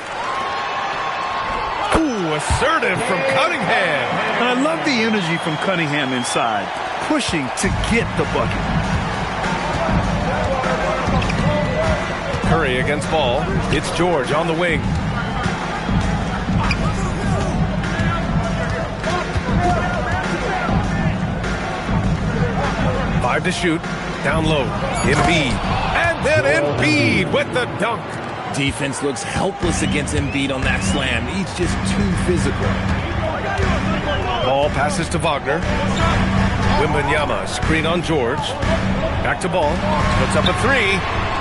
Ooh, assertive from Cunningham. And I love the energy from Cunningham inside. Pushing to get the bucket. Curry against ball. It's George on the wing. Five to shoot. Down low. Embiid. And then Embiid with the dunk. Defense looks helpless against Embiid on that slam. He's just too physical. Ball passes to Wagner. Wembanyama, screen on George. Back to Ball. Puts up a three.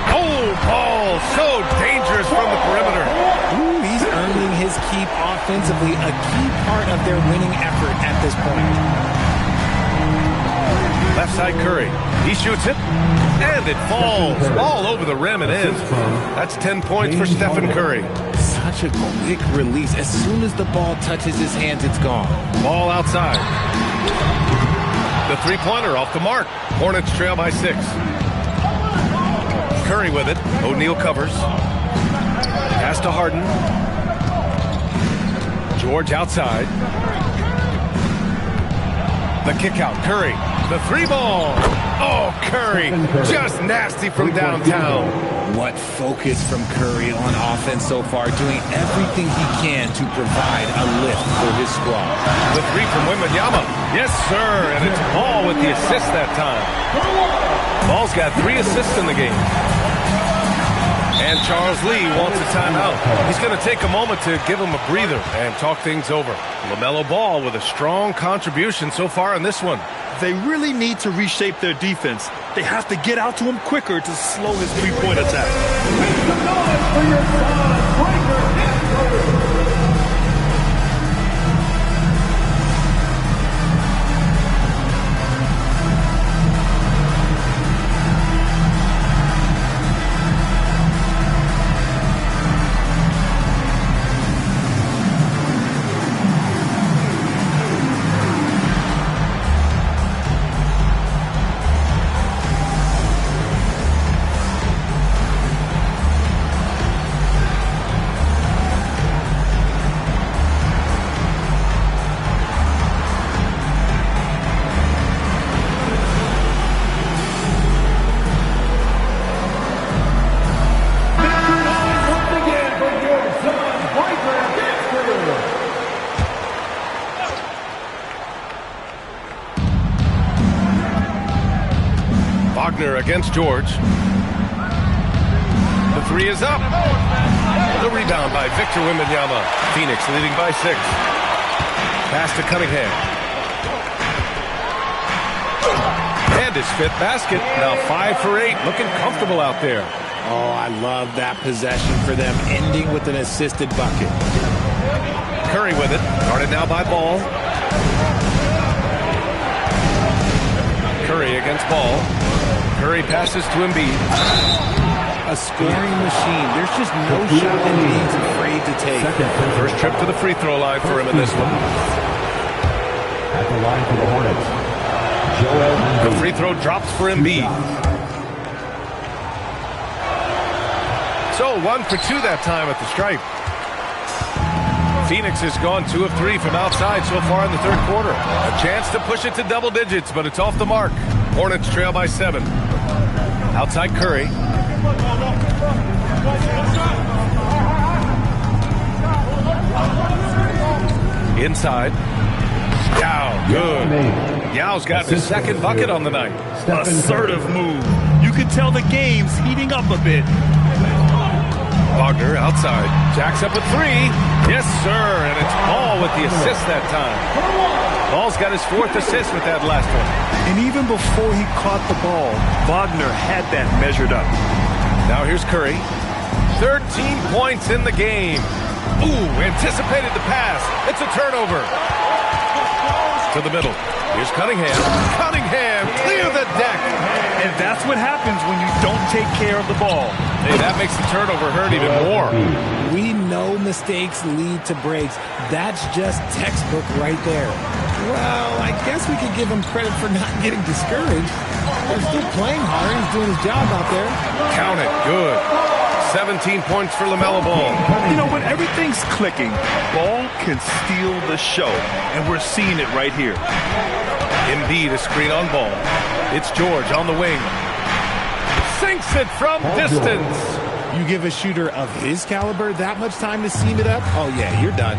Oh, Ball so dangerous from the perimeter. Ooh, he's earning his keep offensively, a key part of their winning effort at this point. Left side Curry. He shoots it, and it falls all over the rim and in. That's 10 points for Stephen Curry. Such a quick release. As soon as the ball touches his hands, it's gone. Ball outside. The three-pointer off the mark. Hornets trail by 6. Curry with it. O'Neal covers. Pass to Harden. George outside. The kick out. Curry. The three ball. Oh, Curry. Just nasty from downtown. What focus from Curry on offense so far, doing everything he can to provide a lift for his squad. The three from Wembanyama. Yes, sir. And it's Ball with the assist that time. Ball's got 3 assists in the game. And Charles Lee wants a timeout. He's going to take a moment to give him a breather and talk things over. LaMelo Ball with a strong contribution so far in this one. They really need to reshape their defense. They have to get out to him quicker to slow his three-point attack. Make some noise for your son, Breaker. Against George. The three is up. The rebound by Victor Wembanyama. Phoenix leading by 6. Pass to Cunningham. And his 5th basket. Now 5 for 8. Looking comfortable out there. Oh, I love that possession for them, ending with an assisted bucket. Curry with it. Guarded now by Ball. Curry against Ball. Curry passes to Embiid. A scoring machine. There's just no shot Embiid's afraid to take. First trip to the free throw line for him in this one. At the line for the Hornets, Joel Embiid. The free throw drops for Embiid. So 1 for 2 that time at the stripe. Phoenix has gone 2 of 3 from outside so far in the third quarter. A chance to push it to double digits, but it's off the mark. Hornets trail by 7. Outside Curry. Inside. Yao, good. Yao's got his 2nd bucket on the night. Assertive move. You can tell the game's heating up a bit. Wagner outside. Jacks up with 3. Yes, sir. And it's Ball with the assist that time. Ball's got his 4th assist with that last one. And even before he caught the ball, Wagner had that measured up. Now here's Curry. 13 points in the game. Ooh, anticipated the pass. It's a turnover. To the middle. Here's Cunningham. Cunningham, clear the deck. And that's what happens when you don't take care of the ball. Hey, that makes the turnover hurt even more. We know mistakes lead to breaks. That's just textbook right there. Well, I guess we could give him credit for not getting discouraged. They're still playing hard. He's doing his job out there. Count it. Good. 17 points for LaMelo Ball. You know, when everything's clicking, Ball can steal the show. And we're seeing it right here. Embiid a screen on Ball. It's George on the wing. Sinks it from distance. You give a shooter of his caliber that much time to seam it up, oh yeah, you're done.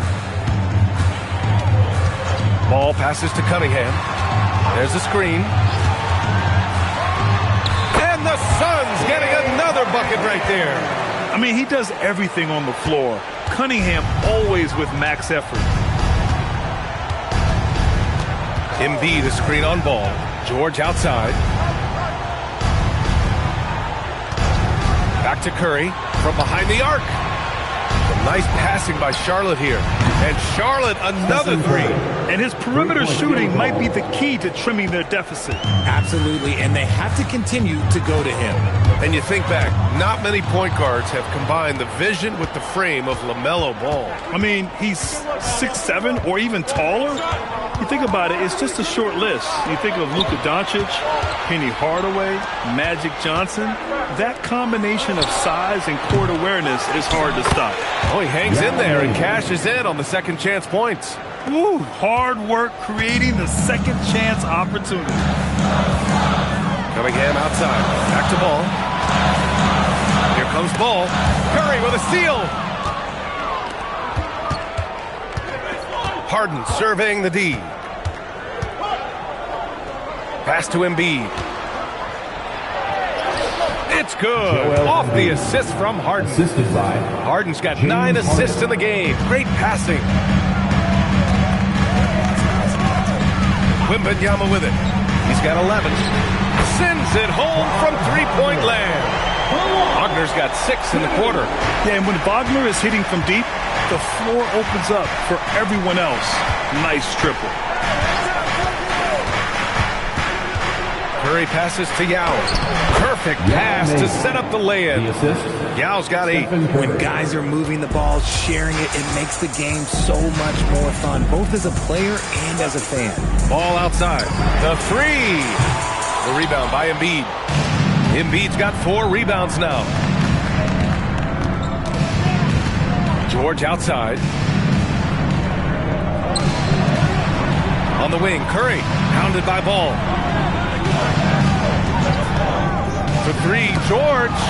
Ball passes to Cunningham. There's a screen. And the Suns getting another bucket right there. I mean, he does everything on the floor. Cunningham always with max effort. Embiid a screen on Ball. George outside. Back to Curry from behind the arc. Some nice passing by Charlotte here. And Charlotte another three. And his perimeter shooting might be the key to trimming their deficit. Absolutely, and they have to continue to go to him. And you think back, not many point guards have combined the vision with the frame of LaMelo Ball. I mean, he's 6'7" or even taller. You think about it, it's just a short list. You think of Luka Doncic, Penny Hardaway, Magic Johnson. That combination of size and court awareness is hard to stop. Oh, he hangs in there and cashes in on the second chance points. Ooh, hard work creating the second chance opportunity. Cunningham outside. Back to Ball. Here comes Ball. Curry with a steal. Harden surveying the D. Pass to Embiid. It's good. Off the assist from Harden. Harden's got 9 assists in the game. Great passing. Wembanyama with it. He's got 11. Sends it home from three-point land. Wagner's got 6 in the quarter. Yeah, and when Wagner is hitting from deep, the floor opens up for everyone else. Nice triple. Curry passes to Yao. Perfect pass to set up the lay-in. Yao's got 8. When guys are moving the ball, sharing it, it makes the game so much more fun, both as a player and as a fan. Ball outside. The 3. The rebound by Embiid. Embiid's got 4 rebounds now. George outside. On the wing, Curry, pounded by Ball. For 3, George.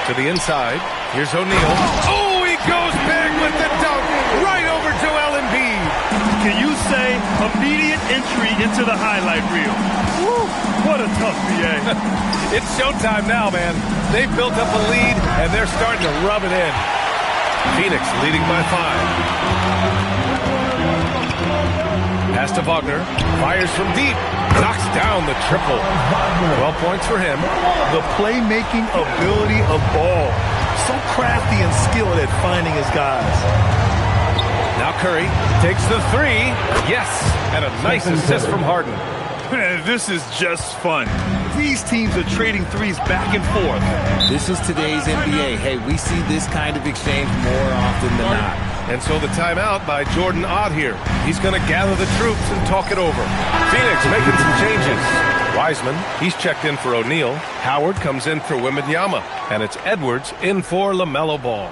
To the inside. Here's O'Neal. Oh, he goes big with the dunk. Right over Joel Embiid. Can you say immediate entry into the highlight reel? Woo, what a tough BA. It's showtime now, man. They've built up a lead, and they're starting to rub it in. Phoenix leading by 5. Pass to Wagner. Fires from deep. Knocks down the triple. 12 points for him. The playmaking ability of Ball. So crafty and skilled at finding his guys. Now Curry takes the 3. Yes, and a nice assist from Harden. Man, this is just fun. These teams are trading threes back and forth. This is today's NBA. Hey, we see this kind of exchange more often than not. And so the timeout by Jordan Ott here. He's going to gather the troops and talk it over. Phoenix making some changes. Wiseman, he's checked in for O'Neal. Howard comes in for Wembanyama. And it's Edwards in for LaMelo Ball.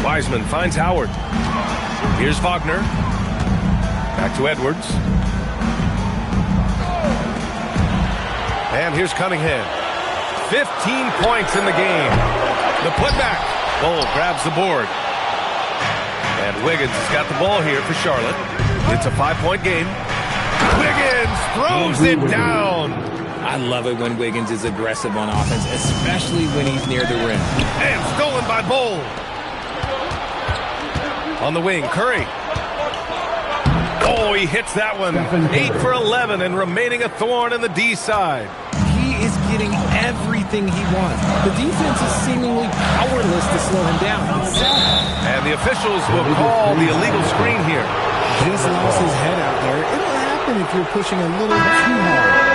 Wiseman finds Howard. Here's Wagner. Back to Edwards. And here's Cunningham. 15 points in the game. The putback. Ball grabs the board. And Wiggins has got the ball here for Charlotte. It's a 5-point game. Wiggins throws it down. I love it when Wiggins is aggressive on offense, especially when he's near the rim. And stolen by Bol. On the wing, Curry. Oh, he hits that one. 8 for 11 and remaining a thorn in the D side. He is getting everything he wants. The defense is seemingly powerless to slow him down. And the officials will call the illegal screen here. Just lost his head out there. It'll happen if you're pushing a little too hard.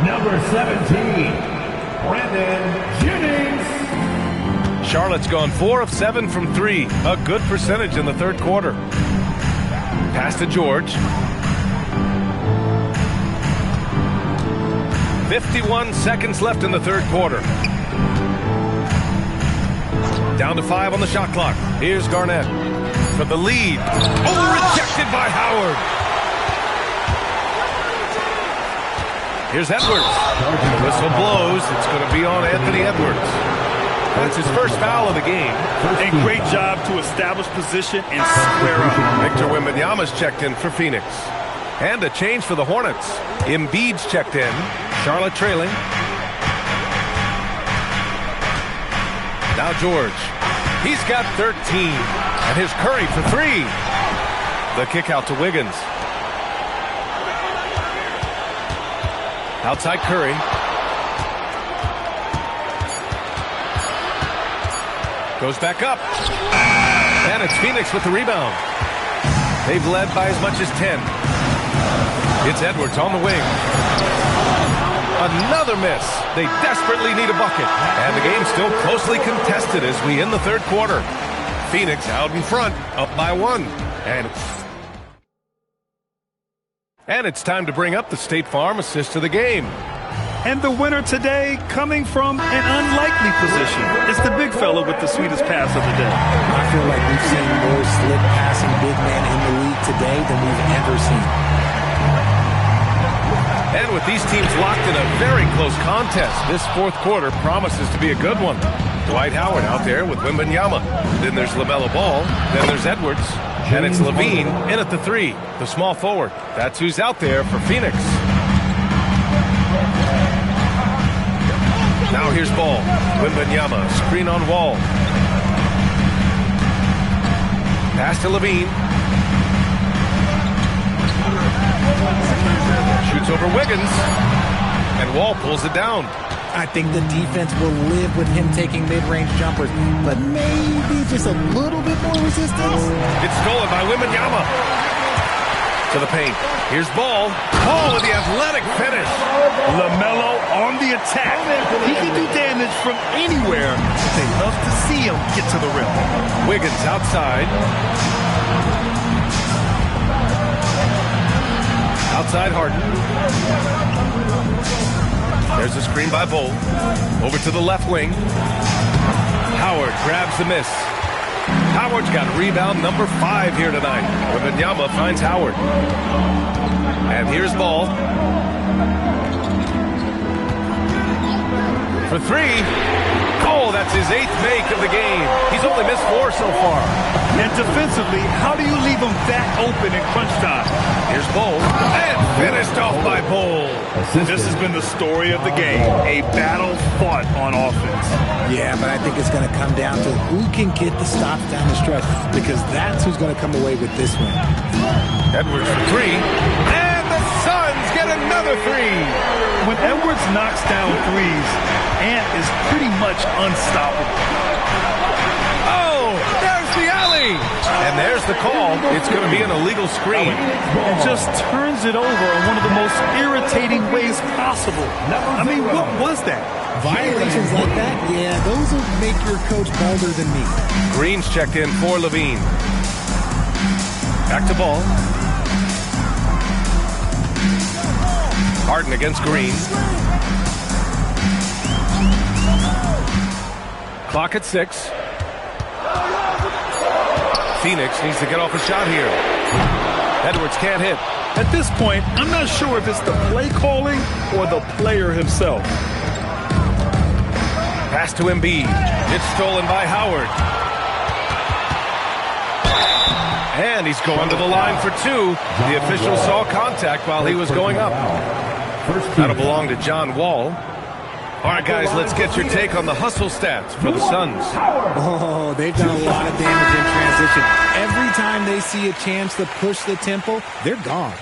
Number 17, Brandon Jennings. Charlotte's gone 4 of 7 from 3. A good percentage in the third quarter. Pass to George. 51 seconds left in the third quarter. Down to 5 on the shot clock. Here's Garnett for the lead. Oh, rejected by Howard. Here's Edwards. The whistle blows. It's going to be on Anthony Edwards. That's his first foul of the game. A great job to establish position and square up. Victor Wembanyama's checked in for Phoenix. And a change for the Hornets. Embiid's checked in. Charlotte trailing. Now George. He's got 13. And here's Curry for 3. The kick out to Wiggins. Outside Curry. Goes back up. And it's Phoenix with the rebound. They've led by as much as 10. It's Edwards on the wing. Another miss. They desperately need a bucket. And the game's still closely contested as we end the third quarter. Phoenix out in front, up by 1. And it's time to bring up the State Farm assist of the game. And the winner today coming from an unlikely position. It's the big fella with the sweetest pass of the day. I feel like we've seen more slick passing big men in the league today than we've ever seen. And with these teams locked in a very close contest, this fourth quarter promises to be a good one. Dwight Howard out there with Wembanyama. Then there's LaMelo Ball. Then there's Edwards. And it's Levine in at the 3, the small forward. That's who's out there for Phoenix. Now here's Ball. Wembanyama, screen on Wall. Pass to Levine. Shoots over Wiggins. And Wall pulls it down. I think the defense will live with him taking mid-range jumpers, but maybe just a little bit more resistance. It's stolen by Wembanyama. To the paint. Here's Ball. Ball with the athletic finish. LaMelo on the attack. He can do damage from anywhere. They love to see him get to the rim. Wiggins outside. Outside Harden. There's a screen by Bol. Over to the left wing. Howard grabs the miss. Howard's got rebound number 5 here tonight. Wembanyama finds Howard. And here's Ball. For 3. Oh, that's his 8th make of the game. He's only missed 4 so far. And defensively, how do you leave him that open in crunch time? Here's Bol. And finished off by Bol. This has been the story of the game. A battle fought on offense. Yeah, but I think it's going to come down to who can get the stops down the stretch, because that's who's going to come away with this one. Edwards for 3. And the Suns get another 3. When Edwards knocks down threes, Ant is pretty much unstoppable. Oh, there's the alley. And there's the call. It's going to be an illegal screen. And just turns it over in one of the most irritating ways possible. I mean, what was that? Violations like that, yeah, those will make your coach bolder than me. Green's checked in for Levine. Back to Ball. Harden against Green. Clock at 6. Phoenix needs to get off a shot here. Edwards can't hit. At this point, I'm not sure if it's the play calling or the player himself. Pass to Embiid. It's stolen by Howard. And he's going to the line for 2. The official saw contact while he was going up. That'll belong to John Wall. All right, guys, let's get your take on the hustle stats for the Suns. Oh, they've done a lot of damage in transition. Every time they see a chance to push the tempo, they're gone.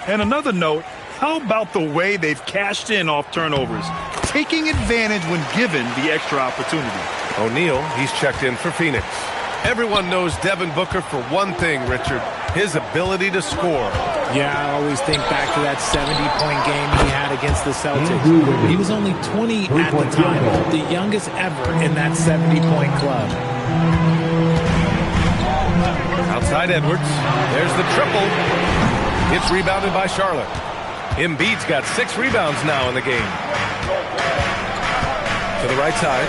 And another note, how about the way they've cashed in off turnovers, taking advantage when given the extra opportunity? O'Neal, he's checked in for Phoenix. Everyone knows Devin Booker for one thing, Richard, his ability to score. Yeah, I always think back to that 70-point game he had against the Celtics. He was only 20 at the time, the youngest ever in that 70-point club. Outside Edwards. There's the triple. It's rebounded by Charlotte. Embiid's got 6 rebounds now in the game. To the right side.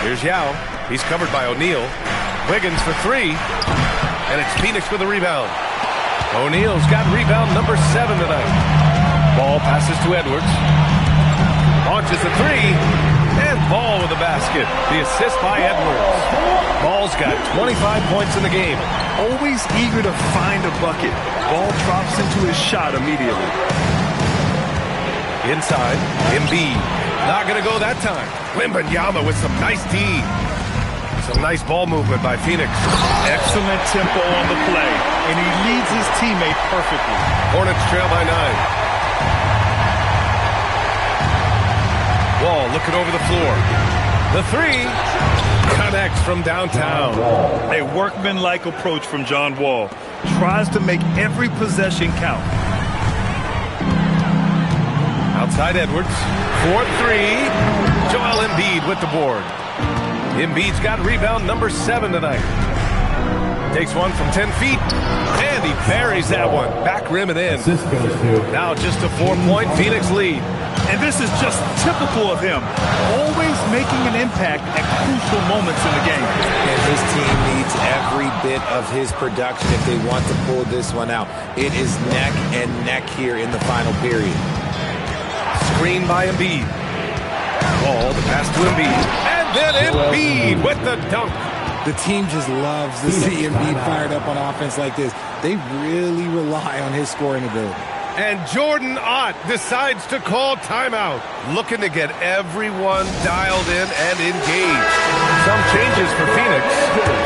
Here's Yao. He's covered by O'Neal. Wiggins for 3. And it's Phoenix with a rebound. O'Neal's got rebound number 7 tonight. Ball passes to Edwards. Launches a 3. And Ball with the basket. The assist by Edwards. Ball's got 25 points in the game. Always eager to find a bucket. Ball drops into his shot immediately. Inside, Embiid. Not going to go that time. Wembanyama with some nice D. Some nice ball movement by Phoenix. Excellent tempo on the play, and he leads his teammate perfectly. Hornets trail by 9. Wall looking over the floor. The 3 connects from downtown. A workmanlike approach from John Wall. Tries to make every possession count. Outside Edwards. 4-3. Joel Embiid with the board. Embiid's got rebound number 7 tonight. Takes one from 10 feet. And he buries that one. Back rim and in. Now just a 4-point Phoenix lead. And this is just typical of him. Always making an impact at crucial moments in the game. And his team needs every bit of his production if they want to pull this one out. It is neck and neck here in the final period. Screen by Embiid. Ball, the pass to Embiid. And then Embiid with the dunk. The team just loves to see Embiid fired up on offense like this. They really rely on his scoring ability. And Jordan Ott decides to call timeout, looking to get everyone dialed in and engaged. Some changes for Phoenix.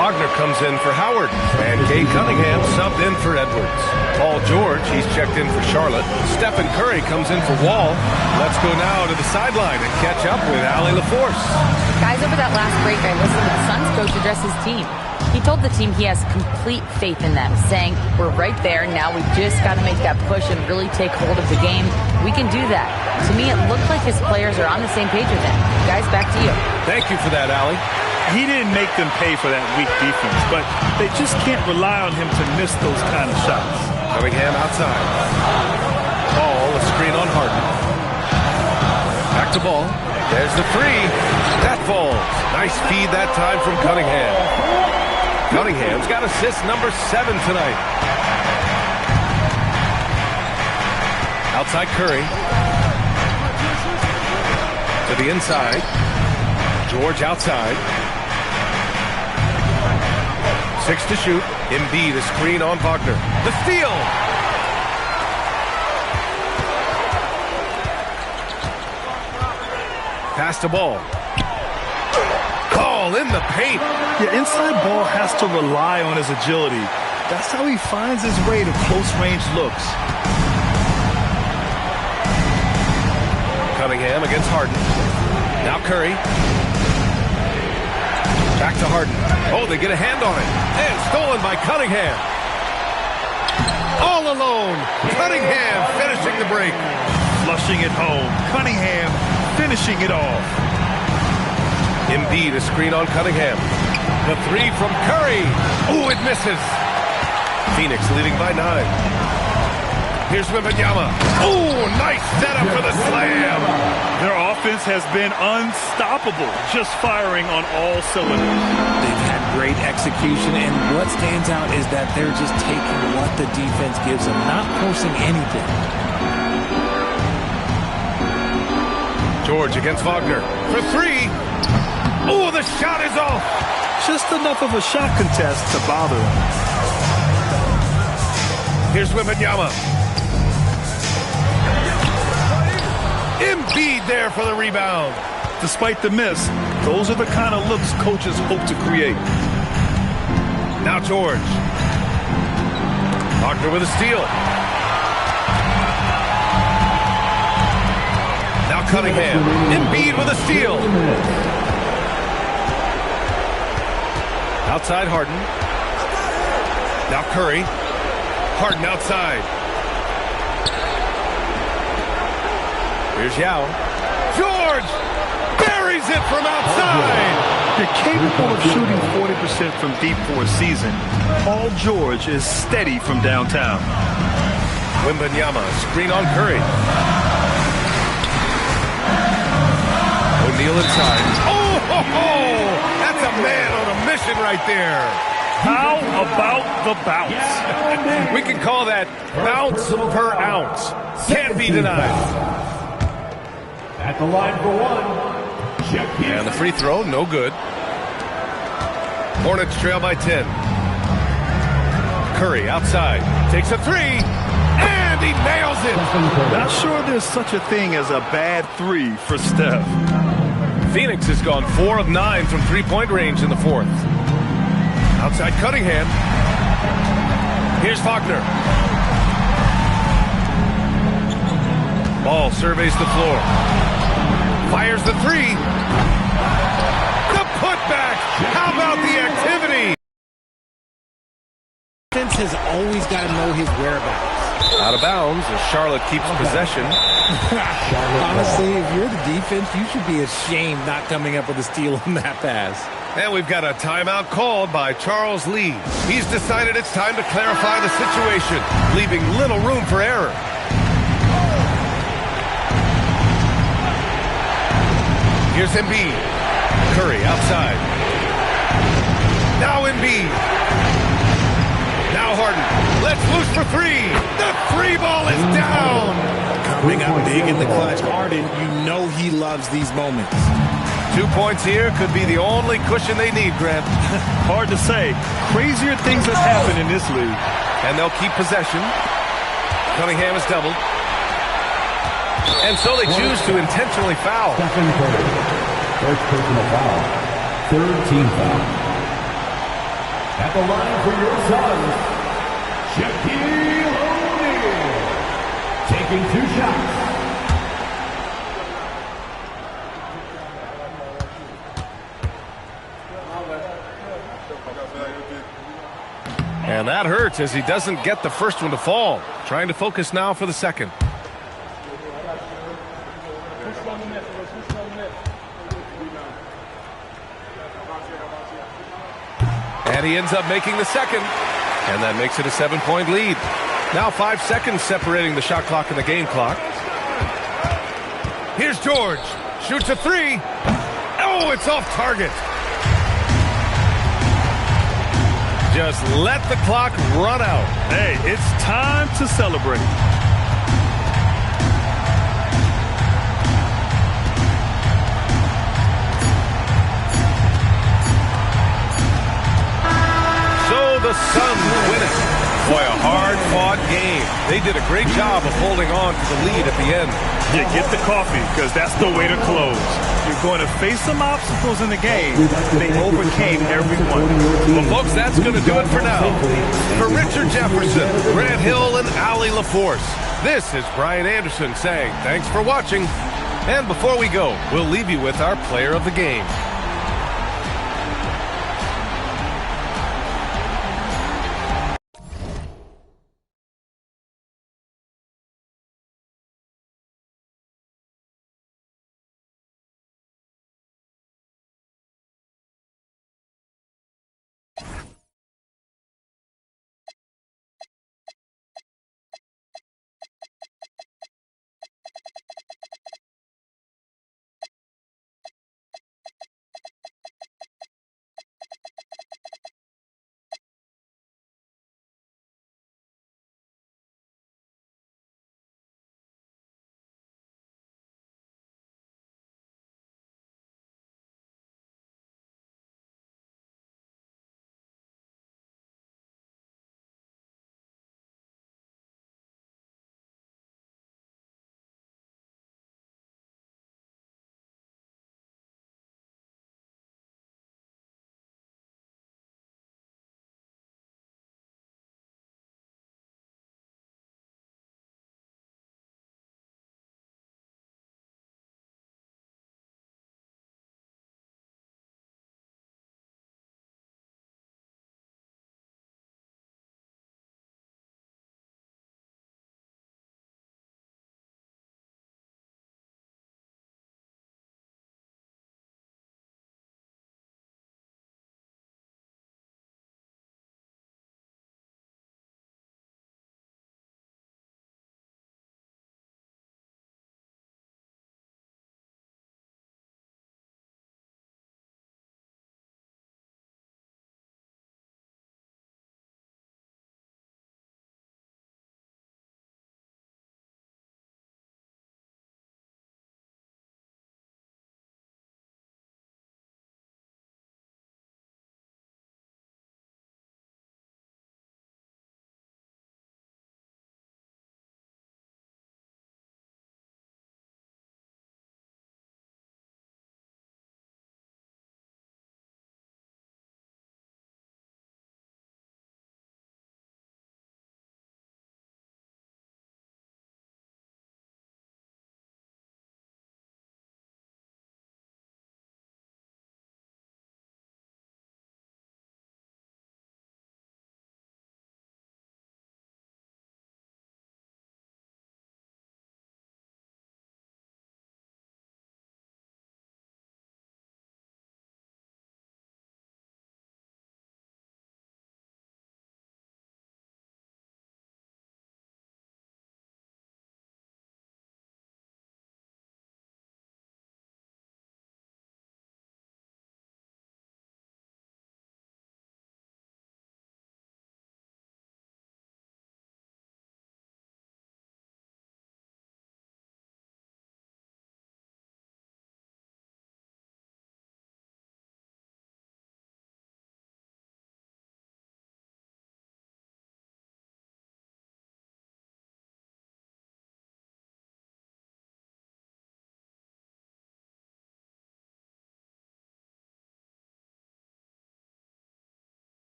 Wagner comes in for Howard, and Cade Cunningham subbed in for Edwards. Paul George, he's checked in for Charlotte. Stephen Curry comes in for Wall. Let's go now to the sideline and catch up with Allie LaForce. Guys, over that last break, I listened to the Suns coach address his team. He told the team he has complete faith in them, saying, we're right there, now we just got to make that push and really take hold of the game. We can do that. To me, it looked like his players are on the same page with him. Guys, back to you. Thank you for that, Allie. He didn't make them pay for that weak defense, but they just can't rely on him to miss those kind of shots. Cunningham outside. Ball, a screen on Harden. Back to Ball. There's the 3. That falls. Nice feed that time from Cunningham. Cunningham's got assist number 7 tonight. Outside Curry. To the inside. George outside. 6 to shoot. Embiid, a screen on Wagner. The steal! Pass to Ball. Ball in the paint. Yeah, inside Ball has to rely on his agility. That's how he finds his way to close-range looks. Cunningham against Harden. Now Curry. Back to Harden. Oh, they get a hand on it. And stolen by Cunningham. All alone. Cunningham finishing the break. Flushing it home. Cunningham finishing it off. Embiid, a screen on Cunningham. The 3 from Curry. Ooh, it misses. Phoenix leading by 9. Here's Wembanyama. Ooh, nice setup for the slam. Their offense has been unstoppable, just firing on all cylinders. They've had great execution, and what stands out is that they're just taking what the defense gives them, not forcing anything. George against Wagner for 3. Oh, the shot is off. Just enough of a shot contest to bother him. Here's Wembanyama. Embiid there for the rebound. Despite the miss, those are the kind of looks coaches hope to create. Now George. Wagner with a steal. Now Cunningham. Embiid with a steal. Outside Harden. Now Curry. Harden outside. Here's Yao. George buries it from outside. They're capable of shooting 40% from deep for a season. Paul George is steady from downtown. Wembanyama, screen on Curry. O'Neal inside. Oh, ho, ho! That's a man on a mission right there. How about the bounce? We can call that bounce per ounce. Can't be denied. At the line for one, And the free throw, no good. Hornets trail by 10. Curry outside, takes a three, and he nails it. Not sure there's such a thing as a bad three for Steph. Phoenix has gone 4 of 9 from three-point range in the fourth. Outside Cunningham. Here's Wagner. Ball surveys the floor. Fires the three. The putback. How about the activity? Defense has always got to know his whereabouts. Out of bounds as Charlotte keeps possession. Honestly, if you're the defense, you should be ashamed not coming up with a steal on that pass. And we've got a timeout called by Charles Lee. He's decided it's time to clarify the situation, leaving little room for error. Here's Embiid. Curry outside. Now Embiid. Now Harden. Let's loose for three. The free ball is down. Coming up big in the clutch. Harden, you know he loves these moments. 2 points here could be the only cushion they need, Grant. Hard to say. Crazier things have happened in this league. And they'll keep possession. Cunningham is doubled. And so they choose to intentionally foul. Stephen Curry. First personal foul. Third team foul. At the line for your Suns, Shaquille O'Neal. Taking 2 shots. And that hurts as he doesn't get the first one to fall. Trying to focus now for the second. And he ends up making the second. And that makes it a 7-point lead. Now 5 seconds separating the shot clock and the game clock. Here's George. Shoots a three. Oh, it's off target. Just let the clock run out. Hey, it's time to celebrate. So the Suns win it. Boy, a hard-fought game. They did a great job of holding on to the lead at the end. Yeah, get the coffee, because that's the way to close. You're going to face some obstacles in the game. They overcame every one. Well, folks, that's going to do it for now. For Richard Jefferson, Grant Hill, and Allie LaForce, this is Brian Anderson saying thanks for watching. And before we go, we'll leave you with our player of the game.